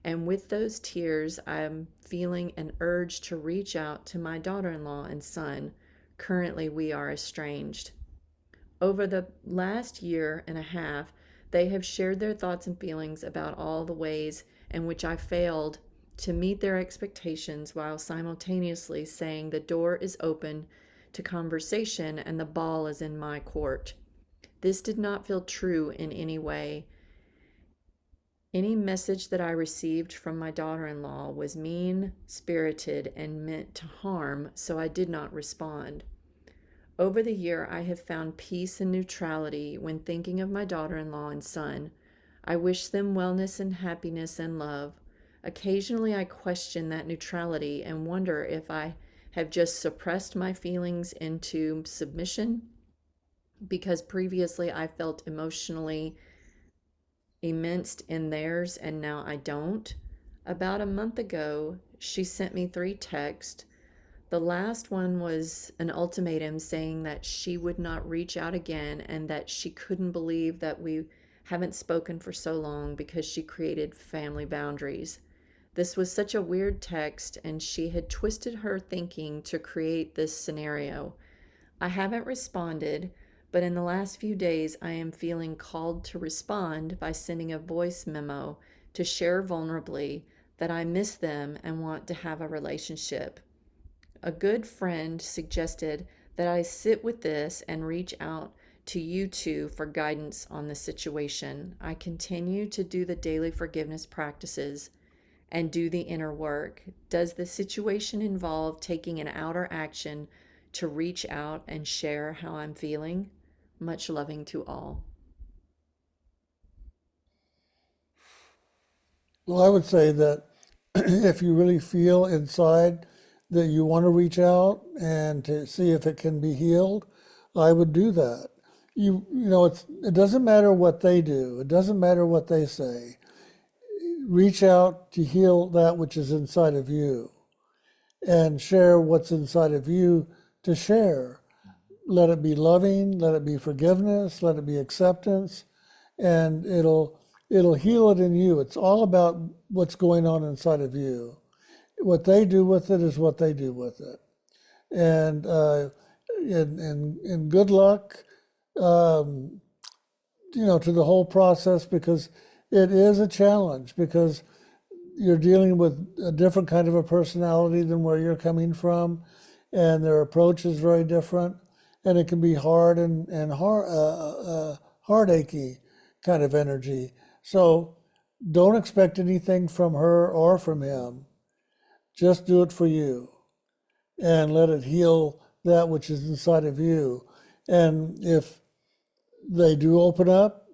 And with those tears, I'm feeling an urge to reach out to my daughter in law and son. Currently, we are estranged. Over the last year and a half, they have shared their thoughts and feelings about all the ways in which I failed to meet their expectations while simultaneously saying the door is open to conversation and the ball is in my court. This did not feel true in any way. Any message that I received from my daughter in law was mean spirited and meant to harm, so I did not respond. Over the year, I have found peace and neutrality when thinking of my daughter in law and son. I wish them wellness and happiness and love. Occasionally, I question that neutrality and wonder if I have just suppressed my feelings into submission because previously I felt emotionally immersed in theirs and now I don't. About a month ago, she sent me 3 texts. The last one was an ultimatum saying that she would not reach out again and that she couldn't believe that we haven't spoken for so long because she created family boundaries. This was such a weird text, and she had twisted her thinking to create this scenario. I haven't responded, but in the last few days, I am feeling called to respond by sending a voice memo to share vulnerably that I miss them and want to have a relationship. A good friend suggested that I sit with this and reach out to you two for guidance on the situation. I continue to do the daily forgiveness practices and do the inner work. Does the situation involve taking an outer action to reach out and share how I'm feeling? Much loving to all. Well, I would say that if you really feel inside that you want to reach out and to see if it can be healed, I would do that. It doesn't matter what they do. It doesn't matter what they say. Reach out to heal that which is inside of you and share what's inside of you to share. Let it be loving, let it be forgiveness, let it be acceptance, and it'll heal it in you. It's all about what's going on inside of you. What they do with it is what they do with it. And and good luck, um, to the whole process, because it is a challenge, because you're dealing with a different kind of a personality than where you're coming from, and their approach is very different, and it can be hard and heartachy kind of energy. So don't expect anything from her or from him. Just do it for you and let it heal that which is inside of you. And if they do open up,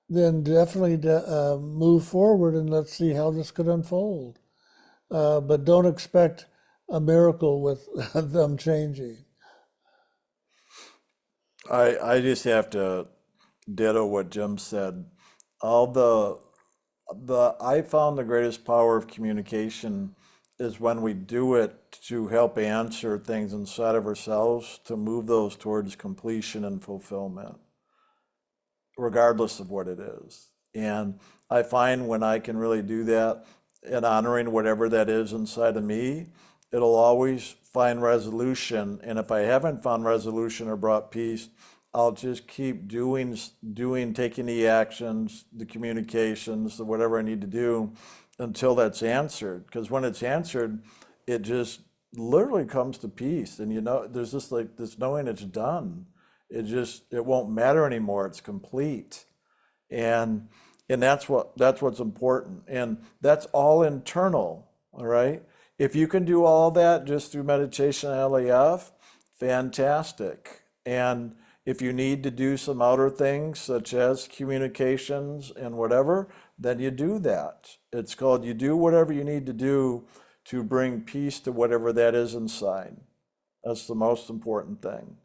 then definitely move forward and let's see how this could unfold. But don't expect a miracle with them changing. I just have to ditto what Jim said. All the I found the greatest power of communication is when we do it to help answer things inside of ourselves to move those towards completion and fulfillment, regardless of what it is. And I find when I can really do that and honoring whatever that is inside of me, it'll always find resolution. And if I haven't found resolution or brought peace, I'll just keep taking the actions, the communications, the whatever I need to do until that's answered. Because when it's answered, it just literally comes to peace. And there's just like this knowing it's done. It won't matter anymore. It's complete. And that's what's important. And that's all internal, all right? If you can do all that just through meditation and LAF, fantastic. And If you need to do some outer things, such as communications and whatever, then you do that. It's called you do whatever you need to do to bring peace to whatever that is inside. That's the most important thing.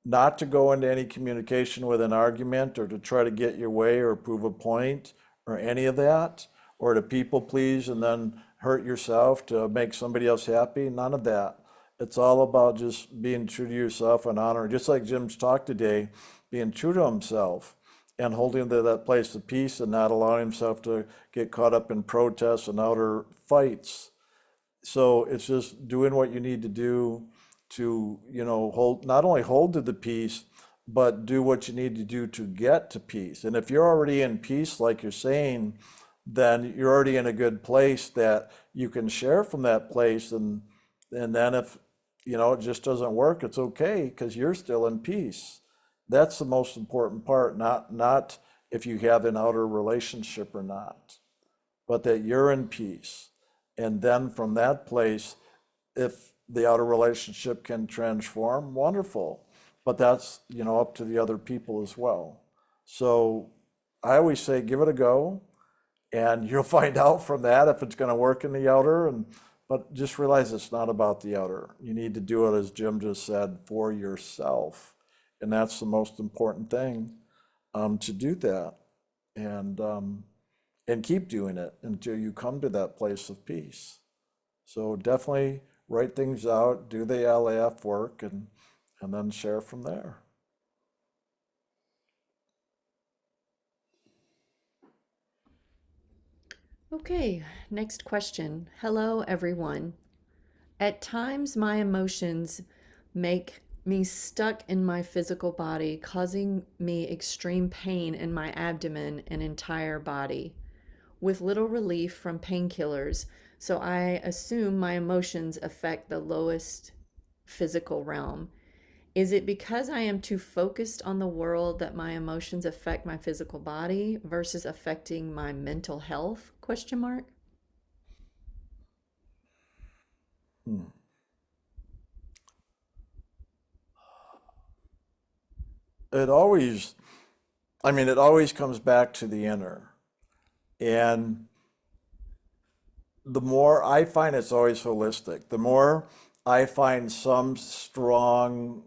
Not to go into any communication with an argument or to try to get your way or prove a point or any of that, or to people please and then hurt yourself to make somebody else happy. None of that. It's all about just being true to yourself and honor. Just like Jim's talk today, being true to himself and holding to that place of peace and not allowing himself to get caught up in protests and outer fights. So it's just doing what you need to do to, not only hold to the peace, but do what you need to do to get to peace. And if you're already in peace, like you're saying, then you're already in a good place that you can share from that place. And then if, it just doesn't work, it's okay because you're still in peace. That's the most important part, not if you have an outer relationship or not, but that you're in peace. And then from that place, if the outer relationship can transform, wonderful. But that's, up to the other people as well. So I always say, give it a go, and you'll find out from that if it's going to work in the outer. But just realize it's not about the outer. You need to do it, as Jim just said, for yourself. And that's the most important thing, to do that. And keep doing it until you come to that place of peace. So definitely write things out, do the LAF work, and then share from there. Okay, next question. Hello, everyone. At times, my emotions make me stuck in my physical body, causing me extreme pain in my abdomen and entire body, with little relief from painkillers. So I assume my emotions affect the lowest physical realm. Is it because I am too focused on the world that my emotions affect my physical body versus affecting my mental health? Question mark. Hmm. It always comes back to the inner. And the more I find it's always holistic, the more I find some strong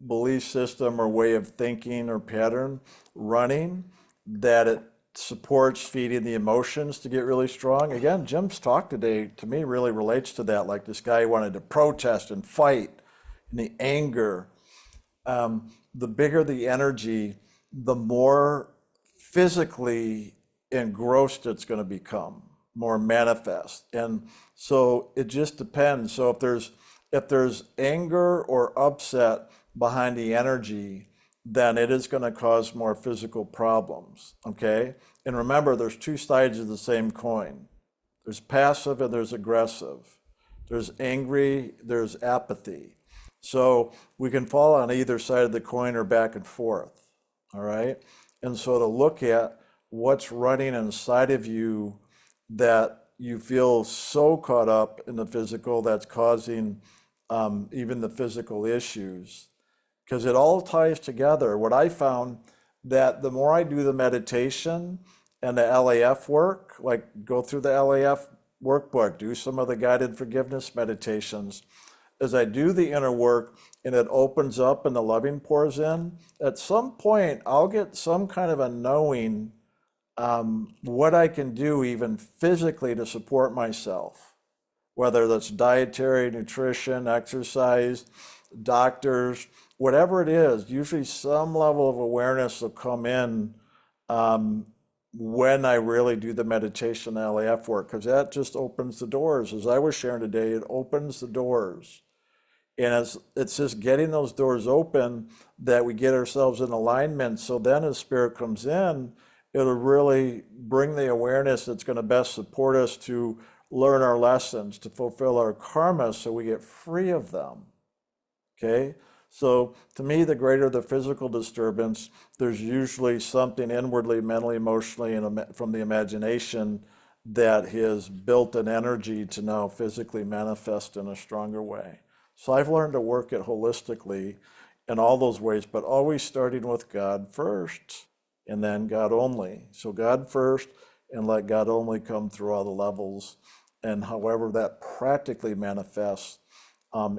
belief system or way of thinking or pattern running, that it supports feeding the emotions to get really strong. Again, Jim's talk today to me really relates to that. Like this guy wanted to protest and fight, and the anger. The bigger the energy, the more physically engrossed it's going to become, more manifest. And so it just depends. So if there's anger or upset behind the energy, then it is going to cause more physical problems. Okay? And remember, there's two sides of the same coin. There's passive and there's aggressive. There's angry, there's apathy. So we can fall on either side of the coin or back and forth. All right? And so to look at what's running inside of you that you feel so caught up in the physical that's causing even the physical issues, because it all ties together. What I found that the more I do the meditation and the LAF work, like go through the LAF workbook, do some of the guided forgiveness meditations, as I do the inner work and it opens up and the loving pours in, at some point I'll get some kind of a knowing what I can do even physically to support myself, whether that's dietary, nutrition, exercise, doctors, whatever it is. Usually some level of awareness will come in when I really do the meditation and LAF work, because that just opens the doors. As I was sharing today, it opens the doors. And it's just getting those doors open that we get ourselves in alignment. So then as spirit comes in, it'll really bring the awareness that's going to best support us to learn our lessons, to fulfill our karma so we get free of them. Okay? So to me, the greater the physical disturbance, there's usually something inwardly, mentally, emotionally, and from the imagination that has built an energy to now physically manifest in a stronger way. So I've learned to work it holistically, in all those ways, but always starting with God first and then God only. So God first and let God only come through all the levels and however that practically manifests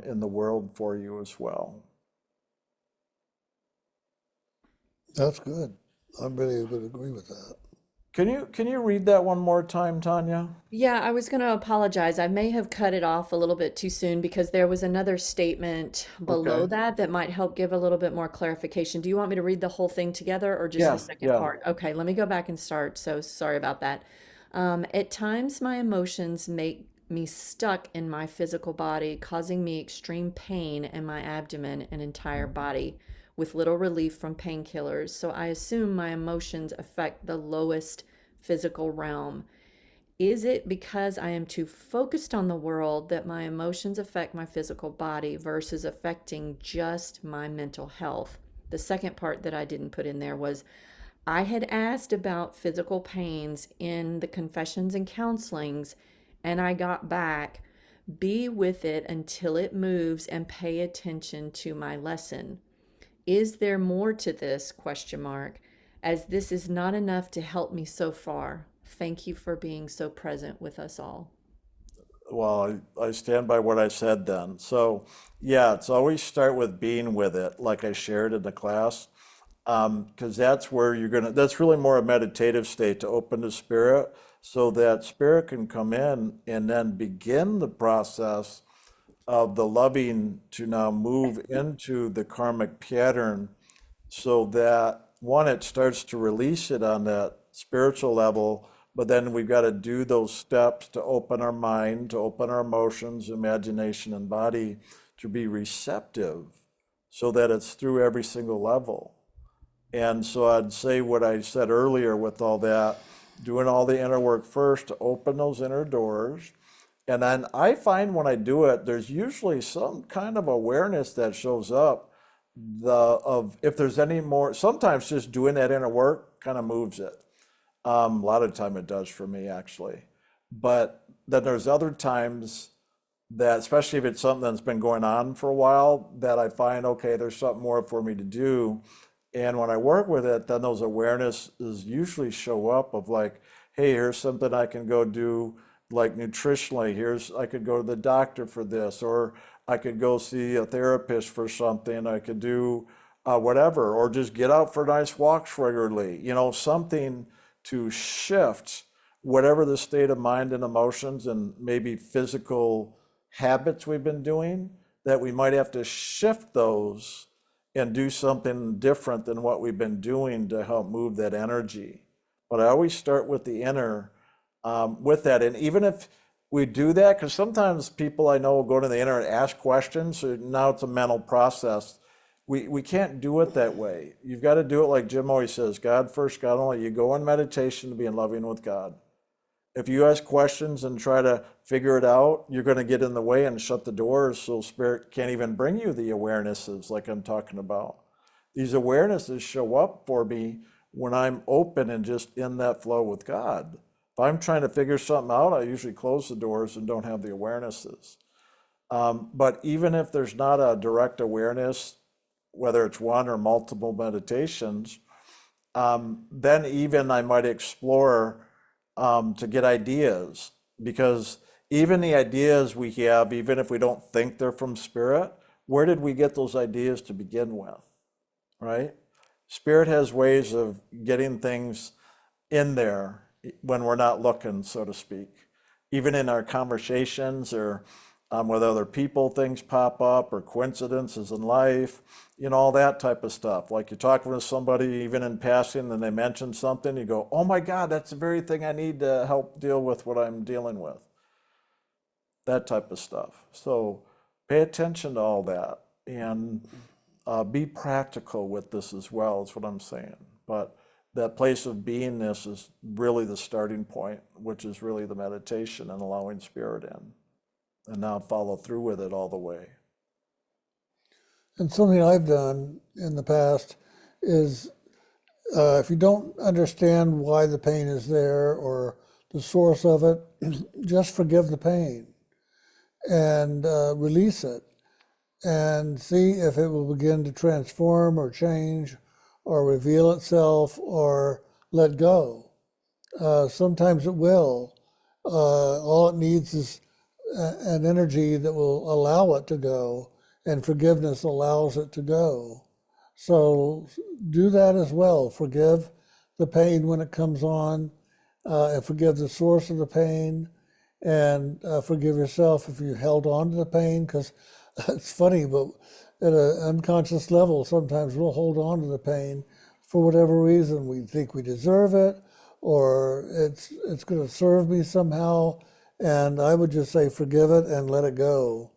in the world for you as well. That's good. I really would agree with that. Can you read that one more time, Tanya? Yeah, I was going to apologize. I may have cut it off a little bit too soon because there was another statement below Okay. that might help give a little bit more clarification. Do you want me to read the whole thing together or just the Yeah, second yeah. part? Okay, let me go back and start. So sorry about that. At times, my emotions make me stuck in my physical body, causing me extreme pain in my abdomen and entire body with little relief from painkillers. So I assume my emotions affect the lowest physical realm. Is it because I am too focused on the world that my emotions affect my physical body versus affecting just my mental health? The second part that I didn't put in there was I had asked about physical pains in the confessions and counselings, and I got back, be with it until it moves and pay attention to my lesson. Is there more to this? Question mark. As this is not enough to help me so far. Thank you for being so present with us all. Well, I stand by what I said then. So, yeah, it's always start with being with it, like I shared in the class, because that's where that's really more a meditative state to open the spirit so that spirit can come in and then begin the process of the loving to now move into the karmic pattern so that one, it starts to release it on that spiritual level, but then we've got to do those steps to open our mind, to open our emotions, imagination, and body to be receptive so that it's through every single level. And so I'd say what I said earlier with all that, doing all the inner work first to open those inner doors. And then I find when I do it, there's usually some kind of awareness that shows up of if there's any more, sometimes just doing that inner work kind of moves it. A lot of the time it does for me actually. But then there's other times that, especially if it's something that's been going on for a while, that I find, okay, there's something more for me to do. And when I work with it, then those awarenesses usually show up of like, hey, here's something I can go do, like nutritionally. I could go to the doctor for this, or I could go see a therapist for something. I could do whatever, or just get out for nice walks regularly. Something to shift whatever the state of mind and emotions and maybe physical habits we've been doing, that we might have to shift those and do something different than what we've been doing to help move that energy. But I always start with the inner with that. And even if we do that, because sometimes people I know will go to the inner and ask questions, so now it's a mental process. We can't do it that way. You've got to do it like Jim always says, God first, God only. You go in meditation to be in loving with God. If you ask questions and try to figure it out, you're going to get in the way and shut the doors so spirit can't even bring you the awarenesses like I'm talking about. These awarenesses show up for me when I'm open and just in that flow with God. If I'm trying to figure something out, I usually close the doors and don't have the awarenesses. But even if there's not a direct awareness, whether it's one or multiple meditations, then even I might explore to get ideas, because even the ideas we have, even if we don't think they're from spirit, where did we get those ideas to begin with, right? Spirit has ways of getting things in there when we're not looking, so to speak. Even in our conversations or with other people, things pop up, or coincidences in life, all that type of stuff. Like you're talking with somebody, even in passing, and they mention something, you go, oh my God, that's the very thing I need to help deal with what I'm dealing with. That type of stuff. So pay attention to all that and be practical with this as well, is what I'm saying. But that place of beingness is really the starting point, which is really the meditation and allowing spirit in. And now follow through with it all the way. And something I've done in the past is if you don't understand why the pain is there or the source of it, just forgive the pain and release it. and see if it will begin to transform or change or reveal itself or let go. Sometimes it will. All it needs is an energy that will allow it to go, and forgiveness allows it to go. So do that as well. Forgive the pain when it comes on, and forgive the source of the pain, and forgive yourself if you held on to the pain, because it's funny, but at an unconscious level, sometimes we'll hold on to the pain for whatever reason. We think we deserve it, or it's going to serve me somehow. And I would just say forgive it and let it go,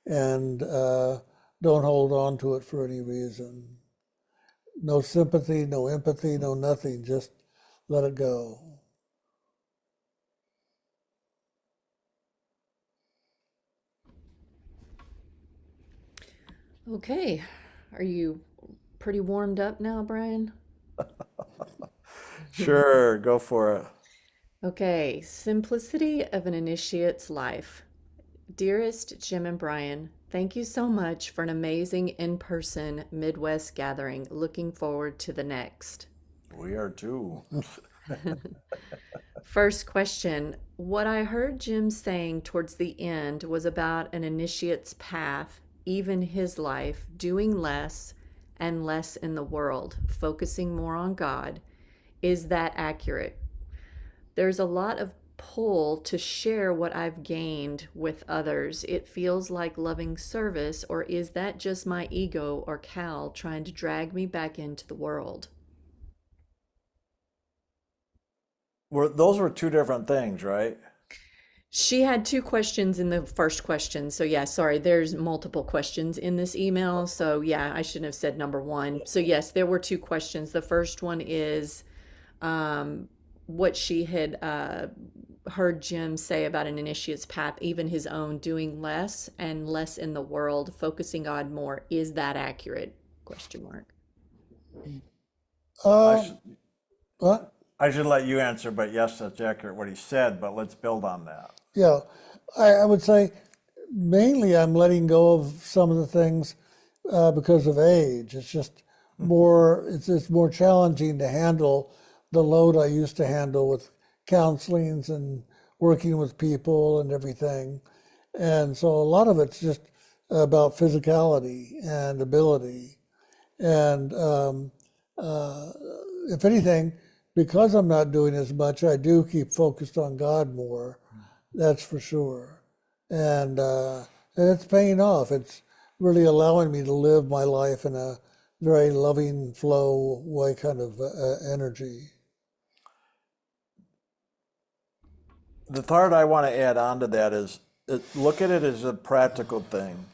and don't hold on to it for any reason. No sympathy, no empathy, no nothing. Just let it go. Okay. Are you pretty warmed up now, Brian? Sure, go for it. Okay. Simplicity of an initiate's life. Dearest Jim and Brian, thank you so much for an amazing in person Midwest gathering. Looking forward to the next. We are too. First question. What I heard Jim saying towards the end was about an initiate's path, even his life, doing less and less in the world, focusing more on God. Is that accurate? There's a lot of pull to share what I've gained with others. It feels like loving service, or is that just my ego or Cal trying to drag me back into the world? Those were two different things, right? She had two questions in the first question. So, yeah, sorry, there's multiple questions in this email. So, yeah, I shouldn't have said number one. So, yes, there were two questions. The first one is what she had heard Jim say about an initiate's path, even his own, doing less and less in the world, focusing on more. Is that accurate? Question mark. I Um, should, what? I should let you answer, but yes, that's accurate what he said, but let's build on that. Yeah, I would say mainly I'm letting go of some of the things because of age. It's just more, it's more challenging to handle the load I used to handle with counselings and working with people and everything. And so a lot of it's just about physicality and ability. And uh, if anything, because I'm not doing as much, I do keep focused on God more. That's for sure. And it's paying off. It's really allowing me to live my life in a very loving flow way kind of energy. The thought I want to add on to that is look at it as a practical thing.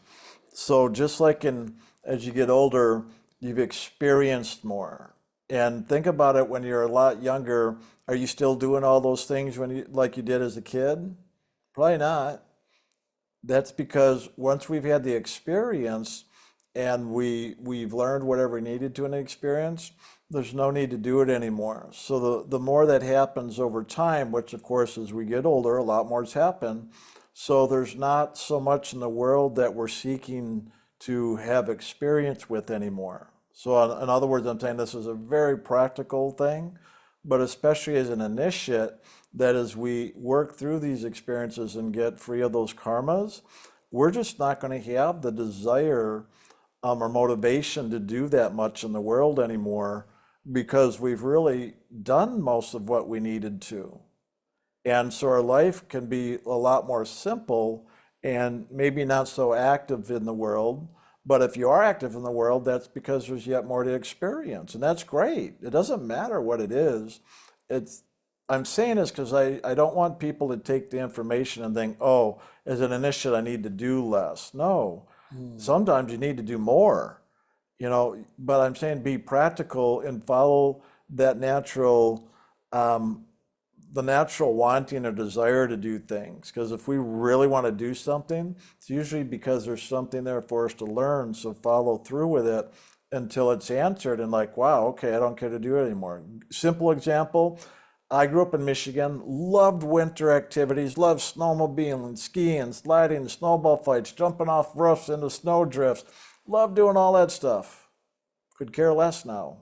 So just like as you get older, you've experienced more. And think about it when you're a lot younger. Are you still doing all those things like you did as a kid? Probably not. That's because once we've had the experience and we've learned whatever we needed to in the experience, there's no need to do it anymore. So the more that happens over time, which of course as we get older, a lot more has happened. So there's not so much in the world that we're seeking to have experience with anymore. So in other words, I'm saying this is a very practical thing, but especially as an initiate, that as we work through these experiences and get free of those karmas, we're just not going to have the desire or motivation to do that much in the world anymore because we've really done most of what we needed to. And so our life can be a lot more simple and maybe not so active in the world. But if you are active in the world, that's because there's yet more to experience. And that's great. It doesn't matter what it is. It's I'm saying this because I don't want people to take the information and think, oh, as an initiate, I need to do less. No, sometimes you need to do more, but I'm saying be practical and follow that um, the natural wanting or desire to do things. Because if we really want to do something, it's usually because there's something there for us to learn. So follow through with it until it's answered and like, wow, okay, I don't care to do it anymore. Simple example, I grew up in Michigan, loved winter activities, loved snowmobiling, skiing, sliding, snowball fights, jumping off roofs into snow drifts, loved doing all that stuff. Could care less now.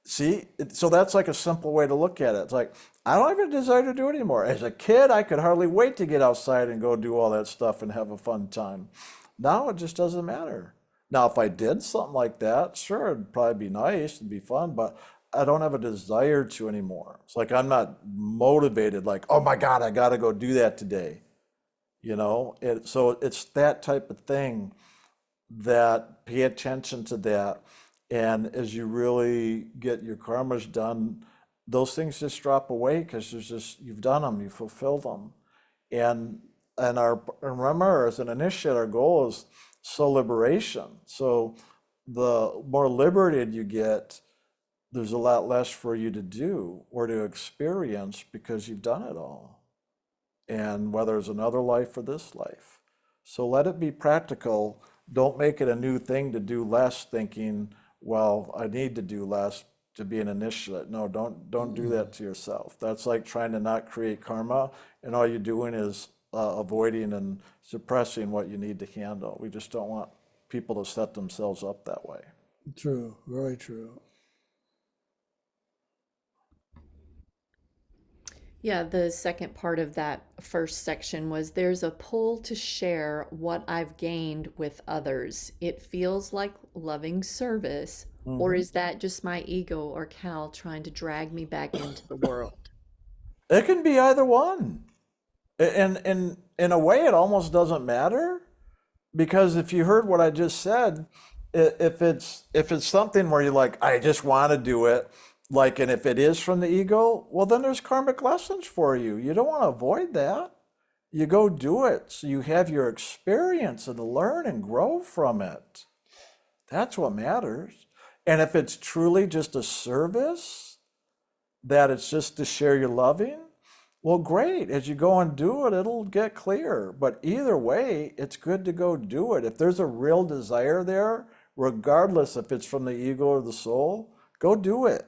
See, so that's like a simple way to look at it. It's like, I don't have a desire to do it anymore. As a kid, I could hardly wait to get outside and go do all that stuff and have a fun time. Now it just doesn't matter. Now, if I did something like that, sure, it'd probably be nice, it'd be fun, but I don't have a desire to anymore. It's like I'm not motivated, like, oh my God, I got to go do that today. So it's that type of thing that pay attention to that. And as you really get your karmas done, those things just drop away because you've done them, you fulfilled them. And and remember, as an initiate, our goal is soul liberation. So the more liberated you get, there's a lot less for you to do or to experience because you've done it all. And whether it's another life or this life. So let it be practical. Don't make it a new thing to do less, thinking, well, I need to do less to be an initiate. No, don't do that to yourself. That's like trying to not create karma, and all you're doing is avoiding and suppressing what you need to handle. We just don't want people to set themselves up that way. True, very true. Yeah, the second part of that first section was there's a pull to share what I've gained with others. It feels like loving service, or Mhm. is that just my ego or Cal trying to drag me back into the world? It can be either one. And in a way, it almost doesn't matter because if you heard what I just said, if it's something where you're like, I just want to do it, like, and if it is from the ego, well, then there's karmic lessons for you. You don't want to avoid that. You go do it so you have your experience and learn and grow from it. That's what matters. And if it's truly just a service, that it's just to share your loving, well, great. As you go and do it, it'll get clear. But either way, it's good to go do it. If there's a real desire there, regardless if it's from the ego or the soul, go do it.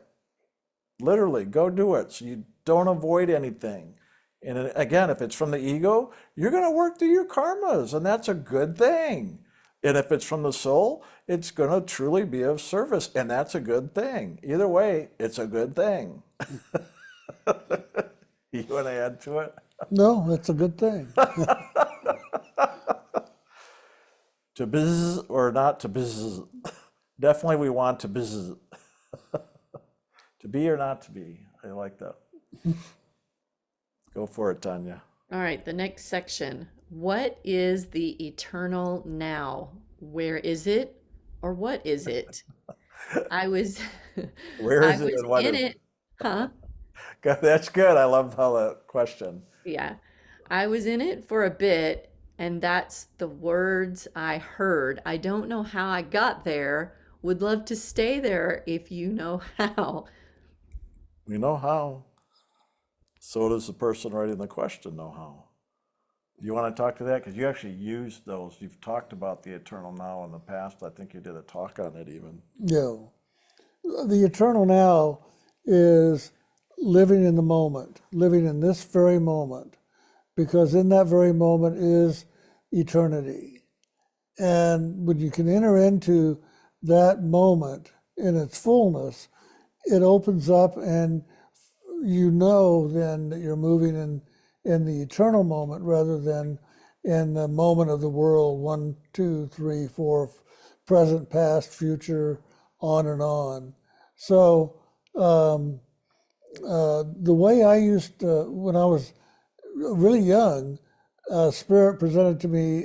Literally, go do it so you don't avoid anything. And again, if it's from the ego, you're going to work through your karmas, and that's a good thing. And if it's from the soul, it's going to truly be of service, and that's a good thing. Either way, it's a good thing. You want to add to it? No, that's a good thing. To biz or not to biz? Definitely we want to biz. To be or not to be. I like that. Go for it, Tanya. All right, the next section. What is the eternal now? Where is it, or what is it? I was Where I is it was and what in is it, huh? it? That's good. I love how that question. Yeah. I was in it for a bit, and that's the words I heard. I don't know how I got there. Would love to stay there if you know how. We know how. So does the person writing the question know how. You want to talk to that? Because you actually used those. You've talked about the eternal now in the past. I think you did a talk on it even. Yeah. The eternal now is living in the moment, living in this very moment, because in that very moment is eternity. And when you can enter into that moment in its fullness, it opens up, and you know then that you're moving in the eternal moment rather than in the moment of the world, 1, 2, 3, 4, present, past, future, on and on. So the way I used to, when I was really young, Spirit presented to me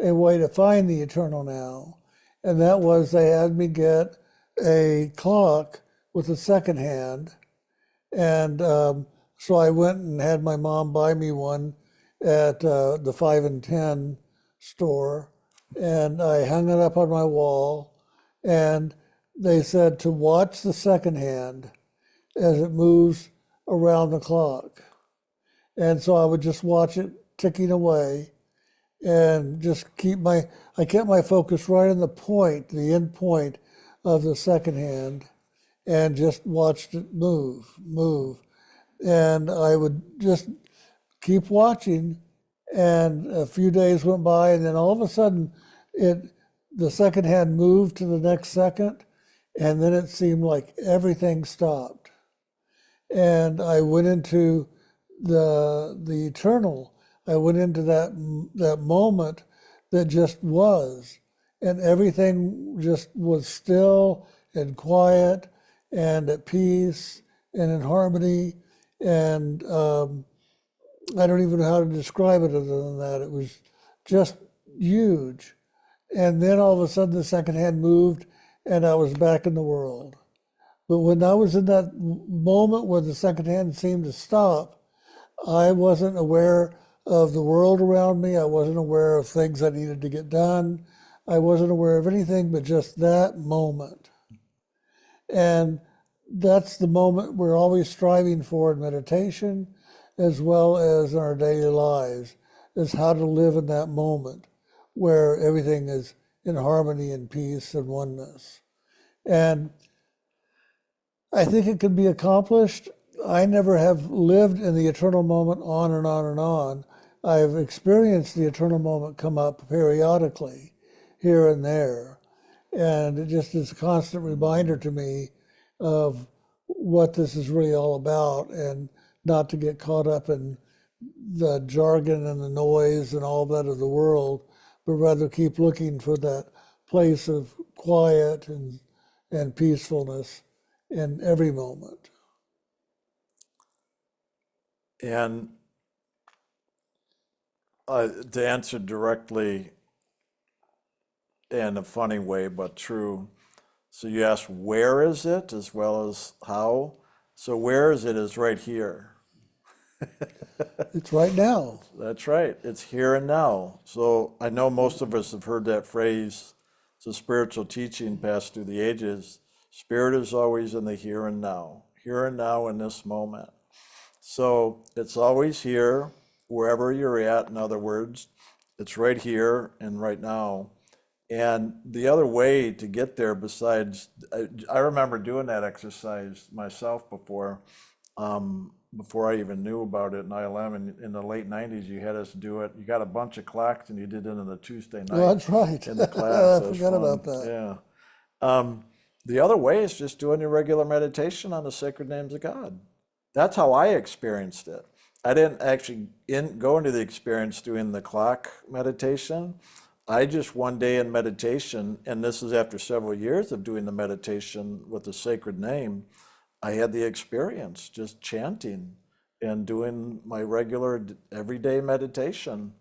a way to find the eternal now. And that was they had me get a clock with a second hand. And so I went and had my mom buy me one at the 5 and 10 store. And I hung it up on my wall. And they said to watch the second hand as it moves around the clock. And so I would just watch it ticking away and just I kept my focus right on the point, the end point of the second hand. and just watched it move. And I would just keep watching, and a few days went by, and then all of a sudden, the second hand moved to the next second, and then it seemed like everything stopped. And I went into the eternal. I went into that moment that just was, and everything just was still and quiet and at peace and in harmony. And I don't even know how to describe it other than that. It was just huge. And then all of a sudden, the second hand moved, and I was back in the world. But when I was in that moment where the second hand seemed to stop, I wasn't aware of the world around me. I wasn't aware of things that needed to get done. I wasn't aware of anything but just that moment. And that's the moment we're always striving for in meditation, as well as in our daily lives, is how to live in that moment where everything is in harmony and peace and oneness. And I think it can be accomplished. I never have lived in the eternal moment on and on and on. I've experienced the eternal moment come up periodically, here and there. And it just is a constant reminder to me of what this is really all about, and not to get caught up in the jargon and the noise and all that of the world, but rather keep looking for that place of quiet and peacefulness in every moment. And to answer directly in a funny way, but true. So you asked, where is it as well as how? So where is it is right here. It's right now. That's right. It's here and now. So I know most of us have heard that phrase. It's a spiritual teaching passed through the ages. Spirit is always in the here and now in this moment. So it's always here, wherever you're at, in other words. It's right here and right now. And the other way to get there, besides, I remember doing that exercise myself before I even knew about it in ILM. In the late 90s, you had us do it. You got a bunch of clocks and you did it on a Tuesday night. Well, that's right. In the class. I forgot about that. Yeah. The other way is just doing your regular meditation on the sacred names of God. That's how I experienced it. I didn't actually go into the experience doing the clock meditation. I just one day in meditation, and this is after several years of doing the meditation with the sacred name, I had the experience just chanting and doing my regular everyday meditation.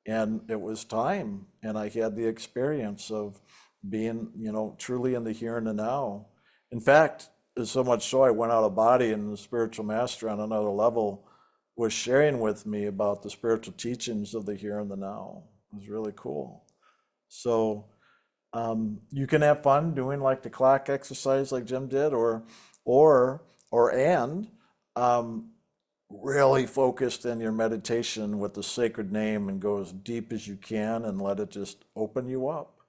And it was time, and I had the experience of being, truly in the here and the now. In fact, there's so much so I went out of body, and the spiritual master on another level was sharing with me about the spiritual teachings of the here and the now. It was really cool. So you can have fun doing like the clock exercise like Jim did, or really focused in your meditation with the sacred name and go as deep as you can and let it just open you up.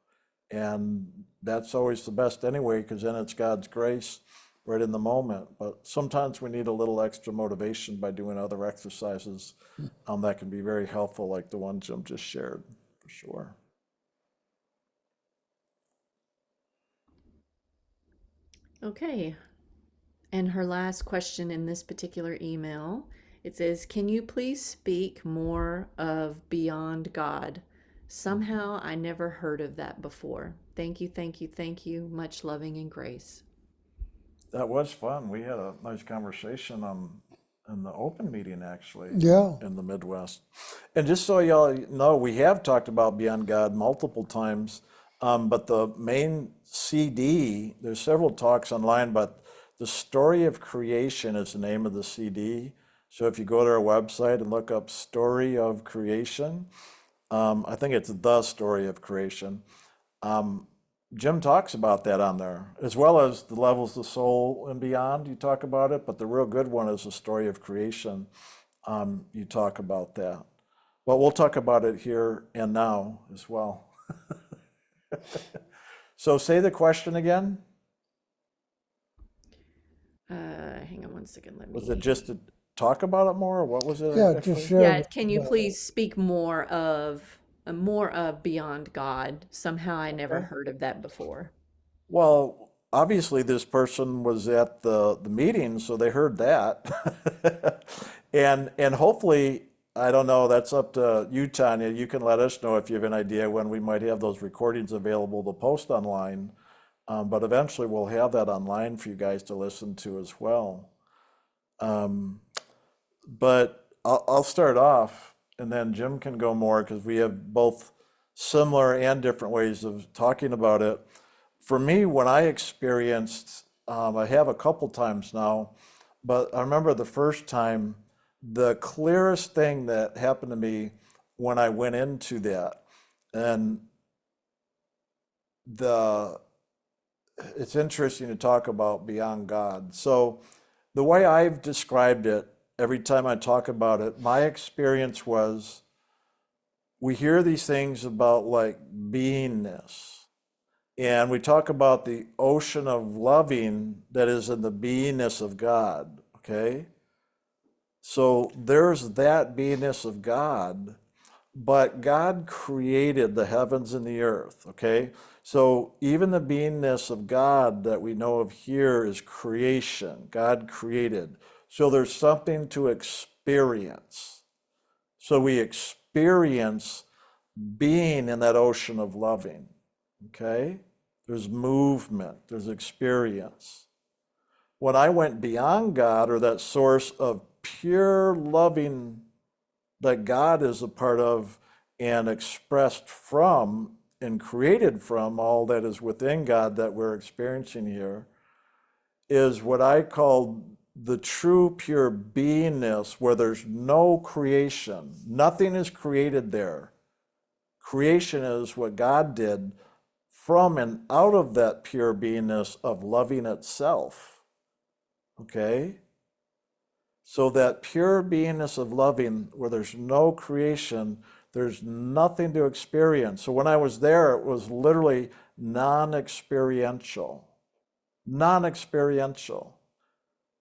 And that's always the best anyway, because then it's God's grace right in the moment. But sometimes we need a little extra motivation by doing other exercises that can be very helpful, like the one Jim just shared, for sure. Okay. And her last question in this particular email, it says, can you please speak more of beyond God? Somehow I never heard of that before. Thank you, thank you, thank you. Much loving and grace. That was fun. We had a nice conversation in the open meeting, actually, Yeah. in the Midwest. And just so y'all know, we have talked about Beyond God multiple times, but the main CD, there's several talks online, but The Story of Creation is the name of the CD. So if you go to our website and look up Story of Creation, I think it's The Story of Creation. Jim talks about that on there, as well as the levels of soul and beyond. You talk about it, but the real good one is The Story of Creation. You talk about that. But we'll talk about it here and now as well. So say the question again. Hang on one second. Let Was it me. just to talk about it more, or what was it Yeah, just actually? share Yeah, with can you about it. please speak more of beyond God? Somehow I never Okay. heard of that before. Well, obviously this person was at the meeting, so they heard that. And hopefully, I don't know, that's up to you, Tanya. You can let us know if you have an idea when we might have those recordings available to post online. But eventually we'll have that online for you guys to listen to as well. Um, but I'll start off, and then Jim can go more because we have both similar and different ways of talking about it. For me, when I experienced, I have a couple times now, but I remember the first time, the clearest thing that happened to me when I went into that, and the it's interesting to talk about beyond God. So the way I've described it, every time I talk about it, my experience was we hear these things about like beingness. And we talk about the ocean of loving that is in the beingness of God, okay? So there's that beingness of God, but God created the heavens and the earth, okay? So even the beingness of God that we know of here is creation. God created. So there's something to experience. So we experience being in that ocean of loving, okay? There's movement, there's experience. When I went beyond God, or that source of pure loving that God is a part of and expressed from and created from all that is within God that we're experiencing here, is what I call the true pure beingness, where there's no creation. Nothing is created there. Creation is what God did from and out of that pure beingness of loving itself. Okay? So that pure beingness of loving, where there's no creation, there's nothing to experience. So when I was there, it was literally non-experiential. Non-experiential.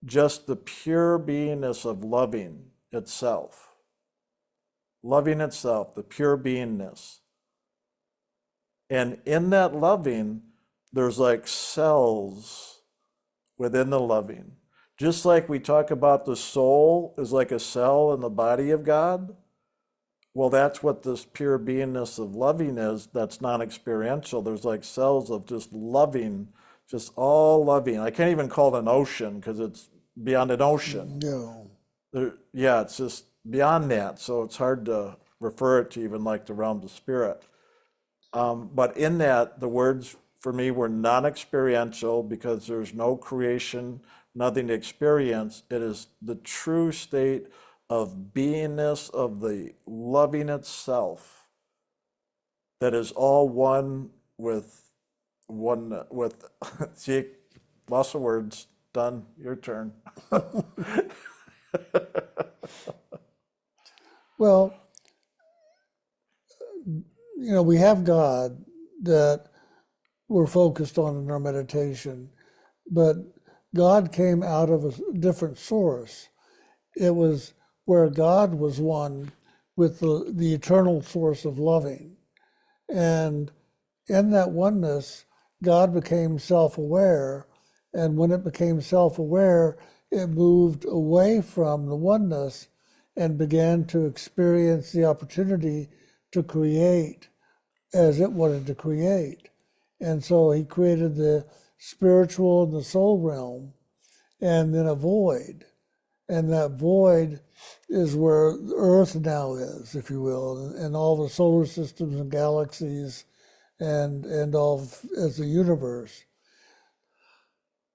Just the pure beingness of loving itself. Loving itself, the pure beingness. And in that loving, there's like cells within the loving. Just like we talk about the soul is like a cell in the body of God, well, that's what this pure beingness of loving is. That's non-experiential. There's like cells of just loving, just all loving. I can't even call it an ocean because it's beyond an ocean. No. Yeah, it's just beyond that. So it's hard to refer it to even like the realms of spirit. But in that, the words for me were non-experiential because there's no creation, nothing to experience. It is the true state of beingness of the loving itself that is all one with see, lots of words. Done. Your turn. Well, we have God that we're focused on in our meditation, but God came out of a different source. It was where God was one with the eternal source of loving. And in that oneness, God became self aware. And when it became self aware, it moved away from the oneness and began to experience the opportunity to create as it wanted to create. And so he created the spiritual and the soul realm and then a void. And that void is where Earth now is, if you will, and all the solar systems and galaxies and all as the universe.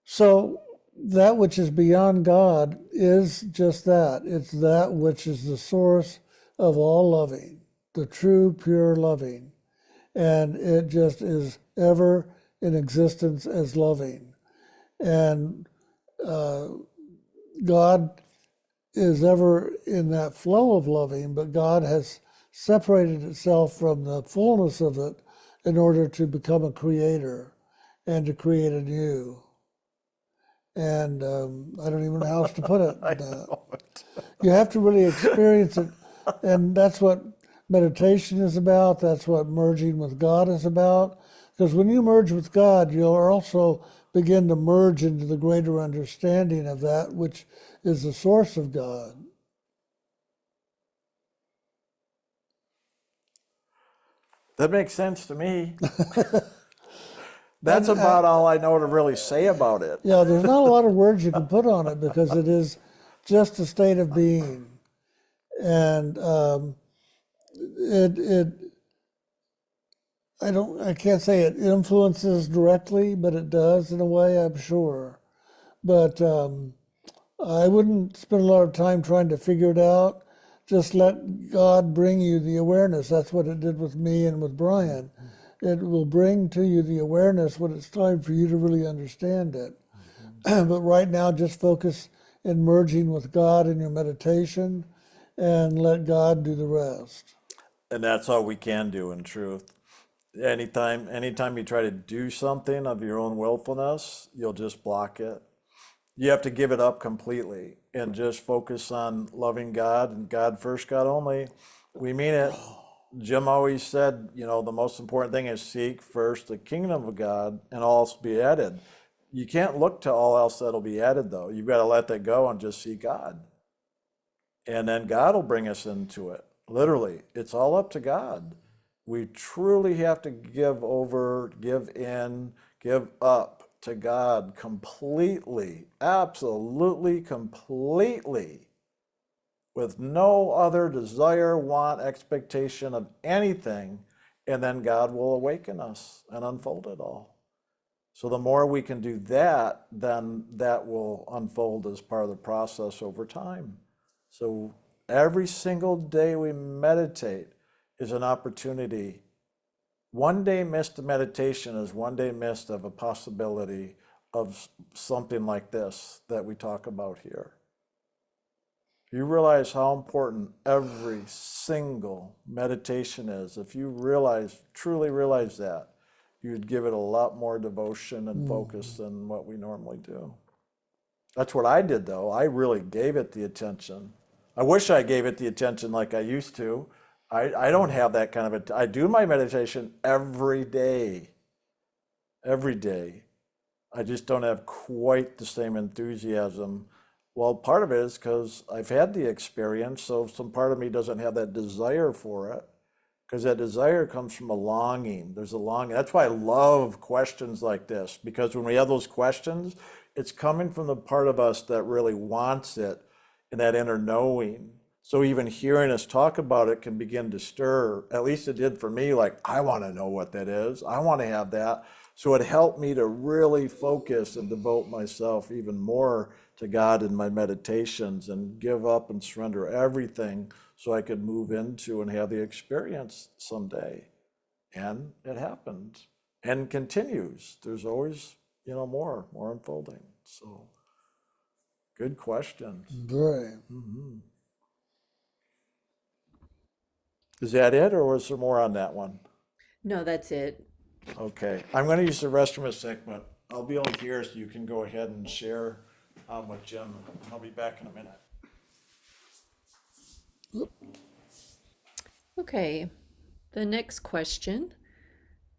So that which is beyond God is just that. It's that which is the source of all loving, the true, pure loving. And it just is ever in existence as loving. And God is ever in that flow of loving, but God has separated itself from the fullness of it in order to become a creator and to create anew. And I don't even know how else to put it. I know it. You have to really experience it. And that's what meditation is about. That's what merging with God is about. Because when you merge with God, you'll also begin to merge into the greater understanding of that which is the source of God. That makes sense to me. That's about all I know to really say about it. Yeah, there's not a lot of words you can put on it because it is just a state of being. And it I can't say it influences directly, but it does in a way, I'm sure. But I wouldn't spend a lot of time trying to figure it out. Just let God bring you the awareness. That's what it did with me and with Brian. It will bring to you the awareness when it's time for you to really understand it. But right now, just focus in merging with God in your meditation and let God do the rest. And that's all we can do in truth. Anytime you try to do something of your own willfulness, you'll just block it. You have to give it up completely and just focus on loving God and God first, God only. We mean it. Jim always said, the most important thing is seek first the kingdom of God and all else will be added. You can't look to all else that'll be added, though. You've got to let that go and just see God. And then God will bring us into it. Literally, it's all up to God. We truly have to give over, give in, give up to God completely, absolutely, completely, with no other desire, want, expectation of anything. And then God will awaken us and unfold it all. So the more we can do that, then that will unfold as part of the process over time. So every single day we meditate is an opportunity. One day missed of meditation is one day missed of a possibility of something like this that we talk about here. You realize how important every single meditation is. If you truly realize that, you'd give it a lot more devotion and focus than what we normally do. That's what I did, though. I really gave it the attention. I wish I gave it the attention like I used to. I don't have that kind of I do my meditation every day. Every day. I just don't have quite the same enthusiasm. Well, part of it is because I've had the experience, so some part of me doesn't have that desire for it, because that desire comes from a longing. There's a longing. That's why I love questions like this, because when we have those questions, it's coming from the part of us that really wants it and that inner knowing. So even hearing us talk about it can begin to stir, at least it did for me, like, I want to know what that is. I want to have that. So it helped me to really focus and devote myself even more to God in my meditations and give up and surrender everything so I could move into and have the experience someday. And it happened and continues. There's always, more unfolding. So good questions. Right. Is that it, or was there more on that one? No, that's it. Okay, I'm going to use the restroom a sec, but I'll be over here so you can go ahead and share with Jim. I'll be back in a minute. Okay, the next question.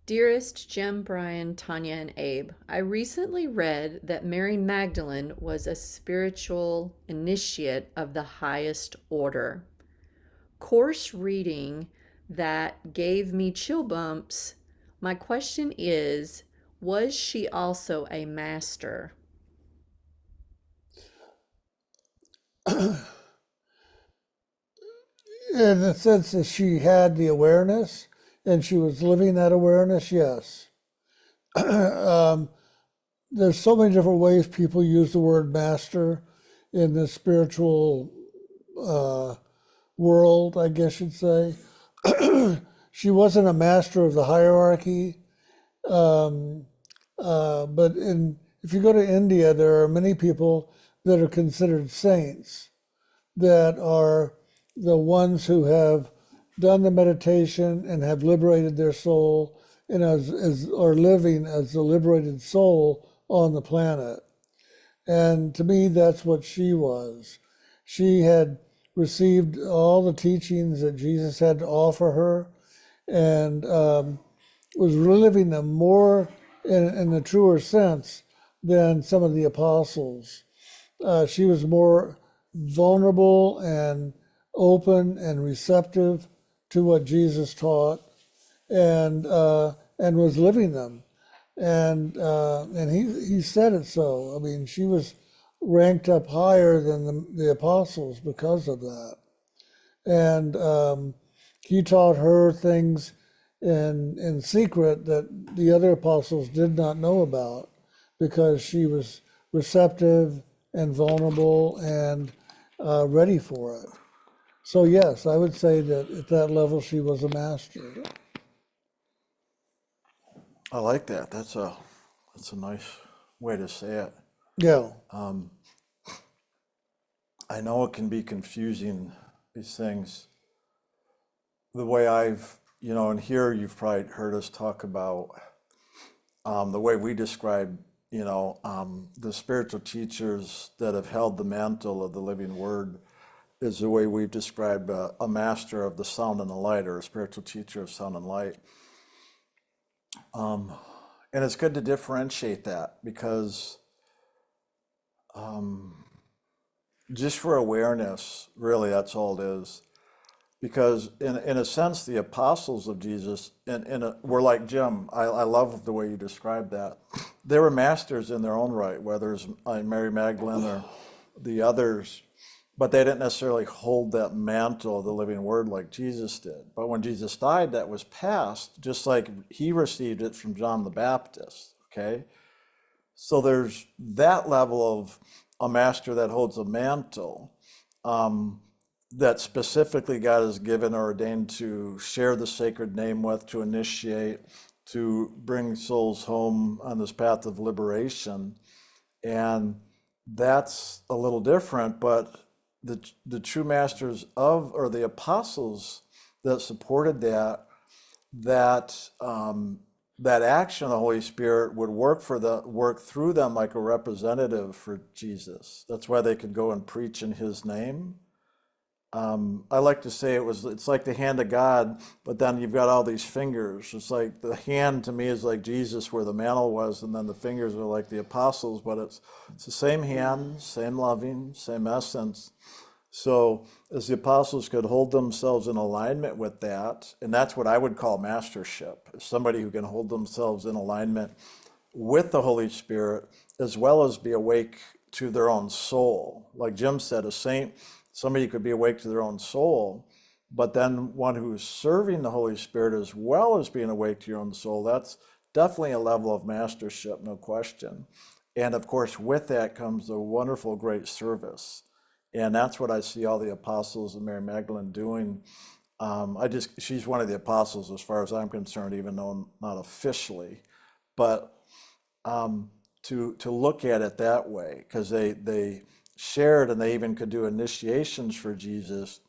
Dearest Jim, Brian, Tanya, and Abe, I recently read that Mary Magdalene was a spiritual initiate of the highest order. Course reading that gave me chill bumps. My question is, was she also a master? In the sense that she had the awareness and she was living that awareness, yes. There's so many different ways people use the word master in the spiritual world, I guess you'd say. She wasn't a master of the hierarchy, but if you go to India, there are many people that are considered saints that are the ones who have done the meditation and have liberated their soul and are living as a liberated soul on the planet. And to me, that's what she was. She had received all the teachings that Jesus had to offer her, and was living them more in a truer sense than some of the apostles. She was more vulnerable and open and receptive to what Jesus taught, and was living them. And he said it so. I mean, she was ranked up higher than the apostles because of that. And he taught her things in secret that the other apostles did not know about, because she was receptive and vulnerable and ready for it. So yes, I would say that at that level she was a master. I like that. That's a nice way to say it. Yeah. I know it can be confusing, these things. The way and here you've probably heard us talk about the way we describe, the spiritual teachers that have held the mantle of the living word is the way we've described a master of the sound and the light, or a spiritual teacher of sound and light. And it's good to differentiate that, because just for awareness, really, that's all it is. Because in a sense, the apostles of Jesus were like Jim. I love the way you described that. They were masters in their own right, whether it's Mary Magdalene or the others, but they didn't necessarily hold that mantle of the living word like Jesus did. But when Jesus died, that was passed, just like he received it from John the Baptist, okay? So there's that level of a master that holds a mantle, that specifically God has given or ordained to share the sacred name with, to initiate, to bring souls home on this path of liberation. And that's a little different, but the true masters or the apostles that supported that action of the Holy Spirit would work through them like a representative for Jesus. That's why they could go and preach in his name. I like to say it's like the hand of God, but then you've got all these fingers. It's like the hand to me is like Jesus, where the mantle was, and then the fingers are like the apostles, but it's the same hand, same loving, same essence. So as the apostles could hold themselves in alignment with that, and that's what I would call mastership, somebody who can hold themselves in alignment with the Holy Spirit, as well as be awake to their own soul. Like Jim said, a saint, somebody could be awake to their own soul, but then one who's serving the Holy Spirit as well as being awake to your own soul, that's definitely a level of mastership, no question. And of course, with that comes a wonderful, great service. And that's what I see all the apostles and Mary Magdalene doing. She's one of the apostles as far as I'm concerned, even though not officially, but to look at it that way, because they shared, and they even could do initiations for Jesus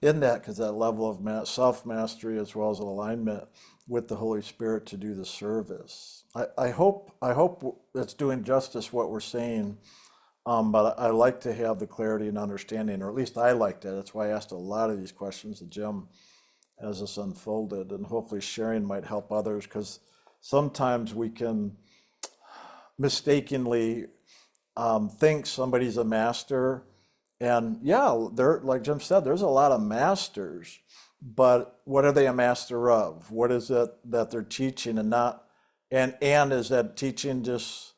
in that, because that level of self-mastery as well as an alignment with the Holy Spirit to do the service. I hope that's doing justice what we're saying, but I like to have the clarity and understanding, or at least I liked it. That's why I asked a lot of these questions to Jim as this unfolded, and hopefully sharing might help others, because sometimes we can mistakenly think somebody's a master. And yeah, like Jim said, there's a lot of masters, but what are they a master of? What is it that they're teaching, and is that teaching just,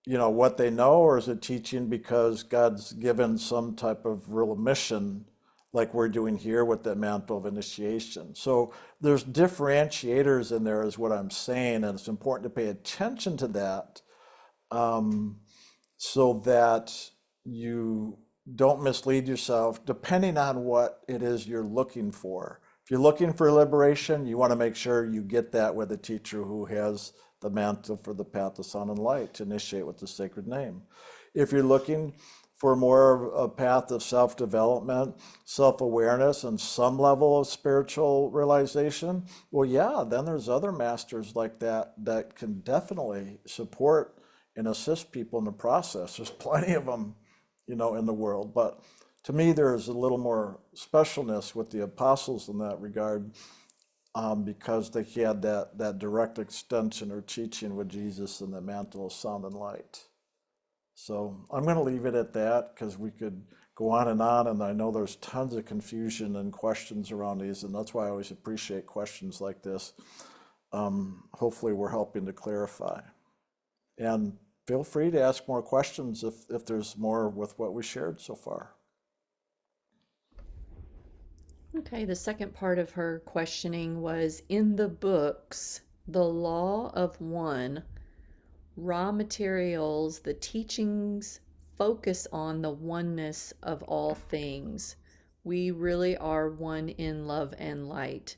what they know, or is it teaching because God's given some type of real mission, like we're doing here with the mantle of initiation? So there's differentiators in there is what I'm saying, and it's important to pay attention to that, so that you don't mislead yourself depending on what it is you're looking for. If you're looking for liberation, you want to make sure you get that with a teacher who has the mantle for the path of sound and light to initiate with the sacred name. If you're looking for more of a path of self-development, self-awareness, and some level of spiritual realization, well, yeah, then there's other masters like that that can definitely support and assist people in the process. There's plenty of them, in the world. But to me, there's a little more specialness with the apostles in that regard, because they had that direct extension or teaching with Jesus in the mantle of sound and light. So I'm going to leave it at that because we could go on, and I know there's tons of confusion and questions around these, and that's why I always appreciate questions like this. Hopefully we're helping to clarify. And feel free to ask more questions if there's more with what we shared so far. Okay, the second part of her questioning was in the books, the law of one, raw materials, the teachings focus on the oneness of all things. We really are one in love and light.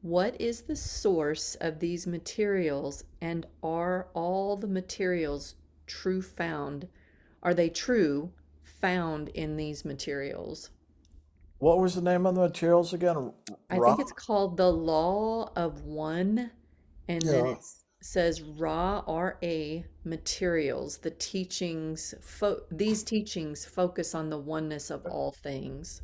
What is the source of these materials, and are all the materials true found? Are they true found in these materials? What was the name of the materials again? I think Ra? it's called the Law of One, and then Yeah. it says RA materials. The these teachings focus on the oneness of all things.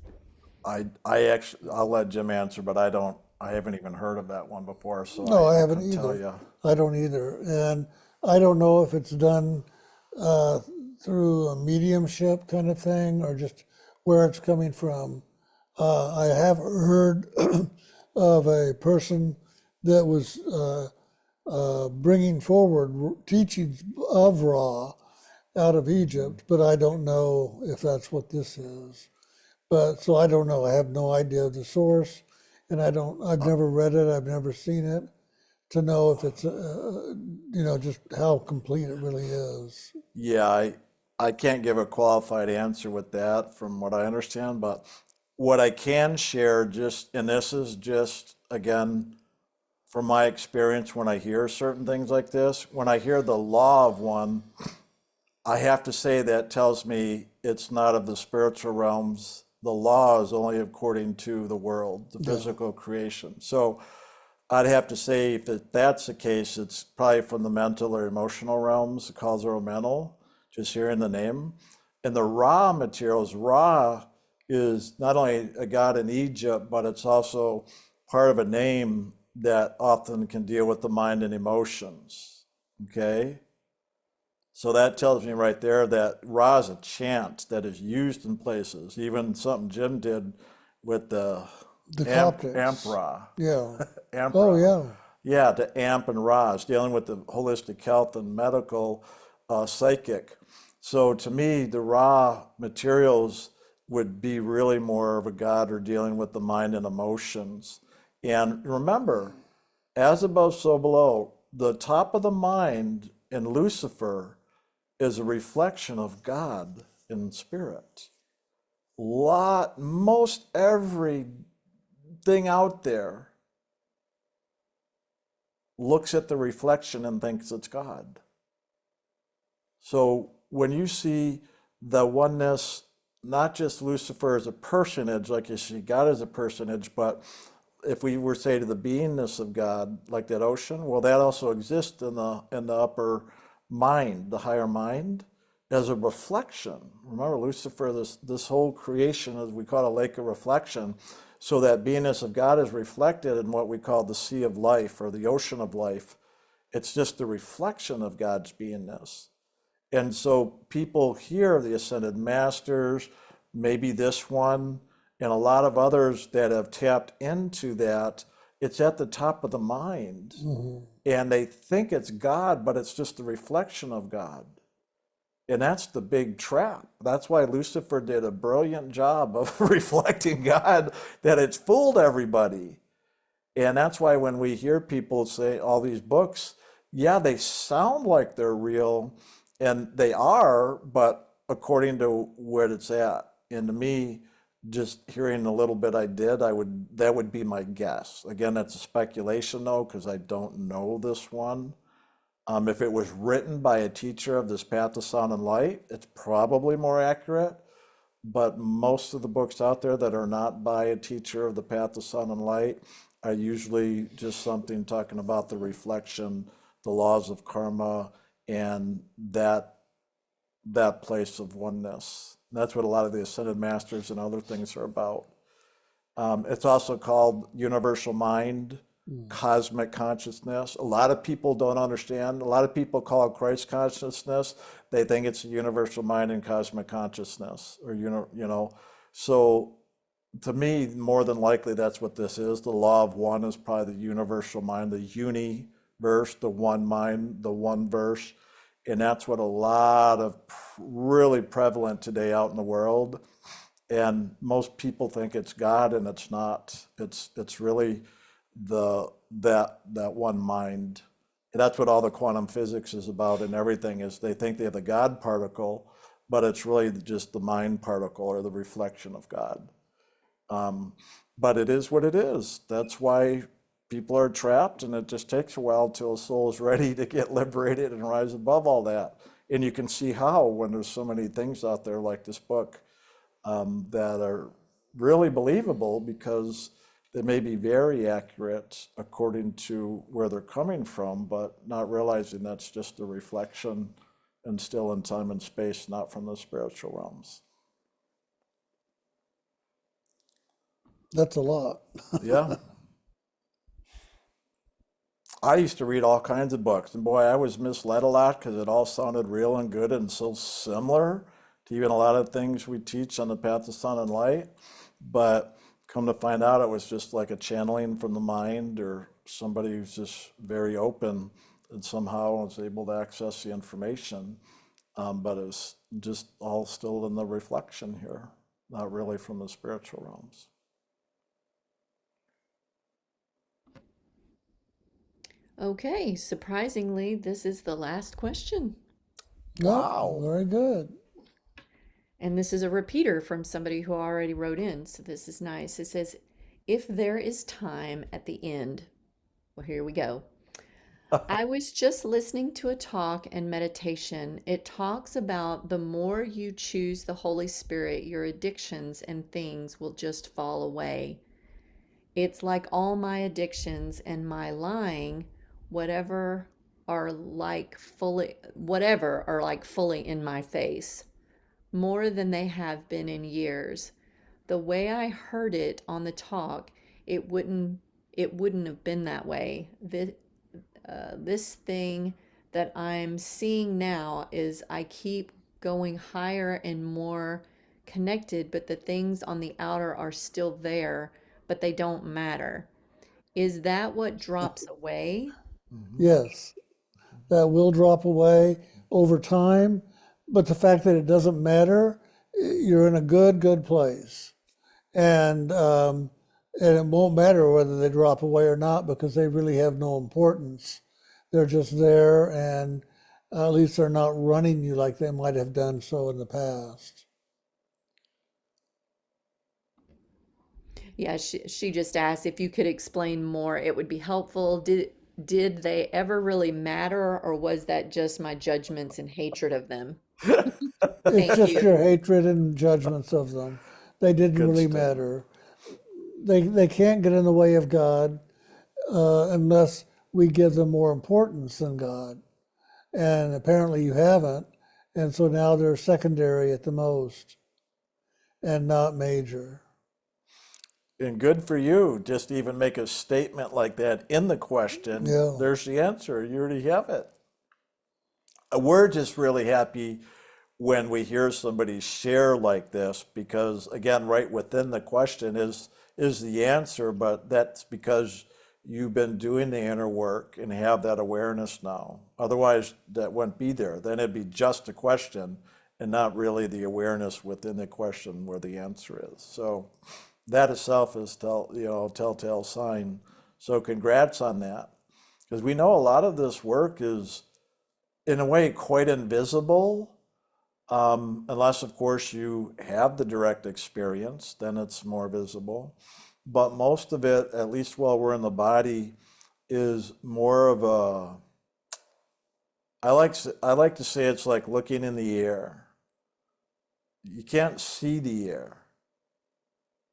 I actually, I'll let Jim answer, but I haven't even heard of that one before, so No, I I haven't couldn't tell either. you. I don't either. And I don't know if it's done uh, through a mediumship kind of thing or just where it's coming from. I have heard of a person that was bringing forward teachings of Ra out of Egypt, but I don't know if that's what this is. But so I don't know. I have no idea of the source, and I've never read it. I've never seen it to know if it's, just how complete it really is. Yeah, I can't give a qualified answer with that from what I understand, but what I can share and this is just, again, from my experience when I hear certain things like this, when I hear the law of one, I have to say that tells me it's not of the spiritual realms. The law is only according to the world, the Yeah. physical creation. So I'd have to say if that's the case, it's probably from the mental or emotional realms, the causal or mental, just hearing the name. And the Ra materials, Ra is not only a god in Egypt, but it's also part of a name that often can deal with the mind and emotions. Okay? So that tells me right there that Ra is a chant that is used in places, even something Jim did with the The amp Coptics. Ra. Yeah. Amp Oh, Ra. yeah. Yeah, to amp and Ra, dealing with the holistic health and medical, psychic. So to me, the Ra materials would be really more of a god or dealing with the mind and emotions. And remember, as above, so below, the top of the mind in Lucifer is a reflection of God in spirit. Most everything out there looks at the reflection and thinks it's God. So when you see the oneness, not just Lucifer as a personage, like you see God as a personage, but if we were to say to the beingness of God, like that ocean, well, that also exists in the upper mind, the higher mind, as a reflection. Remember, Lucifer, this whole creation, as we call it, a lake of reflection. So that beingness of God is reflected in what we call the sea of life or the ocean of life. It's just the reflection of God's beingness. And so people hear the ascended masters, maybe this one, and a lot of others that have tapped into that. It's at the top of the mind. Mhm. And they think it's God, but it's just the reflection of God. And that's the big trap. That's why Lucifer did a brilliant job of reflecting God, that it's fooled everybody. And that's why when we hear people say all these books, yeah, they sound like they're real, and they are, but according to where it's at. And to me, just hearing the little bit I did, that would be my guess. Again, that's a speculation though, because I don't know this one. If it was written by a teacher of this path of sound and light, it's probably more accurate. But most of the books out there that are not by a teacher of the path of sound and light are usually just something talking about the reflection, the laws of karma, and that place of oneness. That's what a lot of the ascended masters and other things are about. It's also called universal mind, cosmic consciousness. A lot of people don't understand. A lot of people call it Christ consciousness. They think it's a universal mind and cosmic consciousness, or So to me, more than likely, that's what this is. The law of one is probably the universal mind, the universe, the one mind, the one verse. And that's what a lot of really prevalent today out in the world. And most people think it's God, and it's not. It's really that one mind. And that's what all the quantum physics is about, and everything is. They think they have the God particle, but it's really just the mind particle or the reflection of God. But it is what it is. That's why people are trapped, and it just takes a while till a soul is ready to get liberated and rise above all that. And you can see how when there's so many things out there like this book that are really believable, because they may be very accurate according to where they're coming from, but not realizing that's just a reflection and still in time and space, not from the spiritual realms. That's a lot. Yeah. I used to read all kinds of books, and boy, I was misled a lot because it all sounded real and good and so similar to even a lot of things we teach on the path of sun and light. But come to find out, it was just like a channeling from the mind, or somebody who's just very open and somehow was able to access the information. But it's just all still in the reflection here, not really from the spiritual realms. Okay, surprisingly, this is the last question. Wow. No, very good. And this is a repeater from somebody who already wrote in, so this is nice. It says, if there is time at the end, well, here we go. I was just listening to a talk and meditation. It talks about the more you choose the Holy Spirit, your addictions and things will just fall away. It's like all my addictions and my lying, whatever are like fully in my face, more than they have been in years. The way I heard it on the talk, it wouldn't have been that way. This thing that I'm seeing now is I keep going higher and more connected, but the things on the outer are still there, but they don't matter. Is that what drops away? Yes, that will drop away over time, but the fact that it doesn't matter, you're in a good place. And it won't matter whether they drop away or not, because they really have no importance. They're just there, and at least they're not running you like they might have done so in the past. Yeah, she just asked if you could explain more, it would be helpful. Did they ever really matter, or was that just my judgments and hatred of them? It's Thank just you. your hatred and judgments of them. They didn't Good really statement. matter. They can't get in the way of God unless we give them more importance than God. And apparently you haven't. And so now they're secondary at the most and not major. And good for you. Just even make a statement like that in the question. Yeah. There's the answer. You already have it. We're just really happy when we hear somebody share like this, because again, right within the question is the answer, but that's because you've been doing the inner work and have that awareness now. Otherwise, that wouldn't be there. Then it'd be just a question and not really the awareness within the question where the answer is. So that itself is telltale sign. So congrats on that, because we know a lot of this work is in a way quite invisible, unless of course you have the direct experience, then it's more visible. But most of it, at least while we're in the body, is more of a, I like to say it's like looking in the air. You can't see the air,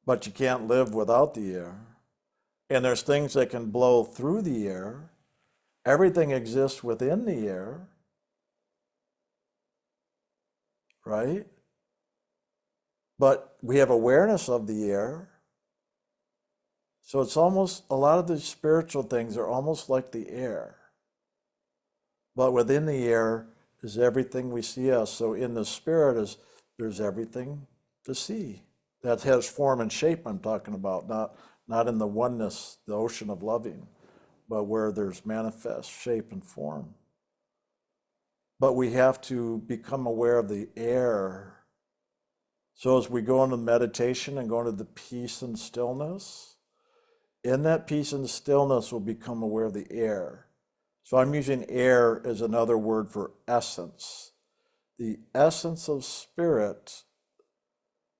but you can't live without the air. And there's things that can blow through the air. Everything exists within the air. right? But we have awareness of the air. So it's almost, a lot of these spiritual things are almost like the air. But within the air is everything we see us. So in the spirit there's everything to see. That has form and shape I'm talking about, not in the oneness, the ocean of loving, but where there's manifest shape and form. But we have to become aware of the air. So as we go into meditation and go into the peace and stillness, in that peace and stillness we'll become aware of the air. So I'm using air as another word for essence. The essence of spirit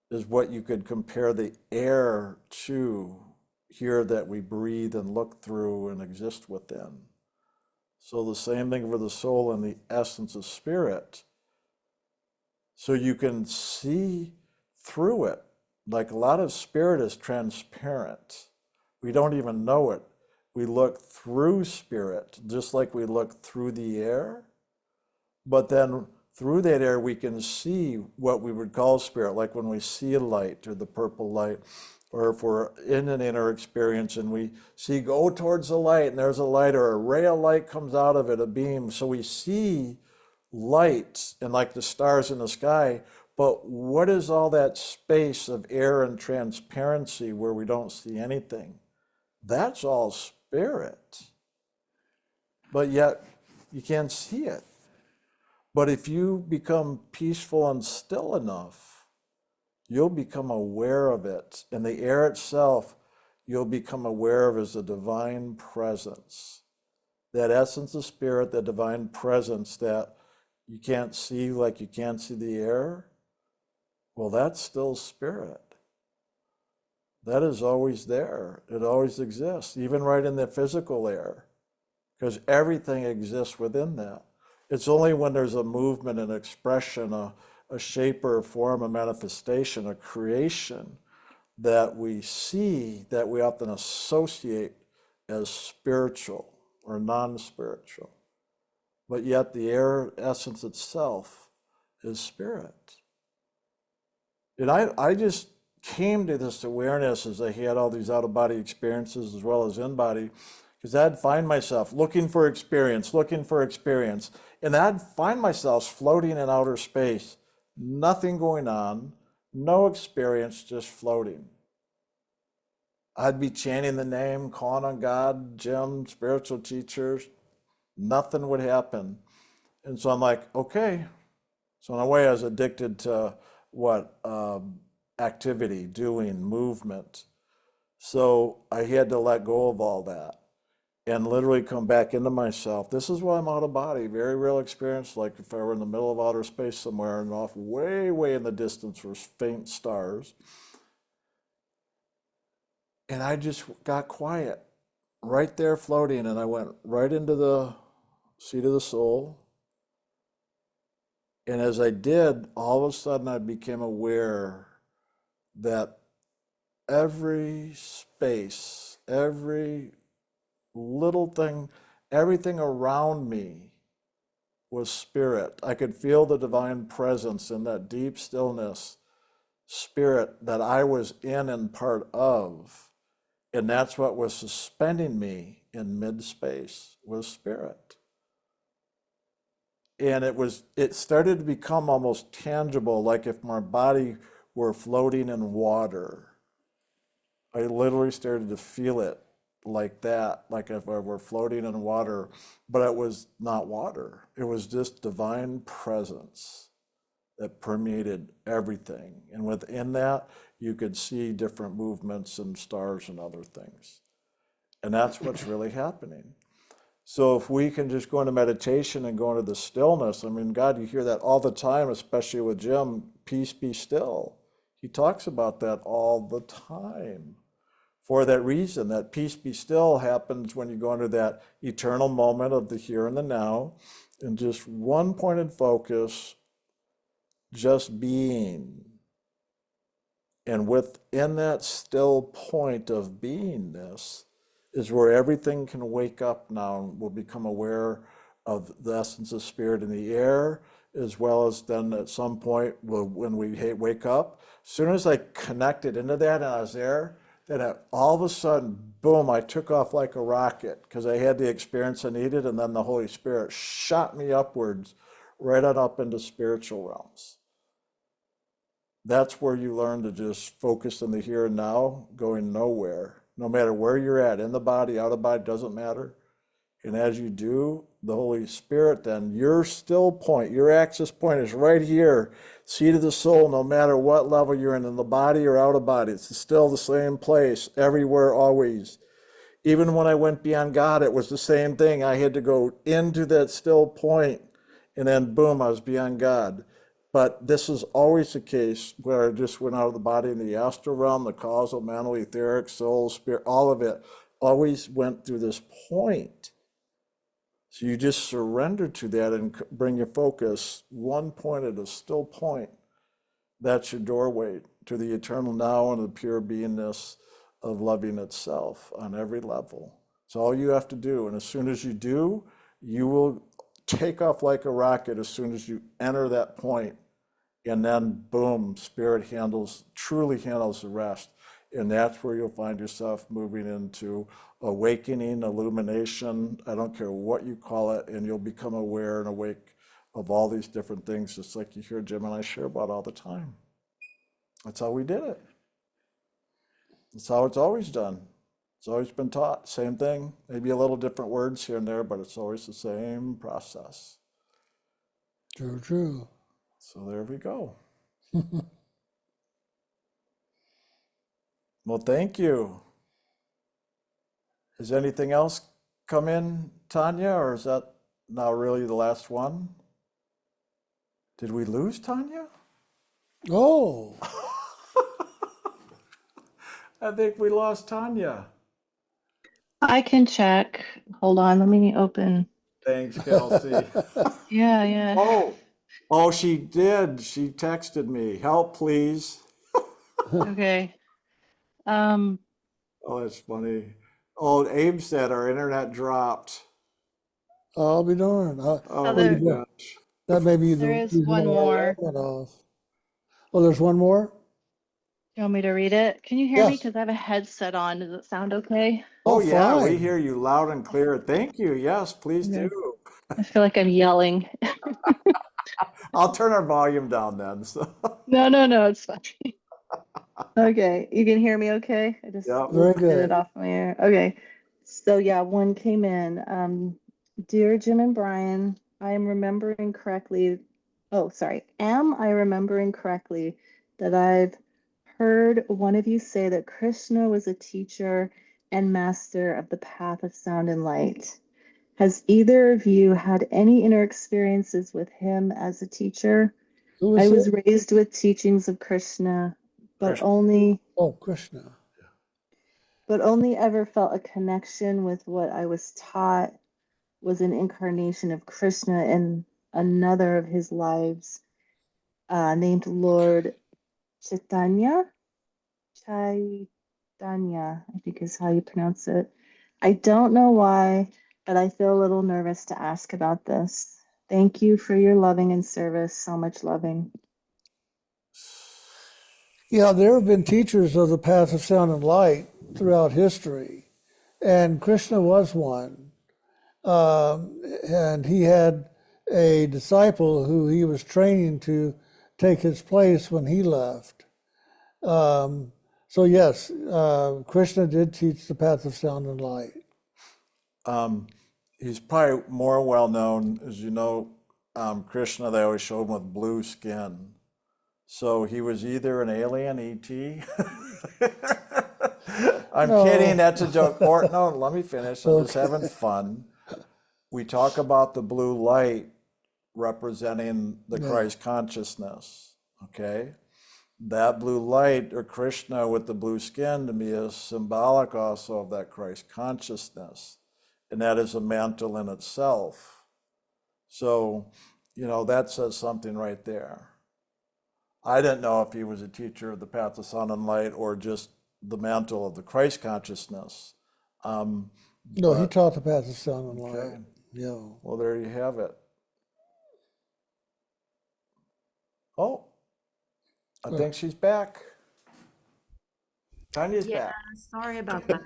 is what you could compare the air to here that we breathe and look through and exist within. So the same thing for the soul and the essence of spirit. So you can see through it. Like a lot of spirit is transparent. We don't even know it. We look through spirit, just like we look through the air. But then through that air, we can see what we would call spirit, like when we see a light or the purple light, or if we're in an inner experience and we see go towards the light and there's a light or a ray of light comes out of it, a beam. So we see light and like the stars in the sky, but what is all that space of air and transparency where we don't see anything? That's all spirit. But yet you can't see it. But if you become peaceful and still enough, you'll become aware of it. And the air itself, you'll become aware of as a divine presence. That essence of spirit, that divine presence that you can't see like you can't see the air, well, that's still spirit. That is always there. It always exists, even right in the physical air, because everything exists within that. It's only when there's a movement, an expression, a shape or a form, a manifestation, a creation that we see that we often associate as spiritual or non-spiritual. But yet the air essence itself is spirit. And I just came to this awareness as I had all these out-of-body experiences as well as in-body, because I'd find myself looking for experience, and I'd find myself floating in outer space, nothing going on, no experience, just floating. I'd be chanting the name, calling on God, Jim, spiritual teachers, nothing would happen. And so I'm like, okay. So in a way I was addicted to activity, doing, movement. So I had to let go of all that and literally come back into myself. This is why I'm out of body, very real experience, like if I were in the middle of outer space somewhere and off way, way in the distance were faint stars. And I just got quiet, right there floating, and I went right into the seat of the soul. And as I did, all of a sudden I became aware that every space, every little thing, everything around me was spirit. I could feel the divine presence in that deep stillness, spirit that I was in and part of. And that's what was suspending me in mid-space, was spirit. And it started to become almost tangible, like if my body were floating in water. I literally started to feel it like that, like if I were floating in water, but it was not water. It was just divine presence that permeated everything. And within that, you could see different movements and stars and other things. And that's what's really happening. So if we can just go into meditation and go into the stillness, I mean, God, you hear that all the time, especially with Jim, peace be still. He talks about that all the time. For that reason, that peace be still happens when you go into that eternal moment of the here and the now, and just one pointed focus, just being. And within that still point of beingness is where everything can wake up now and we'll become aware of the essence of spirit in the air as well as then at some point when we wake up. As soon as I connected into that and I was there, then all of a sudden, boom, I took off like a rocket because I had the experience I needed, and then the Holy Spirit shot me upwards, right on up into spiritual realms. That's where you learn to just focus in the here and now, going nowhere, no matter where you're at, in the body, out of body, doesn't matter. And as you do, the Holy Spirit, then your still point, your access point is right here, seat of the soul, no matter what level you're in the body or out of body. It's still the same place, everywhere, always. Even when I went beyond God, it was the same thing. I had to go into that still point, and then boom, I was beyond God. But this is always the case where I just went out of the body in the astral realm, the causal, mental, etheric, soul, spirit, all of it always went through this point. So you just surrender to that and bring your focus one point at a still point. That's your doorway to the eternal now and the pure beingness of loving itself on every level. It's all you have to do. And as soon as you do, you will take off like a rocket as soon as you enter that point. And then boom, spirit truly handles the rest. And that's where you'll find yourself moving into awakening, illumination, I don't care what you call it, and you'll become aware and awake of all these different things, just like you hear Jim and I share about all the time. That's how we did it. That's how it's always done. It's always been taught. Same thing, maybe a little different words here and there, but it's always the same process. True, true. So there we go. Well, thank you. Has anything else come in, Tanya, or is that now really the last one? Did we lose Tanya? Oh, I think we lost Tanya. I can check. Hold on, let me open. Thanks, Kelsey. Yeah. Oh, she did. She texted me, help, please. Okay. Um, Oh, that's funny. Oh, Abe said our internet dropped. I'll be darned. Oh there- my gosh. That may be There the is reason one why I more. went off. Oh, there's one more? you want me to read it? Can you hear me? Yes. Because I have a headset on. Does it sound okay? Oh yeah, we fine. hear you loud and clear. Thank you. Yes, please Okay. do. I feel like I'm yelling. I'll turn our volume down then. So. No, it's fine. Okay, you can hear me okay? I just Yep. Very lifted it good. off my ear. Okay, so yeah, one came in. Dear Jim and Brian, I am remembering correctly. Oh, sorry. Am I remembering correctly that I've heard one of you say that Krishna was a teacher and master of the path of sound and light? Has either of you had any inner experiences with him as a teacher? Who was I was it? raised with teachings of Krishna, but Krishna. Oh, Krishna. only ever felt a connection with what I was taught was an incarnation of Krishna in another of his lives, named Lord Chaitanya. Chaitanya, I think is how you pronounce it. I don't know why, but I feel a little nervous to ask about this. Thank you for your loving and service. So much loving. Yeah, there have been teachers of the path of sound and light throughout history, and Krishna was one. And he had a disciple who he was training to take his place when he left. So yes, Krishna did teach the path of sound and light. He's probably more well known, as you know, Krishna, they always show him with blue skin. So he was either an alien ET. I'm No. kidding, that's a joke. Or no, let me finish. I'm just Okay. having fun. We talk about the blue light representing the Yeah. Christ consciousness. Okay? That blue light, or Krishna with the blue skin, to me is symbolic also of that Christ consciousness. And that is a mantle in itself. So, that says something right there. I didn't know if he was a teacher of the path of sound and light or just the mantle of the Christ consciousness. No, he But- taught the path of sound and light. Okay. Yeah. Well, there you have it. Oh, I think she's back. Tanya's Yeah, back. sorry about that.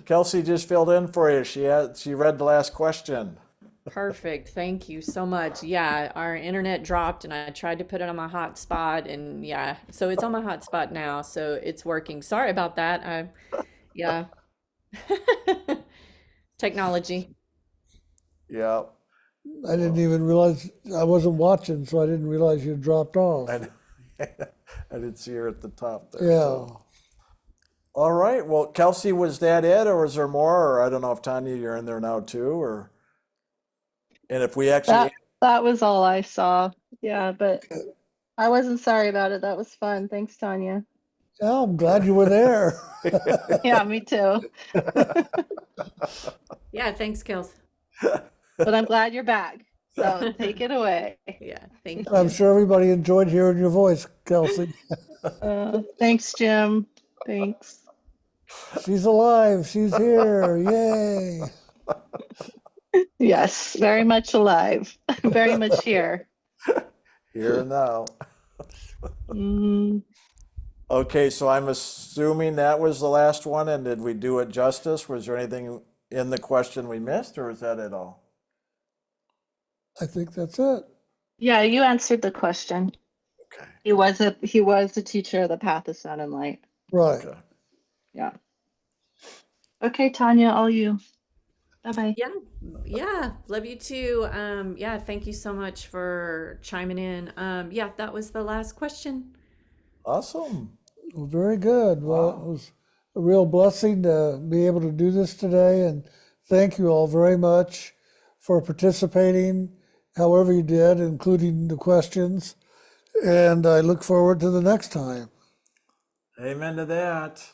Kelsey just filled in for you. She read the last question. Perfect. Thank you so much. Yeah, our internet dropped and I tried to put it on my hotspot and yeah, so it's on my hotspot now, so it's working. Sorry about that. Yeah. Technology. Yeah. I didn't even realize I wasn't watching, so I didn't realize you dropped off. I, I didn't see her at the top there. Yeah. So. All right. Well, Kelsey, was that it, or was there more? Or I don't know if Tanya, you're in there now too, or and if we actually. That was all I saw. Yeah, but I wasn't sorry about it. That was fun. Thanks, Tanya. Yeah, I'm glad you were there. Yeah, me too. Yeah, thanks, Kels. But I'm glad you're back. So take it away. Yeah, thank I'm you. sure everybody enjoyed hearing your voice, Kelsey. Thanks, Jim. Thanks. She's alive. She's here. Yay. Yes, very much alive. Very much here. Here and now. Mhm. Okay, so I'm assuming that was the last one, and did we do it justice? Was there anything in the question we missed, or is that it all? I think that's it. Yeah, you answered the question. Okay. He was a teacher of the path of sun and light. Right. Okay. Yeah. Okay, Tanya, all you. Bye-bye. Yeah, yeah, love you too. Yeah, thank you so much for chiming in. Yeah, that was the last question. Awesome. Well, very good. Well, it was a real blessing to be able to do this today. And thank you all very much for participating, however you did, including the questions. And I look forward to the next time. Amen to that.